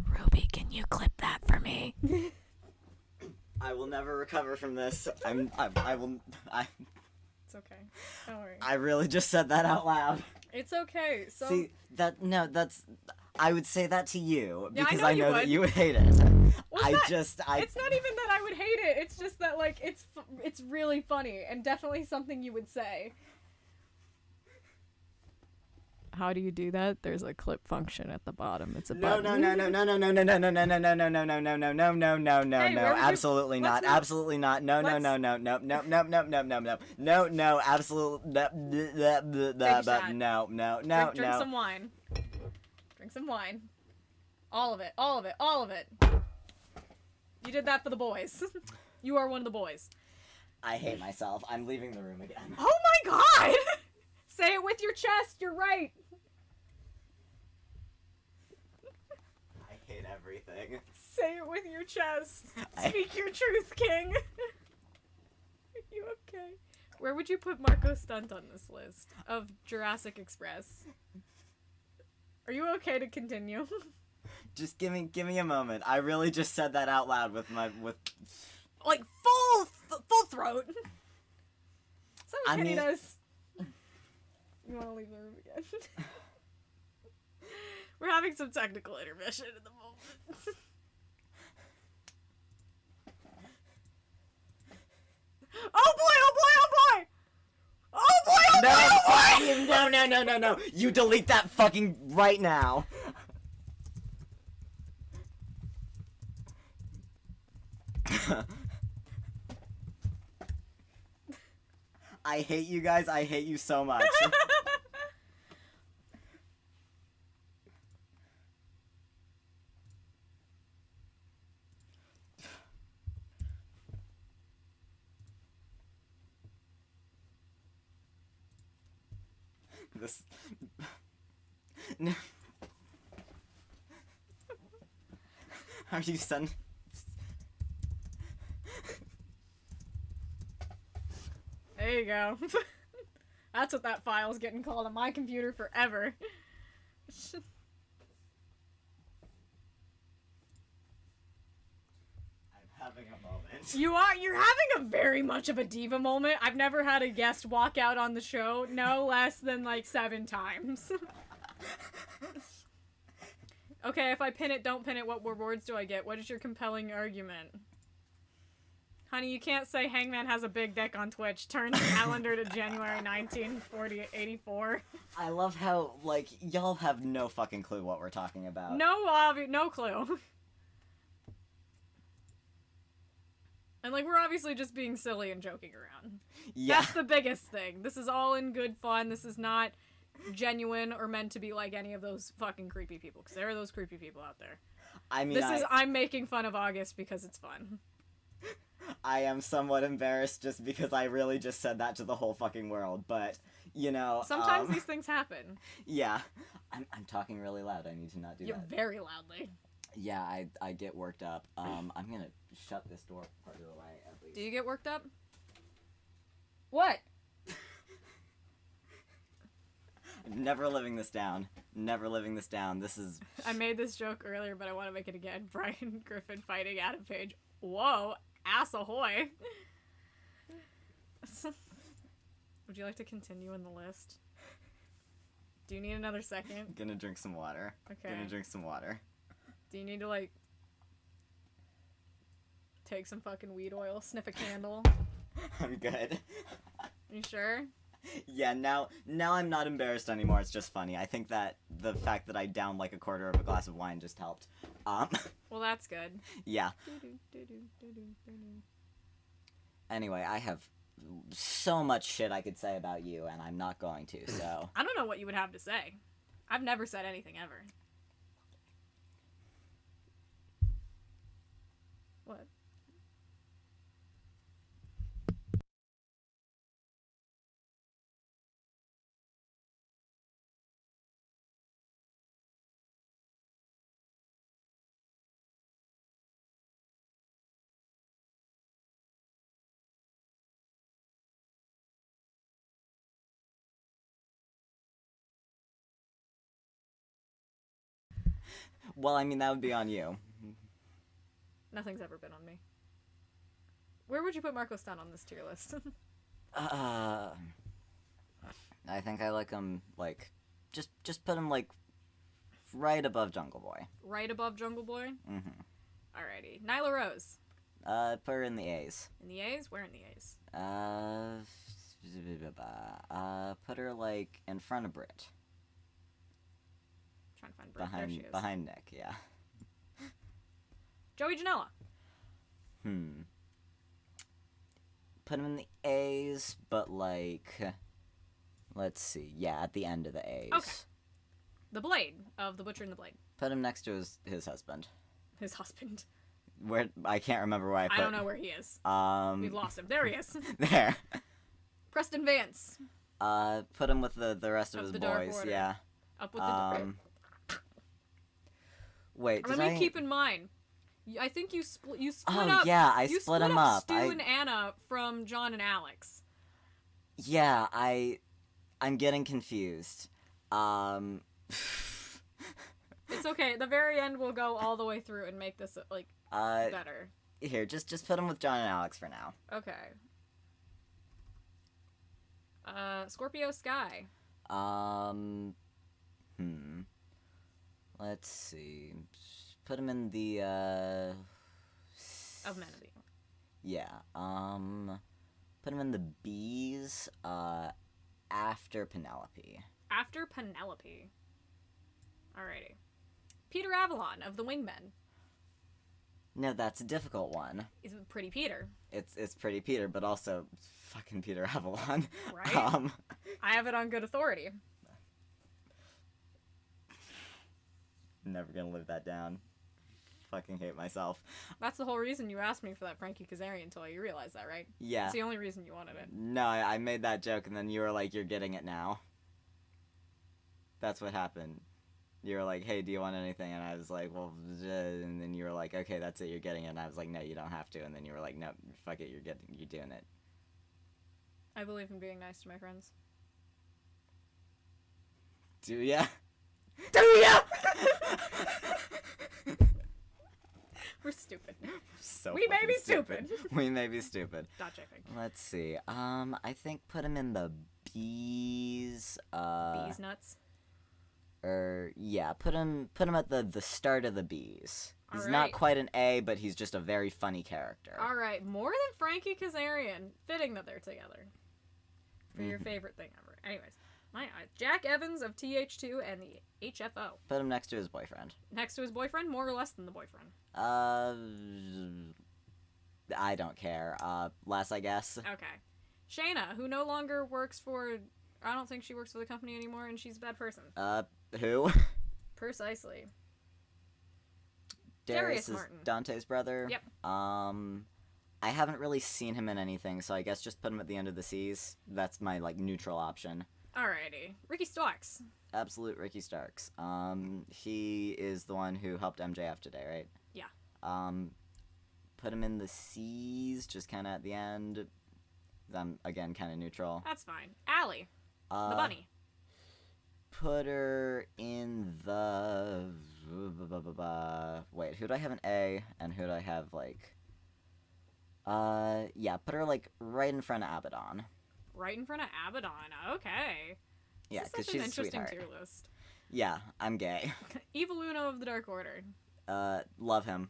Ruby, can you clip that for me? I will never recover from this. I will. It's okay. Don't worry. I really just said that out loud. It's okay. So See, that's. I would say that to you Yeah, I because know I you know that would. you would hate it. Well, I it's not even that I would hate it. It's just that like it's really funny and definitely something you would say. How do you do that? There's a clip function at the bottom. It's a No, button. no, absolutely not, absolutely not, no, Drink some wine. Drink some wine. All of it. You did that for the boys. You are one of the boys. I hate myself. I'm leaving the room again. Oh my god! Say it with your chest. You're right. I hate everything. Say it with your chest. Speak your truth, King. Are you okay? Where would you put Marco Stunt on this list of Jurassic Express? Are you okay to continue? Just give me a moment. I really just said that out loud with Like full throat. Is that what Kenny does? You want to leave the room again? We're having some technical intermission at the moment. Oh boy! No! You delete that fucking right now. I hate you guys. I hate you so much. This. No. Are you sending? There you go. That's what that file's getting called on my computer forever. I'm having a moment. You're having a very much of a diva moment. I've never had a guest walk out on the show no less than like 7 times. Okay, if I pin it, don't pin it, what rewards do I get? What is your compelling argument? Honey, you can't say Hangman has a big dick on Twitch. Turn the calendar to January 1984. I love how, like, y'all have no fucking clue what we're talking about. No clue. And, like, we're obviously just being silly and joking around. Yeah. That's the biggest thing. This is all in good fun. This is not genuine or meant to be like any of those fucking creepy people, because there are those creepy people out there. I mean, I'm making fun of August because it's fun. I am somewhat embarrassed just because I really just said that to the whole fucking world, but, you know... Sometimes these things happen. Yeah. I'm talking really loud. I need to not do You're that. very loudly. Yeah, I get worked up. I'm gonna shut this door part of the way, at least. Do you get worked up? What? Never living this down. Never living this down. This is... I made this joke earlier, but I want to make it again. Brian Griffin fighting Adam Page. Whoa, ass ahoy. Would you like to continue in the list? Do you need another second? Gonna drink some water. Okay. Gonna drink some water. Do you need to, like, take some fucking weed oil, sniff a candle? I'm good. You sure? Yeah, now I'm not embarrassed anymore. It's just funny. I think that the fact that I downed like a quarter of a glass of wine just helped. Well, that's good. Yeah. Anyway, I have so much shit I could say about you, and I'm not going to, so... I don't know what you would have to say. I've never said anything ever. What? Well, I mean, that would be on you. Nothing's ever been on me. Where would you put Marco Stunt on this tier list? I think I like him, like... Just put him, like, right above Jungle Boy. Right above Jungle Boy? Mm-hmm. Alrighty. Nyla Rose. Put her in the A's. In the A's? Where in the A's? Put her, like, in front of Britt. Trying to find Britt. There she is. Behind Nick, yeah. Joey Janela. Put him in the A's, but, like... Let's see. Yeah, at the end of the A's. Okay. The Blade of The Butcher and the Blade. Put him next to his husband. His husband. Where... I can't remember where I put... I don't know where he is. We've lost him. There he is. There. Preston Vance. Put him with the rest of his the Dark boys, Order. yeah. Up with the... Wait, Let me keep in mind. I think you split up... Oh, yeah, I you split them up. Stu and Anna from John and Alex. Yeah, I'm getting confused. It's okay. At the very end, we'll go all the way through and make this, like, better. Here, just put them with John and Alex for now. Okay. Scorpio Sky. Let's see. Put him in the, Of Menady. Yeah, put him in the B's, after Penelope. After Penelope. Alrighty. Peter Avalon of the Wingmen. No, that's a difficult one. Is Pretty Peter. It's Pretty Peter, but also fucking Peter Avalon. Right? I have it on good authority. Never gonna live that down. Fucking hate myself. That's the whole reason you asked me for that Frankie Kazarian toy. You realize that, right? Yeah. It's the only reason you wanted it. No, I made that joke, and then you were like, you're getting it now. That's what happened. You were like, hey, do you want anything? And I was like, well, and then you were like, okay, that's it, you're getting it. And I was like, no, you don't have to. And then you were like, no, fuck it, you're doing it. I believe in being nice to my friends. Do ya? Do ya? We're stupid. So we may be stupid. We may be stupid. Not checking. Let's see. I think put him in the B's. Bees nuts. Yeah, put him at the start of the B's. He's All not right. quite an A, but he's just a very funny character. All right, more than Frankie Kazarian. Fitting that they're together. For your favorite thing ever. Anyways, my Jack Evans of TH2 and the HFO. Put him next to his boyfriend. Next to his boyfriend, more or less than the boyfriend. I don't care. Less, I guess. Okay. Shayna, who no longer works for... I don't think she works for the company anymore, and she's a bad person. Who? Precisely. Darius is Martin. Dante's brother. Yep. I haven't really seen him in anything, so I guess just put him at the end of the seas. That's my, like, neutral option. Alrighty. Ricky Starks. Absolute Ricky Starks. He is the one who helped MJF today, right? Yeah. Put him in the seas, just kind of at the end. I'm, again, kind of neutral. That's fine. Allie. The bunny. Put her in the... Wait, who do I have an A, and who do I have, like... yeah, put her, like, right in front of Abaddon. Right in front of Abaddon. Okay. Yeah, This is because such she's an a interesting sweetheart. tier list. Yeah, I'm gay. Evil Uno of the Dark Order. Love him.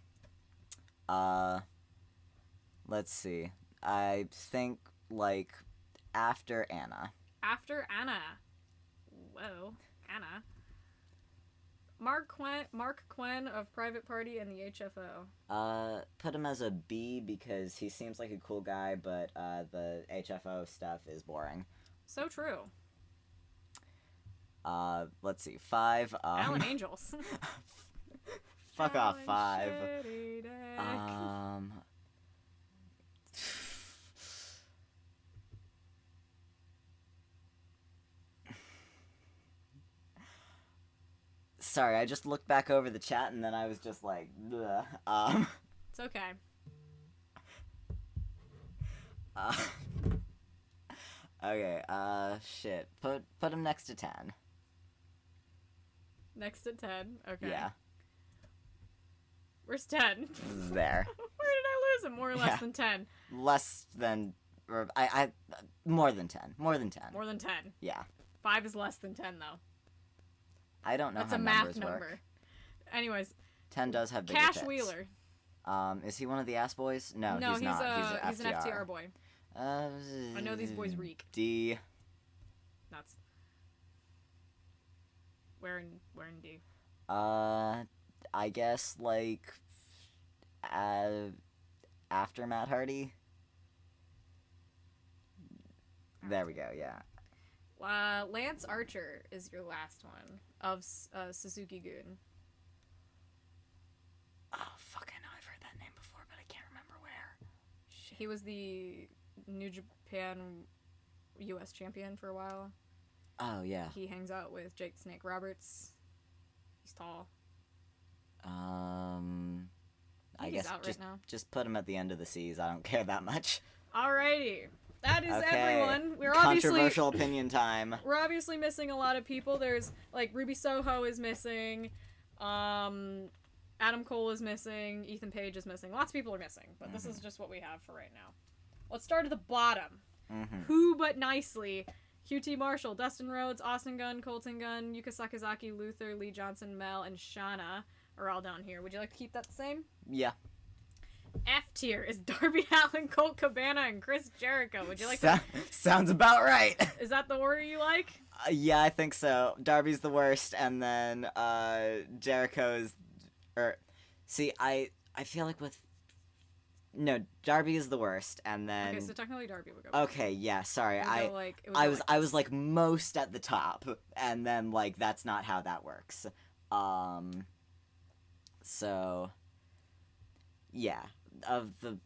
Let's see. I think, like, after Anna. After Anna. Whoa. Anna. Mark Quinn of Private Party and the HFO. Put him as a B because he seems like a cool guy, but, the HFO stuff is boring. So true. Let's see. 5, Alan Angels. Fuck off, Alan 5. Shitty Dick. Sorry, I just looked back over the chat and then I was just like, bleh. It's okay. Okay, shit. Put him next to 10. Next to 10. Okay. Yeah. Where's 10? There. Where did I lose him? More or less Yeah. than 10. Less than, or I more than 10. More than 10. More than 10. Yeah. 5 is less than 10, though. I don't know That's how a math numbers number. work. Anyways, 10 does have bigger Cash tits. Wheeler. Is he one of the ass boys? No, No, he's not. he's an FTR boy. I know these boys reek. D. Nuts. Where in D? I guess, like, after Matt Hardy? There we go, yeah. Lance Archer is your last one of Suzuki-gun. Oh, fuck, I know I've heard that name before, but I can't remember where. He was the New Japan U.S. champion for a while. Oh, yeah. He hangs out with Jake the Snake Roberts. He's tall. I He's guess out right now. just put him at the end of the seas. I don't care that much. Alrighty. That is Okay. everyone. Controversial opinion time. We're obviously missing a lot of people. There's, like, Ruby Soho is missing. Adam Cole is missing. Ethan Page is missing. Lots of people are missing. But this is just what we have for right now. Let's start at the bottom. Who but nicely? QT Marshall, Dustin Rhodes, Austin Gunn, Colton Gunn, Yuka Sakazaki, Luther, Lee Johnson, Mel, and Shauna are all down here. Would you like to keep that the same? Yeah. F tier is Darby Allin, Colt Cabana, and Chris Jericho. Would you like to... Sounds about right. Is that the order you like? Yeah, I think so. Darby's the worst, and then Jericho's... See, I feel like with... No, Darby is the worst, and then... Okay, so technically Darby would go. Okay, yeah, sorry. It would I was like most at the top, and then like that's not how that works. So yeah, of the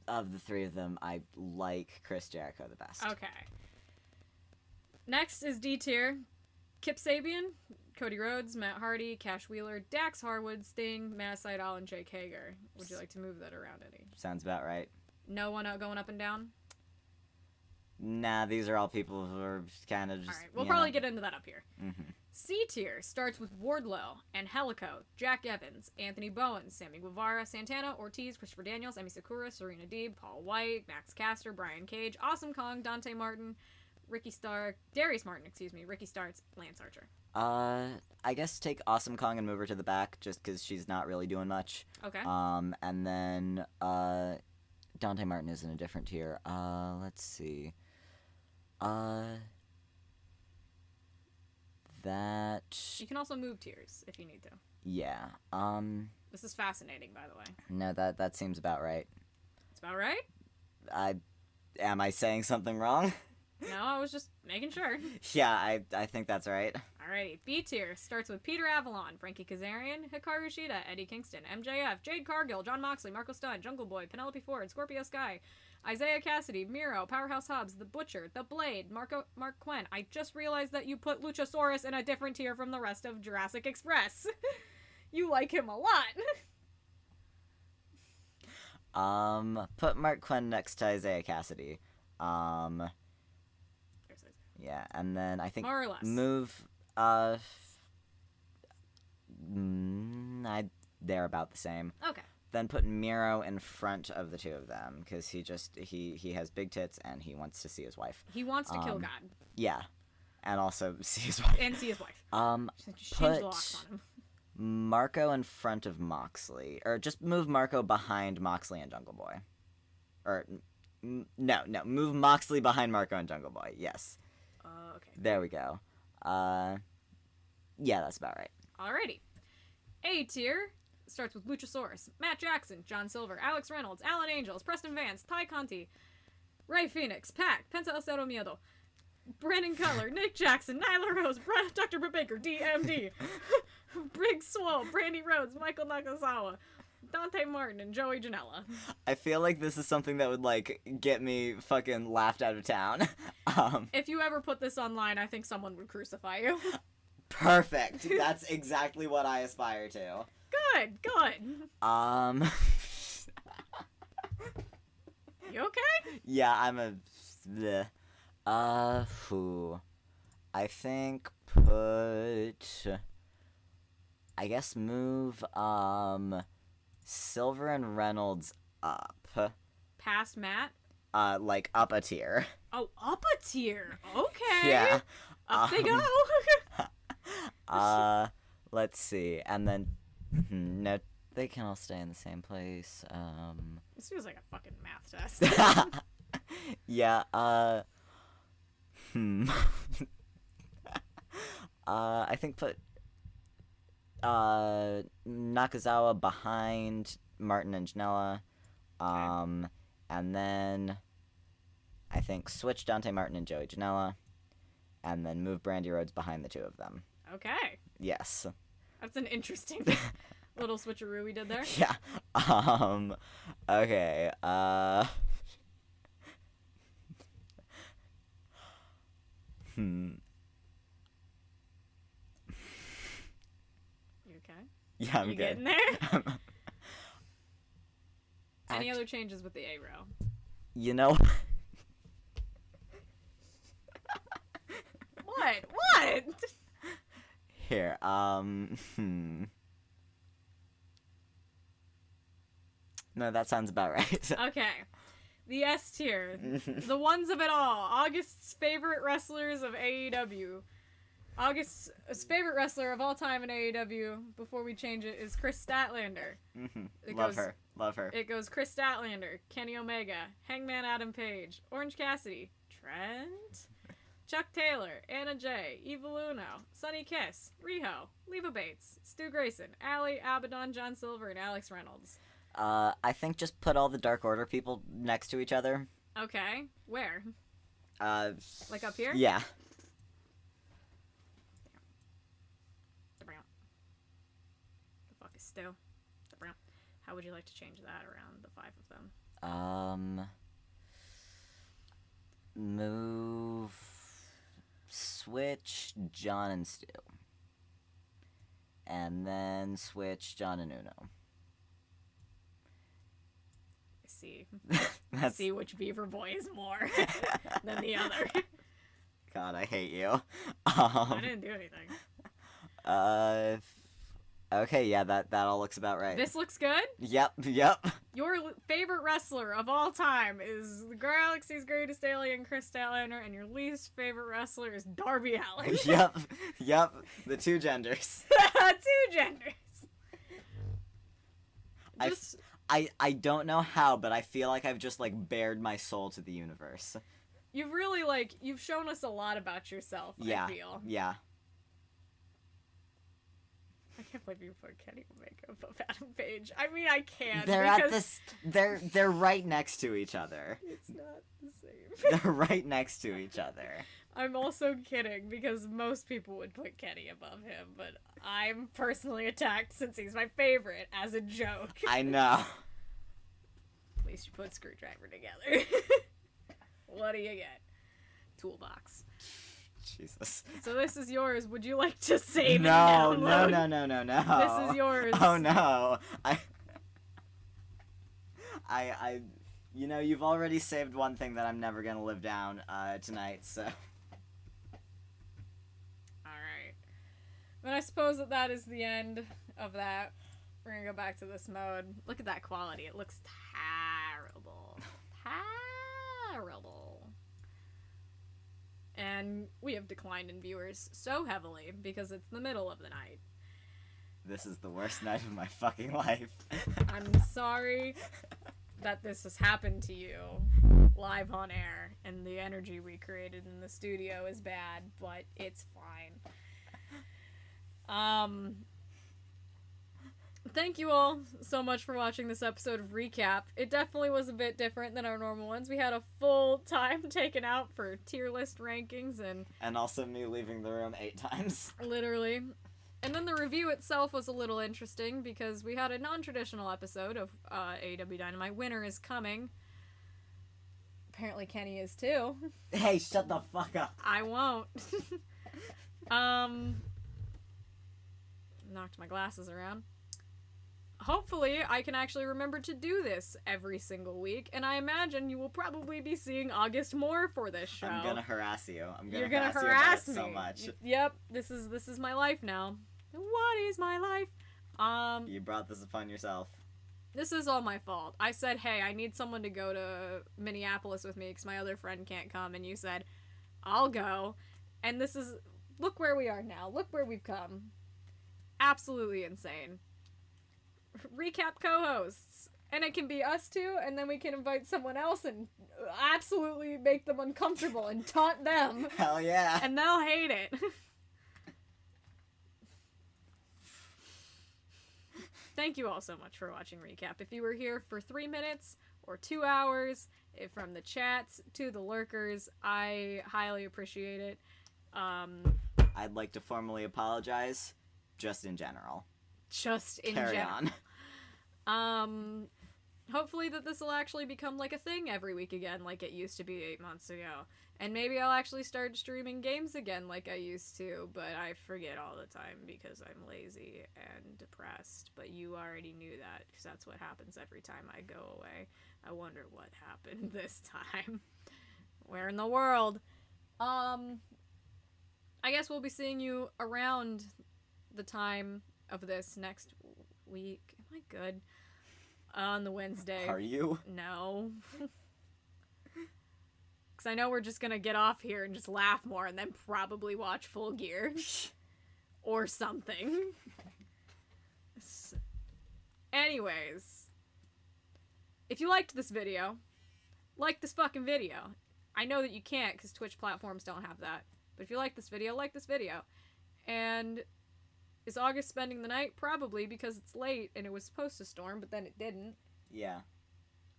three of them, I like Chris Jericho the best. Okay. Next is D tier. Kip Sabian, Cody Rhodes, Matt Hardy, Cash Wheeler, Dax Harwood, Sting, Matt Sydal, and Jake Hager. Would you like to move that around any? Sounds about right. No one going up and down? Nah, these are all people who are kind of just... Alright, we'll probably get into that up here. Mm-hmm. C tier starts with Wardlow, Angelico, Jack Evans, Anthony Bowen, Sammy Guevara, Santana, Ortiz, Christopher Daniels, Emi Sakura, Serena Deeb, Paul White, Max Caster, Brian Cage, Awesome Kong, Dante Martin, Darius Martin, excuse me, Ricky Starks, Lance Archer. I guess take Awesome Kong and move her to the back, just because she's not really doing much. Okay. And then, Dante Martin is in a different tier. Let's see. That... You can also move tiers if you need to. Yeah. This is fascinating, by the way. No, that seems about right. It's about right? Am I saying something wrong? No, I was just making sure. Yeah, I think that's right. Alrighty, B tier starts with Peter Avalon, Frankie Kazarian, Hikaru Shida, Eddie Kingston, MJF, Jade Cargill, John Moxley, Marco Stunt, Jungle Boy, Penelope Ford, Scorpio Sky, Isaiah Cassidy, Miro, Powerhouse Hobbs, The Butcher, The Blade, Mark Quinn. I just realized that you put Luchasaurus in a different tier from the rest of Jurassic Express. You like him a lot. Put Mark Quinn next to Isaiah Cassidy. Yeah, and then I think More or less. move, they're about the same. Okay. Then put Miro in front of the two of them, because he has big tits and he wants to see his wife. He wants to kill God. Yeah, and also see his wife. And see his wife. Just change Put the locks on him. Marco in front of Moxley, or just move Marco behind Moxley and Jungle Boy. Or, no, move Moxley behind Marco and Jungle Boy, yes. Okay. There we go. Yeah, that's about right. Alrighty. A tier starts with Luchasaurus, Matt Jackson, John Silver, Alex Reynolds, Alan Angels, Preston Vance, Ty Conti, Ray Phoenix, Pac, Penta El Cero Miedo, Brandon Cutler, Nick Jackson, Nyla Rose, Dr. Britt Baker, DMD, Big Swole, Brandy Rhodes, Michael Nakazawa, Dante Martin, and Joey Janela. I feel like this is something that would, like, get me fucking laughed out of town. If you ever put this online, I think someone would crucify you. Perfect. That's exactly what I aspire to. Good. You okay? Yeah, I'm a... bleh. I think put... I guess move, Silver and Reynolds up. Past Matt? Like, up a tier. Oh, up a tier. Okay. Yeah. Up they go. Let's see. And then... no, they can all stay in the same place. This feels like a fucking math test. Yeah, I think put Nakazawa behind Martin and Janela. And then I think switch Dante Martin and Joey Janela. And then move Brandy Rhodes behind the two of them. Okay. Yes. That's an interesting little switcheroo we did there. Yeah. Okay. You okay? Yeah, I'm You good. getting there? Any Act- other changes with the A row? You know... What? Here, No, that sounds about right. Okay. The S tier. The ones of it all. August's favorite wrestlers of AEW. August's favorite wrestler of all time in AEW, before we change it, is Chris Statlander. Love her. It goes Chris Statlander, Kenny Omega, Hangman Adam Page, Orange Cassidy, Trent, Chuck Taylor, Anna Jay, Eva Luno, Sonny Kiss, Riho, Leva Bates, Stu Grayson, Allie, Abaddon, John Silver, and Alex Reynolds. I think just put all the Dark Order people next to each other. Okay. Where? Like up here? Yeah. The fuck is Stu? The brown. How would you like to change that around the five of them? Switch John and Stu. And then switch John and Uno. See. That's... See which Beaver Boy is more than the other. God, I hate you. I didn't do anything. Okay, yeah, that all looks about right. This looks good. Yep. Your favorite wrestler of all time is the Galaxy's greatest alien, Chris Statlander, and your least favorite wrestler is Darby Allin. Yep. The two genders. Two genders. Just I don't know how, but I feel like I've just like bared my soul to the universe. you've really you've shown us a lot about yourself. Yeah. I feel. Yeah. I can't believe you put Kenny Omega above Adam Page. I mean, I can. They're because at this. They're right next to each other. It's not the same. They're right next to each other. I'm also kidding because most people would put Kenny above him, but I'm personally attacked since he's my favorite as a joke. I know. At least you put Screwdriver together. What do you get? Toolbox. Jesus. So this is yours. Would you like to save No, and no, download? no. This is yours. Oh no. I you know, you've already saved one thing that I'm never gonna live down tonight, so. Alright. But I suppose that is the end of that. We're gonna go back to this mode. Look at that quality. It looks terrible. Terrible. And we have declined in viewers so heavily because it's the middle of the night. This is the worst night of my fucking life. I'm sorry that this has happened to you live on air, and the energy we created in the studio is bad, but it's fine. Thank you all so much for watching this episode of Recap. It definitely was a bit different than our normal ones. We had a full time taken out for tier list rankings and also me leaving the room 8 times. literally. And then the review itself was a little interesting because we had a non-traditional episode of AEW Dynamite. Winter is coming. Apparently Kenny is too. Hey, shut the fuck up. I won't. Knocked my glasses around. Hopefully, I can actually remember to do this every single week, and I imagine you will probably be seeing August more for this show. I'm gonna harass you. You're gonna harass you me about it so much. Yep, this is my life now. What is my life? You brought this upon yourself. This is all my fault. I said, hey, I need someone to go to Minneapolis with me because my other friend can't come, and you said, I'll go. And this is, look where we are now. Look where we've come. Absolutely insane. Recap co-hosts. And it can be us two, and then we can invite someone else and absolutely make them uncomfortable and taunt them. Hell yeah. And they'll hate it. Thank you all so much for watching Recap. If you were here for 3 minutes or 2 hours, from the chats to the lurkers, I highly appreciate it. I'd like to formally apologize, just in general. Just in Carry general. on. Hopefully that this will actually become like a thing every week again, like it used to be 8 months ago. And maybe I'll actually start streaming games again like I used to, but I forget all the time because I'm lazy and depressed. But you already knew that, because that's what happens every time I go away. I wonder what happened this time. Where in the world? I guess we'll be seeing you around the time of this next week. Am I good? On the Wednesday. Are you? No. Because I know we're just going to get off here and just laugh more and then probably watch Full Gear. Or something. Anyways. If you liked this video, like this fucking video. I know that you can't because Twitch platforms don't have that. But if you like this video, like this video. And is August spending the night? Probably, because it's late and it was supposed to storm, but then it didn't. Yeah.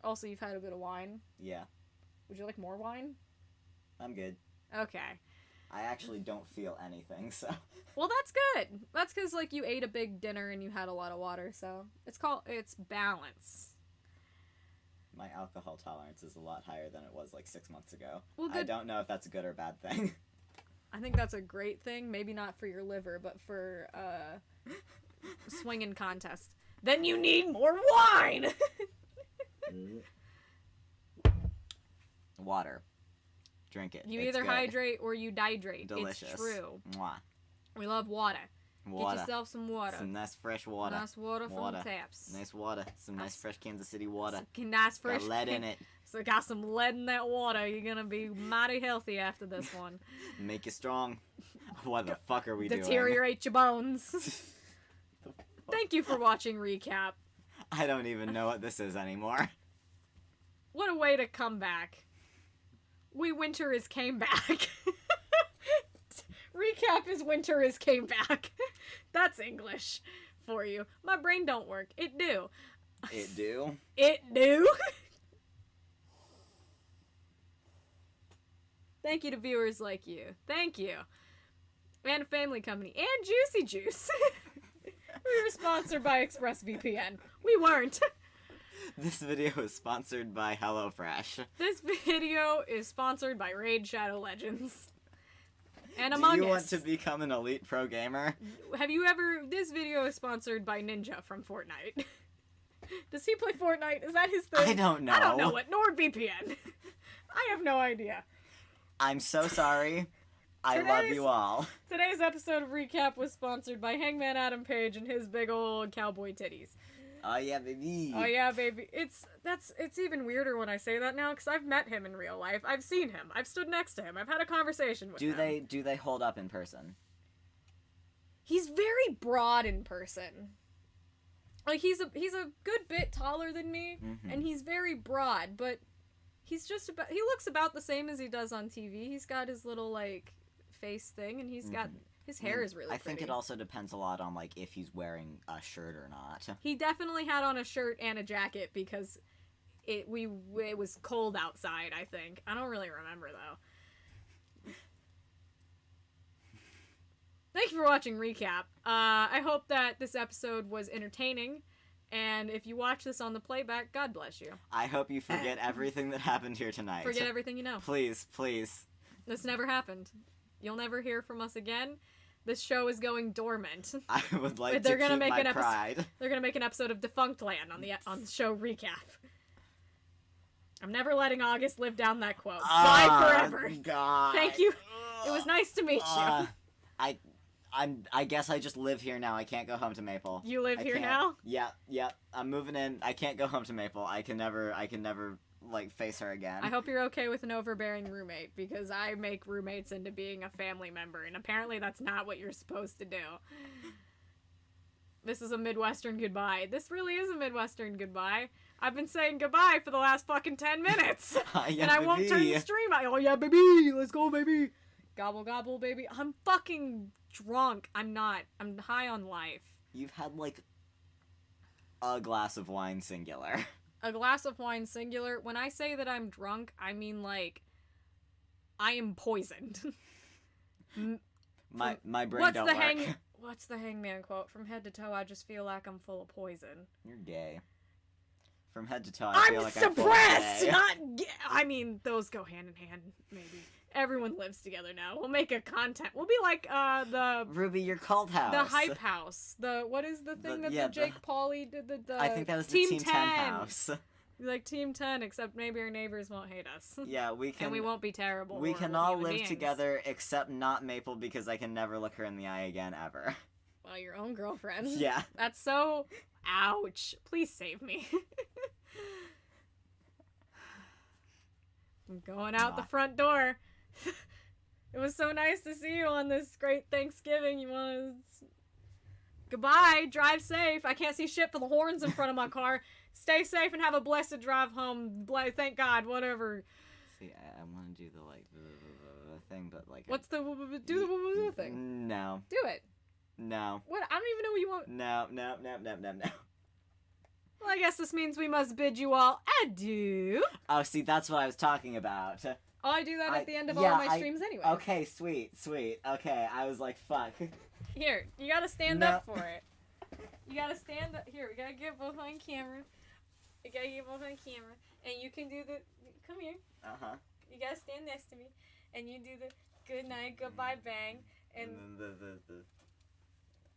Also, you've had a bit of wine. Yeah. Would you like more wine? I'm good. Okay. I actually don't feel anything, so. Well, that's good. That's because, like, you ate a big dinner and you had a lot of water, so it's balance. My alcohol tolerance is a lot higher than it was, like, 6 months ago. Well, good. I don't know if that's a good or bad thing. I think that's a great thing. Maybe not for your liver, but for, swinging contest. Then you need more wine! Water. Drink it. You It's either good. hydrate or you dihydrate. Delicious. It's true. Mwah. We love water. Water. Get yourself some water. Some nice fresh water. Nice water from the taps. Nice water. Some nice fresh Kansas City water. Some nice fresh. Got lead in it. So got some lead in that water. You're gonna be mighty healthy after this one. Make you strong. What the fuck are we doing? Deteriorate your bones. Thank you for watching Recap. I don't even know what this is anymore. What a way to come back. Winter is came back. Recap is winter is came back. That's English for you. My brain don't work. It do. It do? It do. Thank you to viewers like you. Thank you. And Family Company. And Juicy Juice. We were sponsored by ExpressVPN. We weren't. This video is sponsored by HelloFresh. This video is sponsored by Raid Shadow Legends. And Among Us. Do you want to become an elite pro gamer? Have you ever... This video is sponsored by Ninja from Fortnite. Does he play Fortnite? Is that his thing? I don't know. I don't know it. NordVPN. I have no idea. I'm so sorry. I love you all. Today's episode of Recap was sponsored by Hangman Adam Page and his big old cowboy titties. Oh yeah, baby. Oh yeah, baby. It's even weirder when I say that now because I've met him in real life. I've seen him. I've stood next to him. I've had a conversation with him. Do they hold up in person? He's very broad in person. Like he's a good bit taller than me, and he's very broad, but he looks about the same as he does on TV. He's got his little like face thing, and he's got his hair is really pretty. I think it also depends a lot on like if he's wearing a shirt or not. He definitely had on a shirt and a jacket because it was cold outside, I think. I don't really remember though. Thank you for watching Recap. I hope that this episode was entertaining. And if you watch this on the playback, God bless you. I hope you forget everything that happened here tonight. Forget everything you know. Please, please. This never happened. You'll never hear from us again. This show is going dormant. I would like They're to gonna keep make my an pride. They're gonna make an episode of Defunct Land on the show Recap. I'm never letting August live down that quote. Bye forever. God. Thank you. It was nice to meet you. I guess I just live here now. I can't go home to Maple. You live I here can't. now? Yeah. I'm moving in. I can't go home to Maple. I can never like face her again. I hope you're okay with an overbearing roommate because I make roommates into being a family member, and apparently that's not what you're supposed to do. This is a Midwestern goodbye. This really is a Midwestern goodbye. I've been saying goodbye for the last fucking 10 minutes. Yeah, and I won't turn the stream. Oh yeah, baby. Let's go, baby. Gobble, gobble, baby. I'm fucking drunk. I'm not. I'm high on life. You've had, like, a glass of wine singular. A glass of wine singular. When I say that I'm drunk, I mean, like, I am poisoned. My brain don't work. What's the Hangman quote? From head to toe, I just feel like I'm full of poison. You're gay. From head to toe, I feel like I'm full of suppressed! gay. Not gay! I mean, those go hand in hand, maybe. Everyone lives together now. We'll make a content. We'll be like, the... Ruby, your cult house. The Hype House. What is the thing the Jake Pauley did? I think that was the Team 10 house. Like Team 10, except maybe our neighbors won't hate us. Yeah, we can... And we won't be terrible. We can all live beings. together, except not Maple, because I can never look her in the eye again, ever. Well, your own girlfriend. Yeah. That's so... Ouch. Please save me. I'm going out the front door. It was so nice to see you on this great Thanksgiving. You want to... Goodbye. Drive safe. I can't see shit for the horns in front of my car. Stay safe and have a blessed drive home. Thank God. Whatever. See, I want to do the, like, the thing, but, like... What's the... Do the thing. No. Do it. No. What? I don't even know what you want. No. Well, I guess this means we must bid you all adieu. Oh, see, that's what I was talking about. Oh, I do that at the end of all of my streams anyway. Okay, sweet. Okay, I was like, fuck. Here, you gotta stand up for it. You gotta stand up. Here, we gotta get both on camera. You gotta get both on camera. And you can do the... Come here. Uh-huh. You gotta stand next to me. And you do the good night, goodbye, bang. And then the...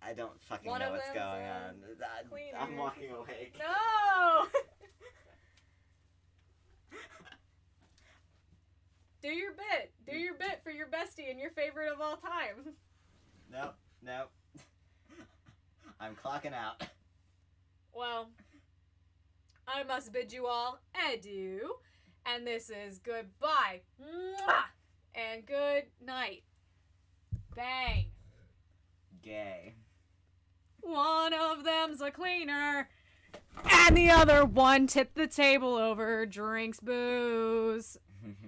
I don't fucking One know of what's them's, going on. cleaner. I'm walking awake. No! Do your bit. Do your bit for your bestie and your favorite of all time. No. I'm clocking out. Well, I must bid you all adieu. And this is goodbye. Mwah! And good night. Bang. Gay. One of them's a cleaner. And the other one tipped the table over, drinks booze.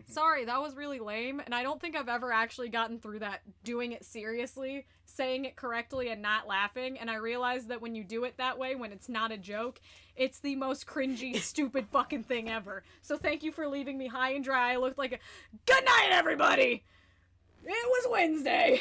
Sorry, that was really lame, and I don't think I've ever actually gotten through that doing it seriously, saying it correctly and not laughing, and I realized that when you do it that way, when it's not a joke, it's the most cringy, stupid fucking thing ever. So thank you for leaving me high and dry. I looked like a... Good night, everybody! It was Wednesday!